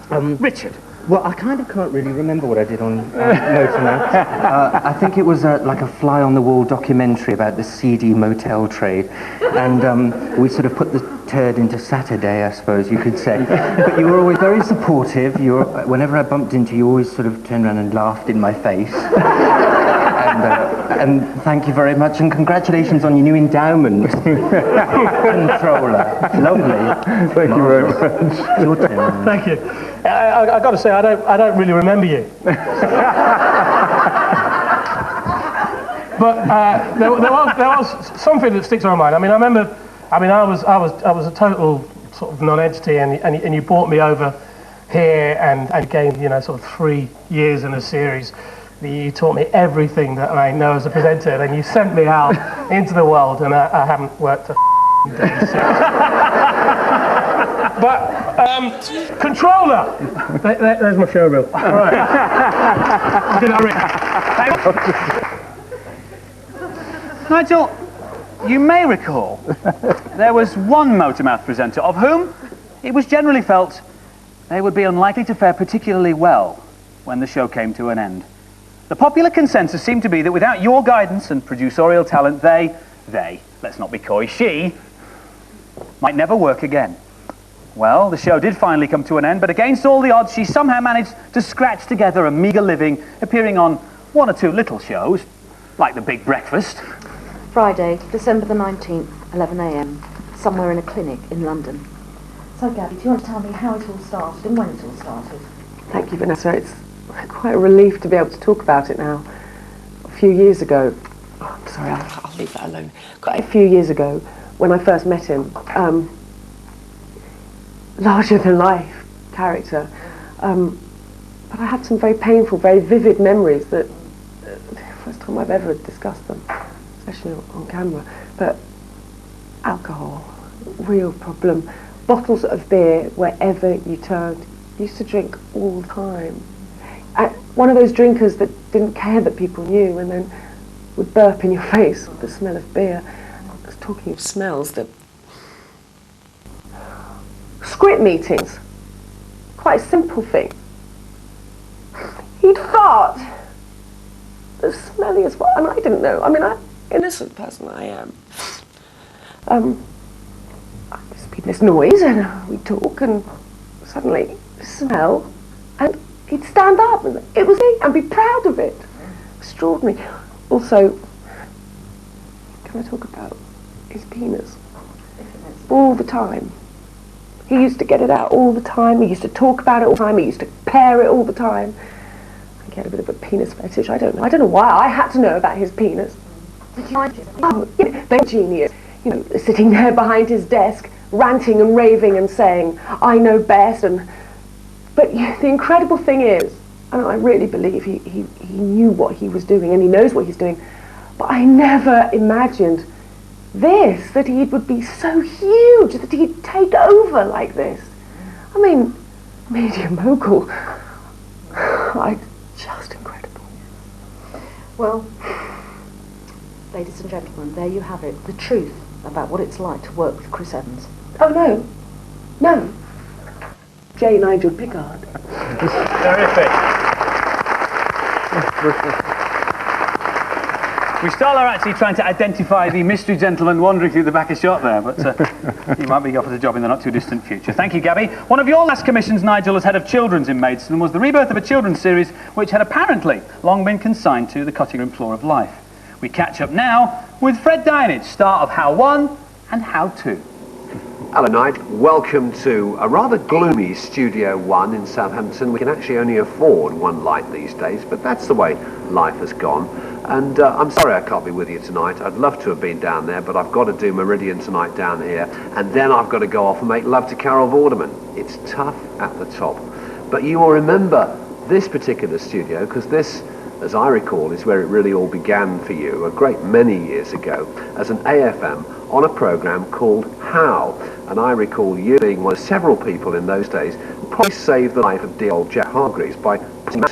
Richard. Well, I kind of can't really remember what I did on Motormouth. I think it was like a fly-on-the-wall documentary about the seedy motel trade. And we sort of put the turd into Saturday, I suppose you could say. But you were always very supportive. Whenever I bumped into you, you always sort of turned around and laughed in my face. And thank you very much, and congratulations on your new endowment. Controller. Lovely. Thank you very much. Your turn. Thank you. I've got to say, I don't really remember you. But there was something that sticks in my mind. I mean, I was a total sort of non-entity, and you brought me over here and gained, sort of 3 years in a series. You taught me everything that I know as a presenter, and you sent me out into the world, and I haven't worked a day since. But controller, there's my show reel. All right. Nigel, you may recall there was one Motormouth presenter of whom it was generally felt they would be unlikely to fare particularly well when the show came to an end. The popular consensus seemed to be that without your guidance and producerial talent, let's not be coy, she might never work again. Well, the show did finally come to an end, but against all the odds, she somehow managed to scratch together a meagre living, appearing on 1 or 2 little shows, like The Big Breakfast. Friday, December the 19th, 11 a.m, somewhere in a clinic in London. So, Gabby, do you want to tell me how it all started and when it all started? Thank you, Vanessa. It's quite a relief to be able to talk about it now. A few years ago, I'm sorry, I'll leave that alone. Quite a few years ago, when I first met him, larger-than-life character, but I had some very painful, very vivid memories that the first time I've ever discussed them, especially on camera. But alcohol, real problem. Bottles of beer wherever you turned. Used to drink all the time. One of those drinkers that didn't care that people knew, and then would burp in your face with the smell of beer. I was talking of smells that... Script meetings. Quite a simple thing. He'd fart. The smelliest one, and I didn't know. I mean, innocent person I am. There'd be this noise, and we'd talk, and suddenly smell, and he'd stand up, and it was me, and be proud of it. Extraordinary. Also, can I talk about his penis? All the time. He used to get it out all the time. He used to talk about it all the time. He used to pair it all the time. He had a bit of a penis fetish. I don't know. I don't know why I had to know about his penis. Oh, they're genius. Sitting there behind his desk, ranting and raving and saying, "I know best." But the incredible thing is, and I really believe he knew what he was doing, and he knows what he's doing. But I never imagined that he would be so huge, that he'd take over like this. I mean, media mogul. Just incredible. Well, ladies and gentlemen, there you have it. The truth about what it's like to work with Chris Evans. Oh, no. J. Nigel Pickard. Terrific. We still are actually trying to identify the mystery gentleman wandering through the back of shot there, but he might be offered a job in the not-too-distant future. Thank you, Gabby. One of your last commissions, Nigel, as head of children's in Maidstone, was the rebirth of a children's series which had apparently long been consigned to the cutting room floor of life. We catch up now with Fred Dinage, star of How 1 and How 2. Hello, Nigel. Welcome to a rather gloomy Studio 1 in Southampton. We can actually only afford one light these days, but that's the way life has gone. And I'm sorry I can't be with you tonight. I'd love to have been down there, but I've got to do Meridian tonight down here, and then I've got to go off and make love to Carol Vorderman. It's tough at the top. But you will remember this particular studio, because this, as I recall, is where it really all began for you a great many years ago as an AFM on a programme called How. And I recall you being one of several people in those days who probably saved the life of dear old Jack Hargreaves by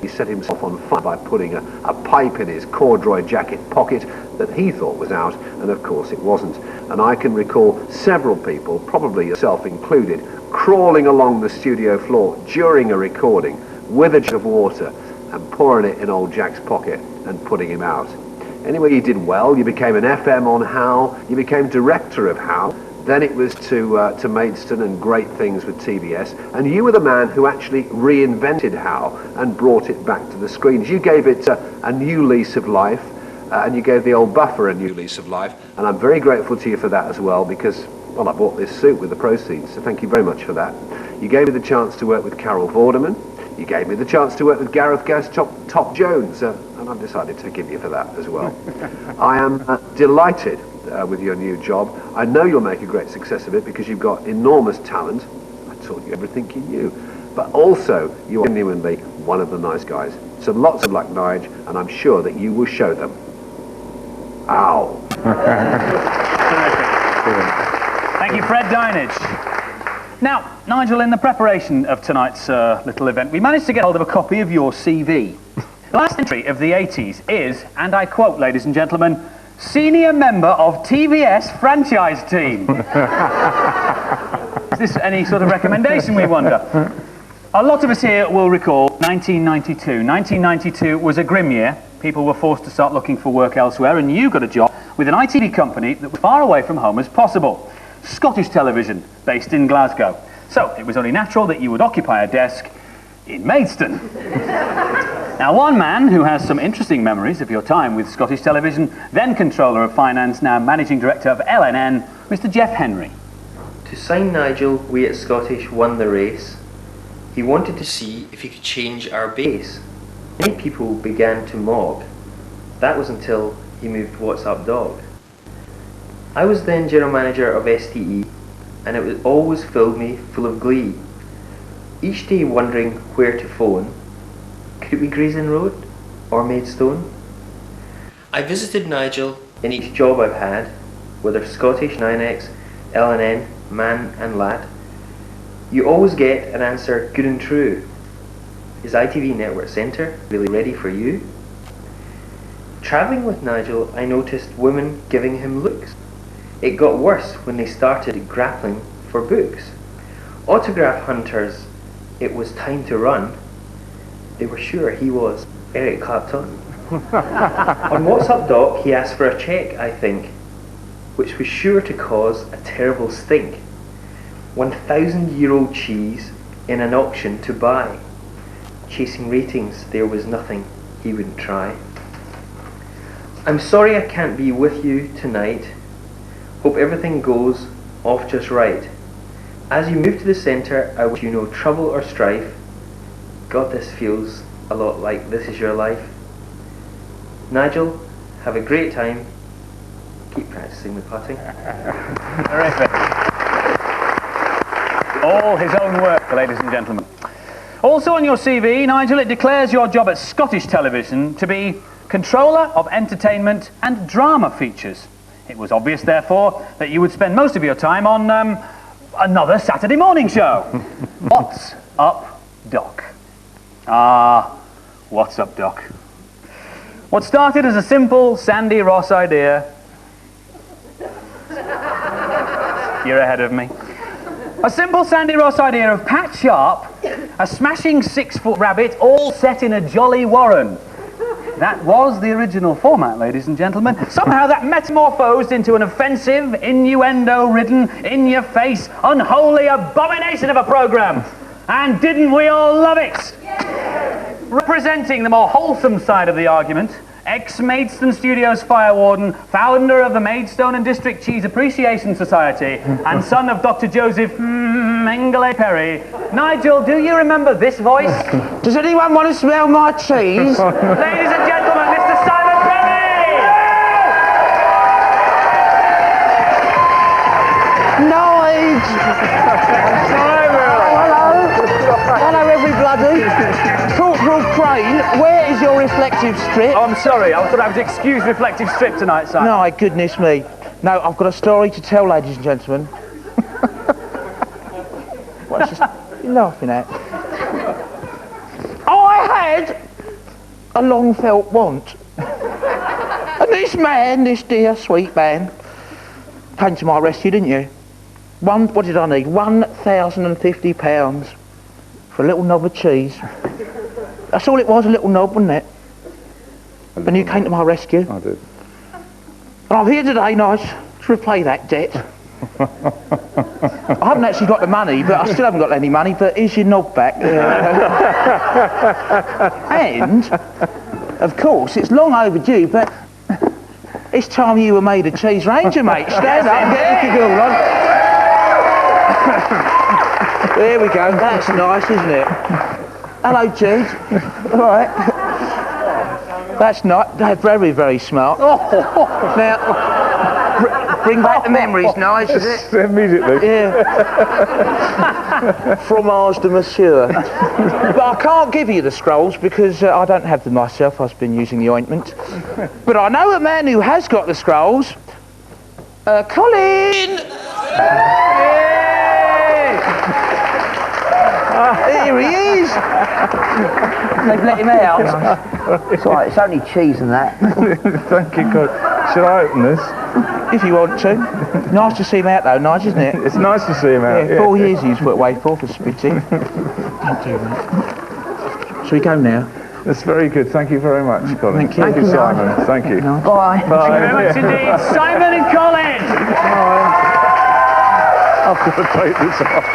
he set himself on fire by putting a pipe in his corduroy jacket pocket that he thought was out, and of course it wasn't. And I can recall several people, probably yourself included, crawling along the studio floor during a recording with a jug of water and pouring it in old Jack's pocket and putting him out. Anyway, you did well. You became an FM on How. You became director of How. Then it was to Maidstone and great things with TVS. And you were the man who actually reinvented How and brought it back to the screens. You gave it a new lease of life. and you gave the old buffer a new lease of life, and I'm very grateful to you for that as well, because, well, I bought this suit with the proceeds, so thank you very much for that. You gave me the chance to work with Carol Vorderman. You gave me the chance to work with Gareth Ghost Top Jones, and I've decided to give you for that as well. I am delighted with your new job. I know you'll make a great success of it because you've got enormous talent. I taught you everything you knew. But also, you are genuinely one of the nice guys. So lots of luck, Nigel, and I'm sure that you will show them. Ow. Thank you, Fred Dinage. Now, Nigel, in the preparation of tonight's little event, we managed to get hold of a copy of your CV. The last entry of the 80s is, and I quote, ladies and gentlemen, senior member of TVS franchise team. Is this any sort of recommendation, we wonder? A lot of us here will recall 1992. 1992 was a grim year. People were forced to start looking for work elsewhere, and you got a job with an ITV company that was far away from home as possible. Scottish Television, based in Glasgow. So it was only natural that you would occupy a desk in Maidstone. Now, one man who has some interesting memories of your time with Scottish Television, then Controller of Finance, now Managing Director of LNN, Mr. Jeff Henry. To sign Nigel, we at Scottish won the race. He wanted to see if he could change our base. Many people began to mock. That was until he moved What's Up Dog. I was then General Manager of STE, and it always filled me full of glee. Each day wondering where to phone. Could it be Grayson Road or Maidstone? I visited Nigel in each job I've had, whether Scottish, 9X, LNN, Man and Lad. You always get an answer good and true. Is ITV Network Centre really ready for you? Travelling with Nigel, I noticed women giving him looks. It got worse when they started grappling for books. Autograph hunters, it was time to run. They were sure he was Eric Clapton. On What's Up Doc, he asked for a cheque, I think, which was sure to cause a terrible stink. 1,000-year-old cheese in an auction to buy. Chasing ratings, there was nothing he wouldn't try. I'm sorry I can't be with you tonight. Hope everything goes off just right. As you move to the centre, I wish you no trouble or strife. God, this feels a lot like this is your life. Nigel, have a great time. Keep practicing the putting. Terrific. All his own work, ladies and gentlemen. Also on your CV, Nigel, it declares your job at Scottish Television to be Controller of Entertainment and Drama Features. It was obvious, therefore, that you would spend most of your time on another Saturday morning show. What's Up, Doc? Ah, What's Up, Doc? What started as a simple Sandy Ross idea... You're ahead of me. A simple Sandy Ross idea of Pat Sharp, a smashing 6-foot rabbit, all set in a jolly warren. That was the original format, ladies and gentlemen. Somehow that metamorphosed into an offensive, innuendo-ridden, in-your-face, unholy abomination of a programme. And didn't we all love it? Yes. Representing the more wholesome side of the argument, ex-Maidstone Studios fire warden, founder of the Maidstone and District Cheese Appreciation Society, and son of Dr. Joseph Mengele Perry. Nigel, do you remember this voice? Does anyone want to smell my cheese? Ladies and gentlemen, Mr. Simon Perry! Nige! Hello, everybody. Corporal Crane, where is your reflective strip? I'm sorry, I thought I was excused reflective strip tonight, Simon. No, goodness me. No, I've got a story to tell, ladies and gentlemen. What's this you're laughing at? I had a long felt want. And this man, this dear sweet man, came to my rescue, didn't you? What did I need? £1,050 for a little knob of cheese. That's all it was, a little knob, wasn't it? And you came to my rescue. I did. And I'm here today, Nige, to repay that debt. I haven't actually got the money, but I still haven't got any money, but here's your knob back. And, of course, it's long overdue, but It's time you were made a cheese ranger, mate. Stand up and get your girl on. There we go. That's nice, isn't it? Hello, Jude. All right. That's nice. They're very, very smart. Now, bring back the memories, nice, is it? Immediately. Yeah. Fromage de monsieur. But I can't give you the scrolls because I don't have them myself. I've been using the ointment. But I know a man who has got the scrolls. Colin! Here he is! They've let him out. It's all right, it's only cheese and that. Thank you, God. Should I open this? If you want to. Nice to see him out though, nice, isn't it? It's nice to see him out, yeah. 4 years he's put away for spitting. Don't do that. Shall we go now? That's very good. Thank you very much, Colin. Thank you, Simon. Thank you. Bye. Bye. Thank you very much indeed. Simon and Colin! I've got to take this off.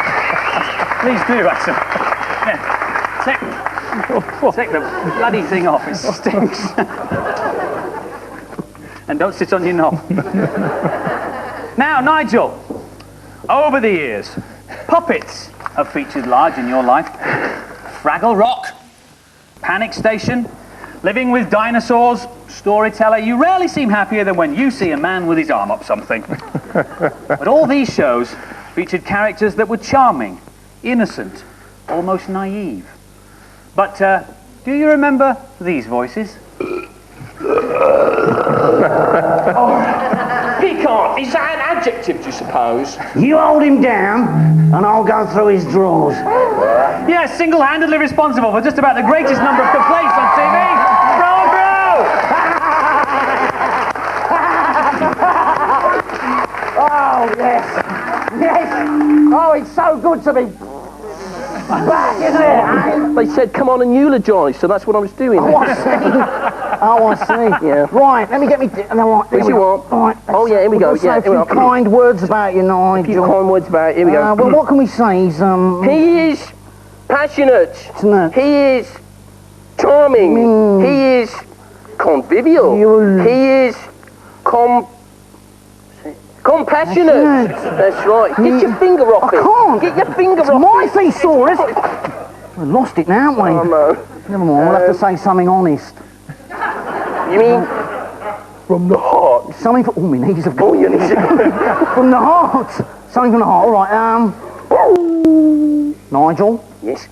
Please do, Axel. Yeah. Take the bloody thing off. It stinks. And don't sit on your knob. Now, Nigel, over the years, puppets have featured large in your life. Fraggle Rock, Panic Station, Living with Dinosaurs, Storyteller. You rarely seem happier than when you see a man with his arm up something. But all these shows featured characters that were charming, innocent, almost naive. But do you remember these voices? Pickard, is that an adjective, do you suppose? You hold him down, and I'll go through his drawers. Yes, single-handedly responsible for just about the greatest number of complaints on TV. Oh, yes. Yes. Oh, it's so good to be back, isn't it? They said come on and eulogise, so that's what I was doing. Oh, I see. Oh, I see. Yeah. Right, let me get me... Right, What you want? Right, Oh, yeah, here we go. Say Yeah, a few kind words about you, Nigel. A few kind words about it. Here we go. Well, what can we say? He's, He is passionate. He is charming. He is convivial. He is compassionate. That's right. Get your finger off it. I can't. Get your finger It's off my it. thesaurus. We've lost it now, haven't we? Oh, no. Never mind, we'll have to say something honest. You mean from the heart? Something for... Oh, my knees have gone. Oh, your knees. From the heart. Something from the heart. All right, Nigel? Yes?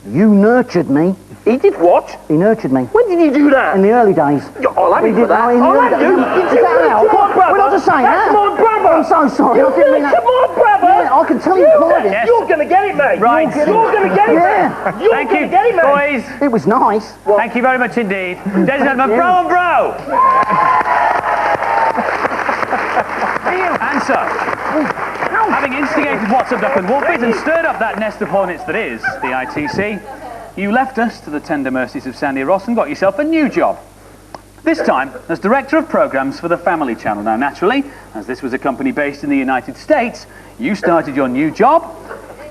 You nurtured me. He did what? He nurtured me. When did he do that? In the early days. I'll have you for that. I'll have you. We're not just saying that. That's my brother. I'm so sorry. You I didn't mean did it that. to my brother. Yeah, I can tell you private. Yes. You're going to get it, mate. Right. You're going to get it, Yeah. mate. You're Thank going you, to get it, mate. boys. It was nice. Thank you very much indeed. Ladies and gentlemen, bro and bro. And so, having instigated what's up and wolfies and stirred up that nest of hornets that is the ITC, you left us to the tender mercies of Sandy Ross and got yourself a new job. This time as Director of Programmes for the Family Channel. Now, naturally, as this was a company based in the United States, you started your new job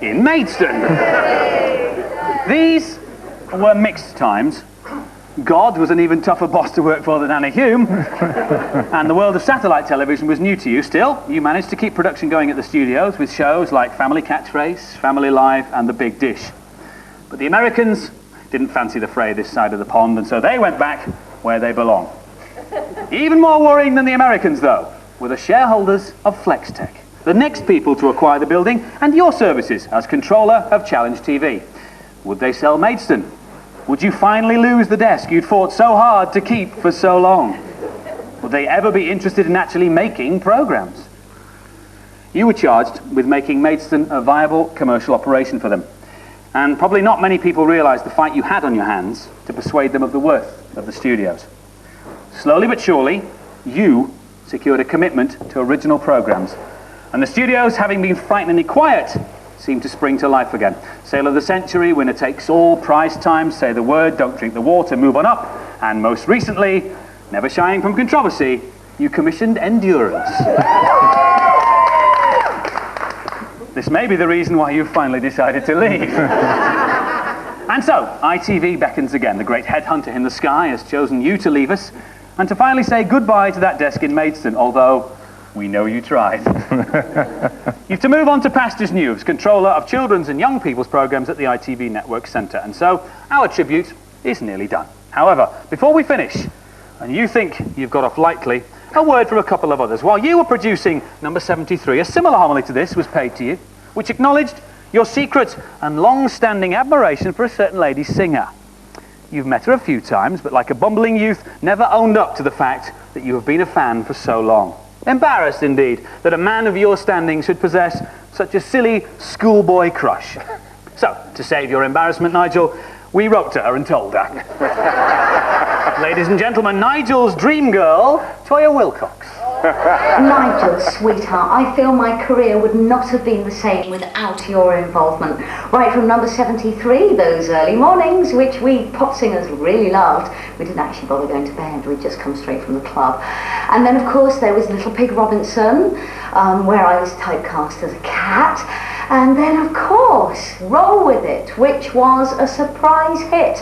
in Maidstone. These were mixed times. God was an even tougher boss to work for than Anna Hume, and the world of satellite television was new to you. Still, you managed to keep production going at the studios with shows like Family Catchphrase, Family Live, and The Big Dish. But the Americans didn't fancy the fray this side of the pond, and so they went back where they belong. Even more worrying than the Americans, though, were the shareholders of FlexTech, the next people to acquire the building and your services as controller of Challenge TV. Would they sell Maidstone? Would you finally lose the desk you'd fought so hard to keep for so long? Would they ever be interested in actually making programmes? You were charged with making Maidstone a viable commercial operation for them. And probably not many people realised the fight you had on your hands to persuade them of the worth of the studios. Slowly but surely, you secured a commitment to original programmes. And the studios, having been frighteningly quiet, seemed to spring to life again. Sale of the Century, Winner Takes All, Prize Time, Say the Word, Don't Drink the Water, Move On Up, and most recently, never shying from controversy, you commissioned Endurance. This may be the reason why you finally decided to leave. And so, ITV beckons again. The great headhunter in the sky has chosen you to leave us, and to finally say goodbye to that desk in Maidstone, although we know you tried. You've to move on to pastures new as controller of children's and young people's programmes at the ITV Network Centre, and so our tribute is nearly done. However, before we finish, and you think you've got off lightly, a word from a couple of others. While you were producing number 73, a similar homily to this was paid to you, which acknowledged your secret and long-standing admiration for a certain lady singer. You've met her a few times, but like a bumbling youth, never owned up to the fact that you have been a fan for so long. Embarrassed, indeed, that a man of your standing should possess such a silly schoolboy crush. So, to save your embarrassment, Nigel, we wrote to her and told her. Ladies and gentlemen, Nigel's dream girl, Toyah Wilcox. Nigel, sweetheart, I feel my career would not have been the same without your involvement. Right from number 73, those early mornings, which we pop singers really loved. We didn't actually bother going to bed, we'd just come straight from the club. And then, of course, there was Little Pig Robinson, where I was typecast as a cat. And then, of course, Roll With It, which was a surprise hit.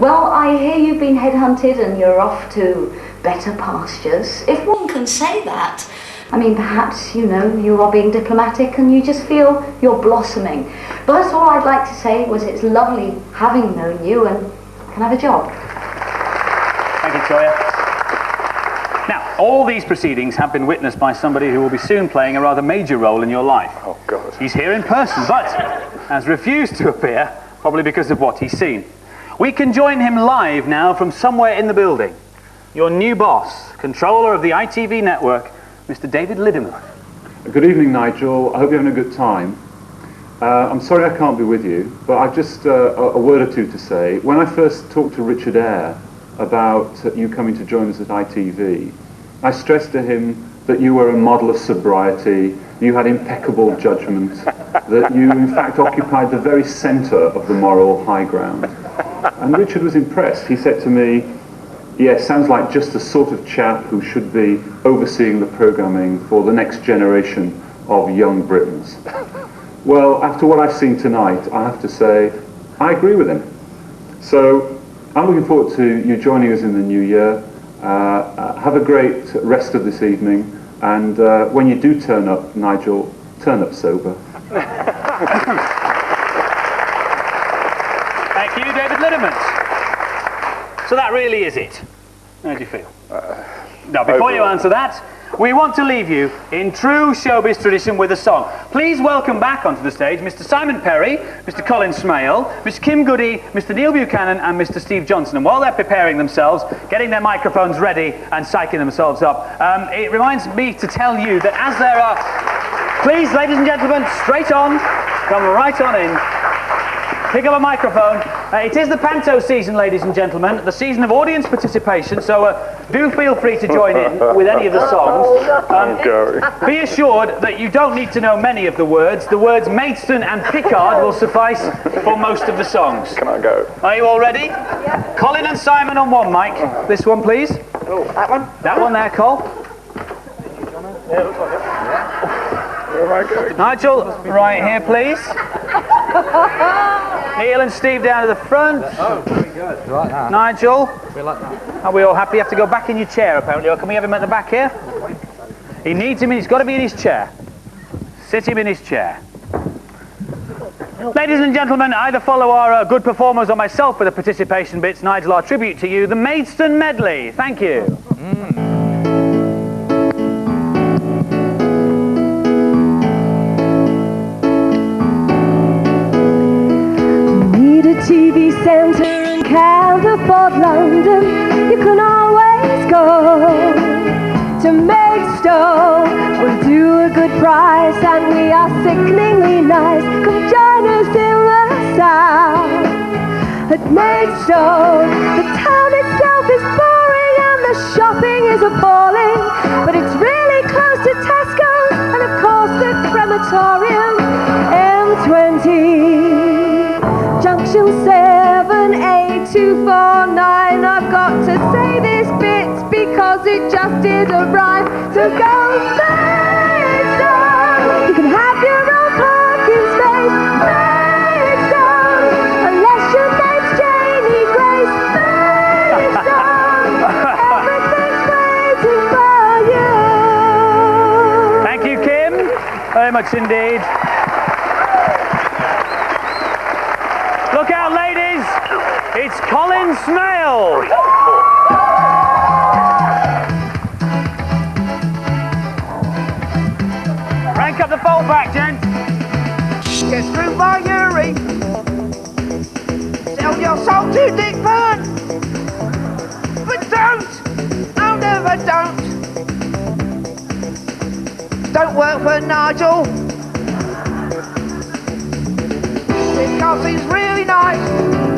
Well, I hear you've been headhunted and you're off to better pastures, if one can say that. I mean, perhaps, you know, you are being diplomatic and you just feel you're blossoming. But all I'd like to say was it's lovely having known you and can I have a job. Thank you, Toyah. Now, all these proceedings have been witnessed by somebody who will be soon playing a rather major role in your life. Oh, God. He's here in person, but has refused to appear, probably because of what he's seen. We can join him live now from somewhere in the building. Your new boss, controller of the ITV network, Mr. David Liddiman. Good evening, Nigel. I hope you're having a good time. I'm sorry I can't be with you, but I've just a word or two to say. When I first talked to Richard Eyre about you coming to join us at ITV, I stressed to him that you were a model of sobriety, you had impeccable judgment, that you in fact occupied the very centre of the moral high ground. And Richard was impressed. He said to me, yes, sounds like just the sort of chap who should be overseeing the programming for the next generation of young Britons. Well, after what I've seen tonight, I have to say, I agree with him. So, I'm looking forward to you joining us in the new year. Have a great rest of this evening, and when you do turn up, Nigel, turn up sober. Thank you, David Liddiman. So that really is it. How do you feel? Now, before you answer that, we want to leave you in true showbiz tradition with a song. Please welcome back onto the stage Mr. Simon Perry, Mr. Colin Smale, Miss Kim Goody, Mr. Neil Buchanan and Mr. Steve Johnson. And while they're preparing themselves, getting their microphones ready and psyching themselves up, it reminds me to tell you that as there are... Please, ladies and gentlemen, straight on, come right on in. Pick up a microphone. It is the panto season, ladies and gentlemen, the season of audience participation, so do feel free to join in with any of the songs. Be assured that you don't need to know many of the words. The words Maidstone and Pickard will suffice for most of the songs. Can I go? Are you all ready? Yeah. Colin and Simon on one mic. This one, please. Oh, that one? That one there, Col. Yeah, looks like it. Where am I going? Nigel, right here, please. Neil and Steve down to the front. Oh, very good. Right now. Nigel. We like that. Are we all happy? You have to go back in your chair, apparently, or can we have him at the back here? He needs him, he's got to be in his chair. Sit him in his chair. Ladies and gentlemen, either follow our good performers or myself for the participation bits. Nigel, our tribute to you, the Maidstone Medley. Thank you. TV centre in Canterford, London, you can always go to Maidstone. We'll do a good price and we are sickeningly nice. Come join us in the south at Maidstone. The town itself is boring and the shopping is appalling, but it's really close to Tesco's and of course the crematorium. M20 Junction 7, 8249. I've got to say this bit because it just did a rhyme. So go Maidstone. You can have your own parking space. Maidstone. Unless your name's Janie Grace. Maidstone. Everything's much indeed. Look out, ladies. It's Colin Smale. Rank up the fold back, gents. Get through by Yuri. Sell your soul to Dick Byrne. But don't. Oh, never don't. Don't work for Nigel. Because he's really nice.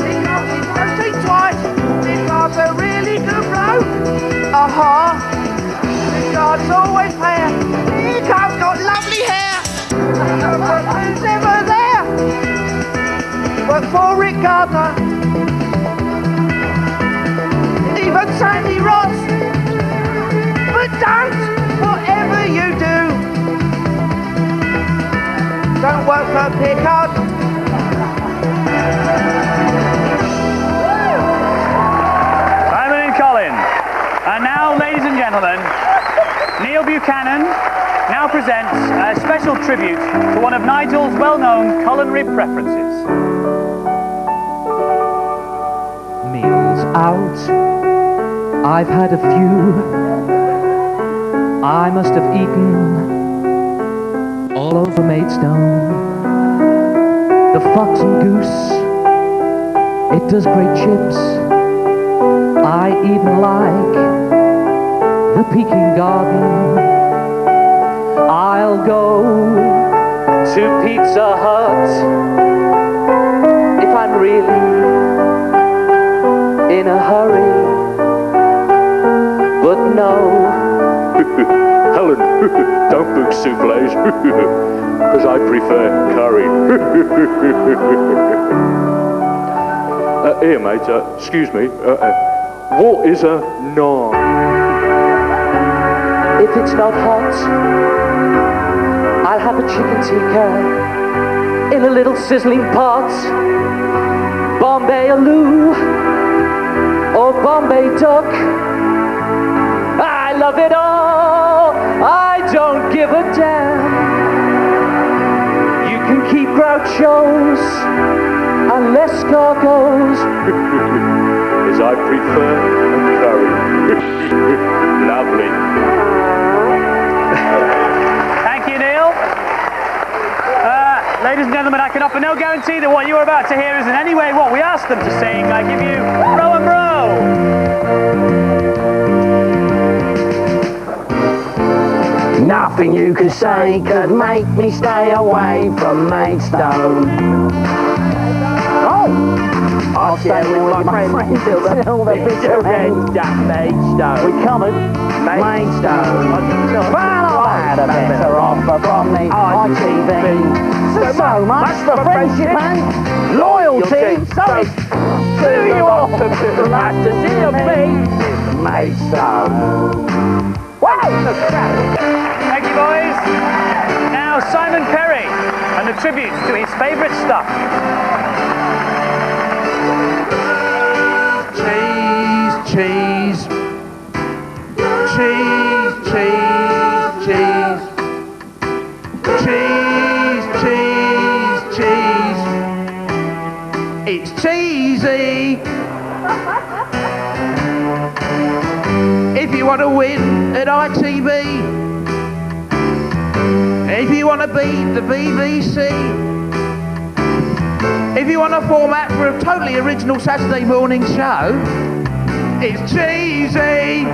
Because he's mostly twice. Because a really good bloke. Pickard's always fair. Pickard's got lovely hair. But who's ever there? But for Rick Gardner. Even Sandy Ross. But don't, whatever you do, don't work for Pickard. Simon and Colin. And now, ladies and gentlemen, Neil Buchanan now presents a special tribute to one of Nigel's well-known culinary preferences. Meals out, I've had a few. I must have eaten all over Maidstone. The fox and goose, it does great chips. I even like the Peking garden. I'll go to Pizza Hut if I'm really in a hurry. But no, Helen, don't book soufflés, because I prefer curry. Here, mate, excuse me, what is a naan? if it's not hot, I'll have a chicken tikka in a little sizzling pot. Bombay aloo or Bombay duck, I love it all, I don't give a damn. You can keep Groucho's and escargots, as I prefer a curry. Lovely. Thank you, Neil. Ladies and gentlemen, I can offer no guarantee that what you're about to hear is in any way what we asked them to sing. I give you Bro and Bro. Nothing you can say could make me stay away from Maidstone. Oh! I'll stay with all my friends till the bitter end at Maidstone. We covered Maidstone. Well, I've had a better offer from the ITV. So much for friendship and loyalty. So do you offer to like to see a beat Maidstone? Wow! Thank you, boys. Now, Simon Perry and the tributes to his favourite stuff. Cheese, cheese. Cheese, cheese, cheese. Cheese, cheese, cheese. It's cheesy. If you want to win at ITV, if you want to beat the BBC, if you want a format for a totally original Saturday morning show, it's cheesy.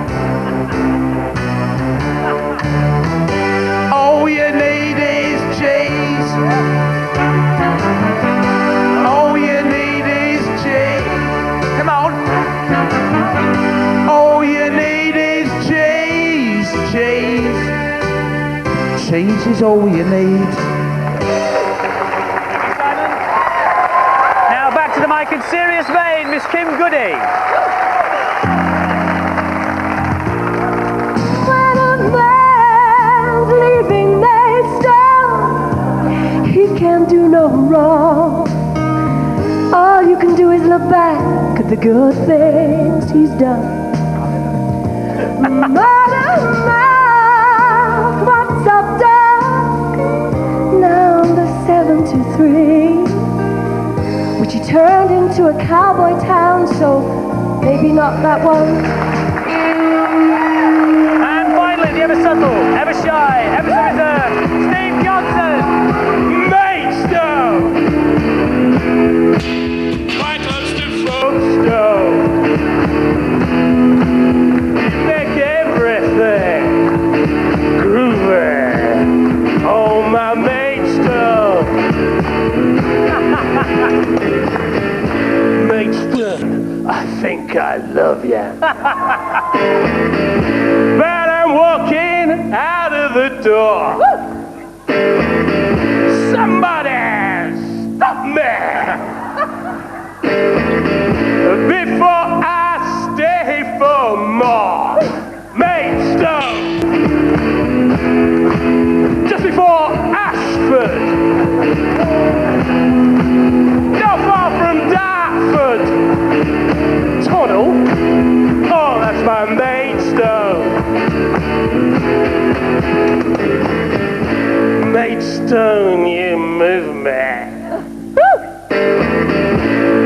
All you need is cheese. All you need is cheese. Come on. All you need is cheese. Cheese. Cheese is all you need. Now, back to the mic in serious vein, Miss Kim Goody. When a man's leaving Maidstone, he can't do no wrong. All you can do is look back at the good things he's done. Mother mouth, what's up, dog? 73, which he turned into a cowboy town, so maybe not that one. And finally, the ever subtle, ever shy, ever so reserved, Steve Johnson, Maidstone! Quite close to Folkestone. You make everything groovy. Oh, my Maidstone! Maidstone, I think I love ya. But I'm walking out of the door. Somebody stop me before I stay for more. Maidstone, just before Ashford, not far from Dartford. Tunnel, oh, that's my Maidstone. Maidstone, you move me.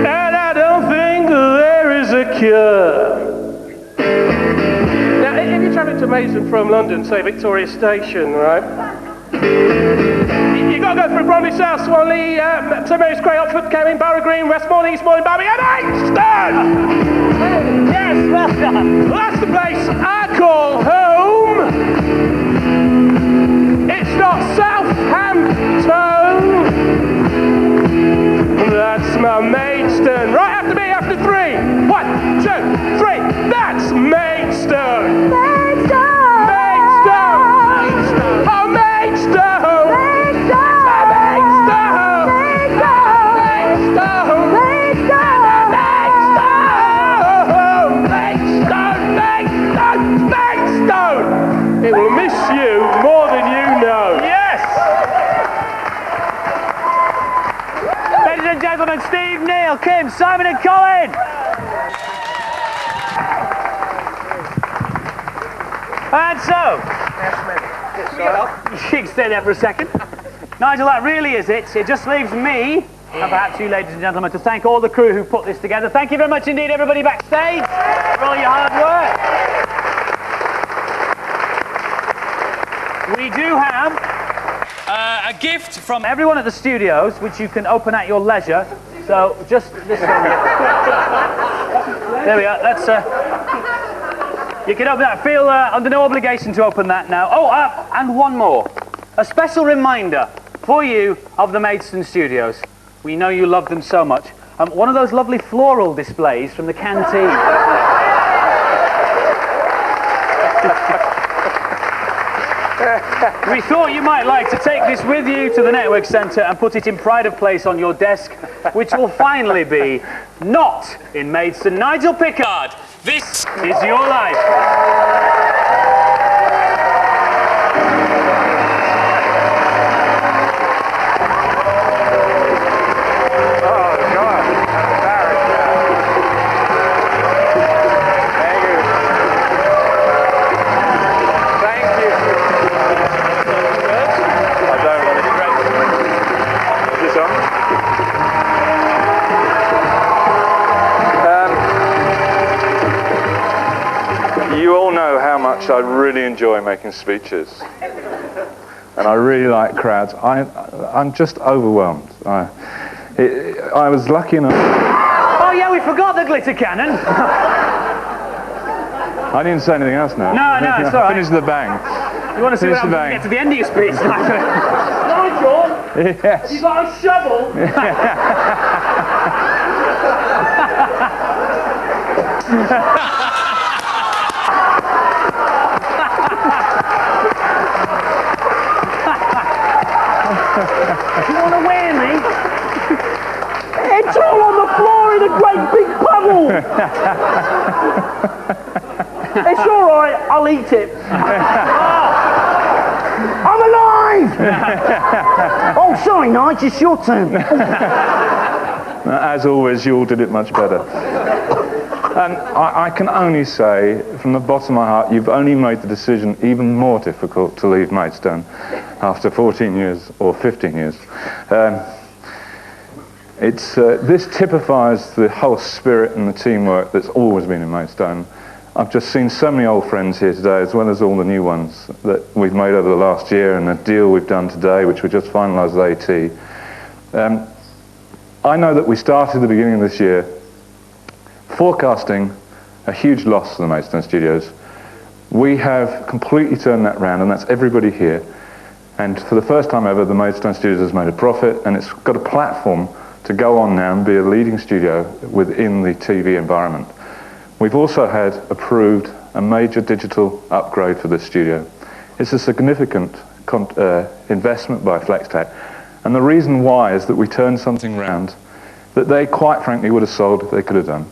And I don't think there is a cure. Now, if you're travelling to Maidstone from London, say Victoria Station, right? You've got to go through Bromley, South Swanley, St Mary's Cray, Oxford, Caring, Barrow Green, West Morning, East Morning, Barby, and Maidstone! Yes, well done. Well, that's the place I call home. It's not Southampton. That's my Maidstone. Right after me, after 3. 1, 2, 3. That's Maidstone. Maidstone. Maidstone. Oh, Maidstone. Maidstone. Maidstone. Maidstone. Maidstone. It will miss you more than you know. Yes! Ladies and gentlemen, Steve, Neil, Kim, Simon and Colin! And so, you can stay there for a second. Nigel, that really is it. It just leaves me, and perhaps you, ladies and gentlemen, to thank all the crew who put this together. Thank you very much indeed, everybody backstage, for all your hard work. We do have a gift from everyone at the studios, which you can open at your leisure. So just this one here. There we are. That's you can open that. Feel under no obligation to open that now. Oh, and one more. A special reminder for you of the Maidstone Studios. We know you love them so much. One of those lovely floral displays from the canteen. We thought you might like to take this with you to the Network Centre and put it in pride of place on your desk, which will finally be not in Maidstone. Nigel Pickard, this is your life. I really enjoy making speeches, and I really like crowds. I'm just overwhelmed. I was lucky enough. Oh yeah, we forgot the glitter cannon. I didn't say anything else now. No, it's all right. Finish the bang. You want to see what I'm going to get to the end of your speech, Nigel? Yes. Have you got a shovel? You want to wear me? It's all on the floor in a great big puddle. It's all right, I'll eat it. I'm alive! Oh, sorry, Nigel, it's your turn. As always, you all did it much better. And I can only say, from the bottom of my heart, you've only made the decision even more difficult to leave Maidstone after 14 years or 15 years. This typifies the whole spirit and the teamwork that's always been in Maidstone. I've just seen so many old friends here today, as well as all the new ones that we've made over the last year, and the deal we've done today, which we just finalised with AT. I know that we started at the beginning of this year forecasting a huge loss to the Maidstone Studios. We have completely turned that round, and that's everybody here. And for the first time ever, the Maidstone Studios has made a profit, and it's got a platform to go on now and be a leading studio within the TV environment. We've also had approved a major digital upgrade for this studio. It's a significant investment by FlexTech, and the reason why is that we turned something round that they quite frankly would have sold if they could have done.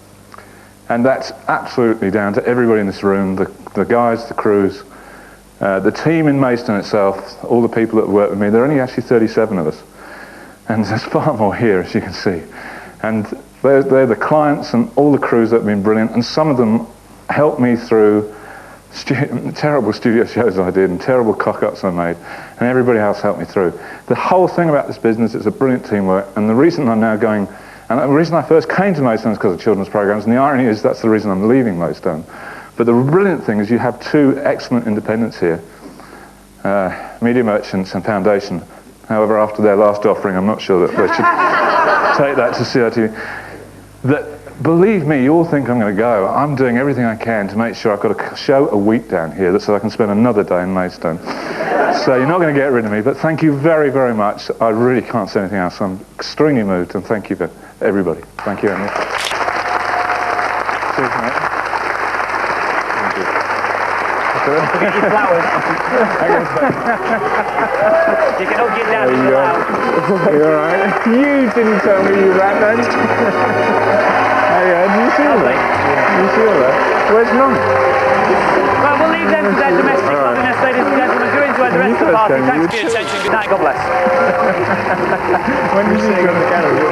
And that's absolutely down to everybody in this room, the guys, the crews, the team in Maidstone itself, all the people that work with me. There are only actually 37 of us, and there's far more here, as you can see. And they're the clients and all the crews that have been brilliant, and some of them helped me through terrible studio shows I did and terrible cock-ups I made, and everybody else helped me through. The whole thing about this business is a brilliant teamwork, and the reason I'm now going, and the reason I first came to Maidstone is because of children's programs, and the irony is that's the reason I'm leaving Maidstone. But the brilliant thing is you have two excellent independents here, Media Merchants and Foundation. However, after their last offering, I'm not sure that they should take that to CITV. That, believe me, you all think I'm going to go. I'm doing everything I can to make sure I've got a show a week down here so I can spend another day in Maidstone. So you're not going to get rid of me, but thank you very, very much. I really can't say anything else. I'm extremely moved, and thank you for everybody. Thank you, Emily. Cheers, mate. Thank you. Don't forget your flowers. You can hug your dad if you're allowed. You alright? You didn't tell me you ran then. Hey, do you see all that? You see all that? Where's Mum? Well, we'll leave them to their domestic loneliness, ladies and gentlemen. Do enjoy the rest of the party. Thanks for your attention. Good night. God bless. When did you go to the gallery?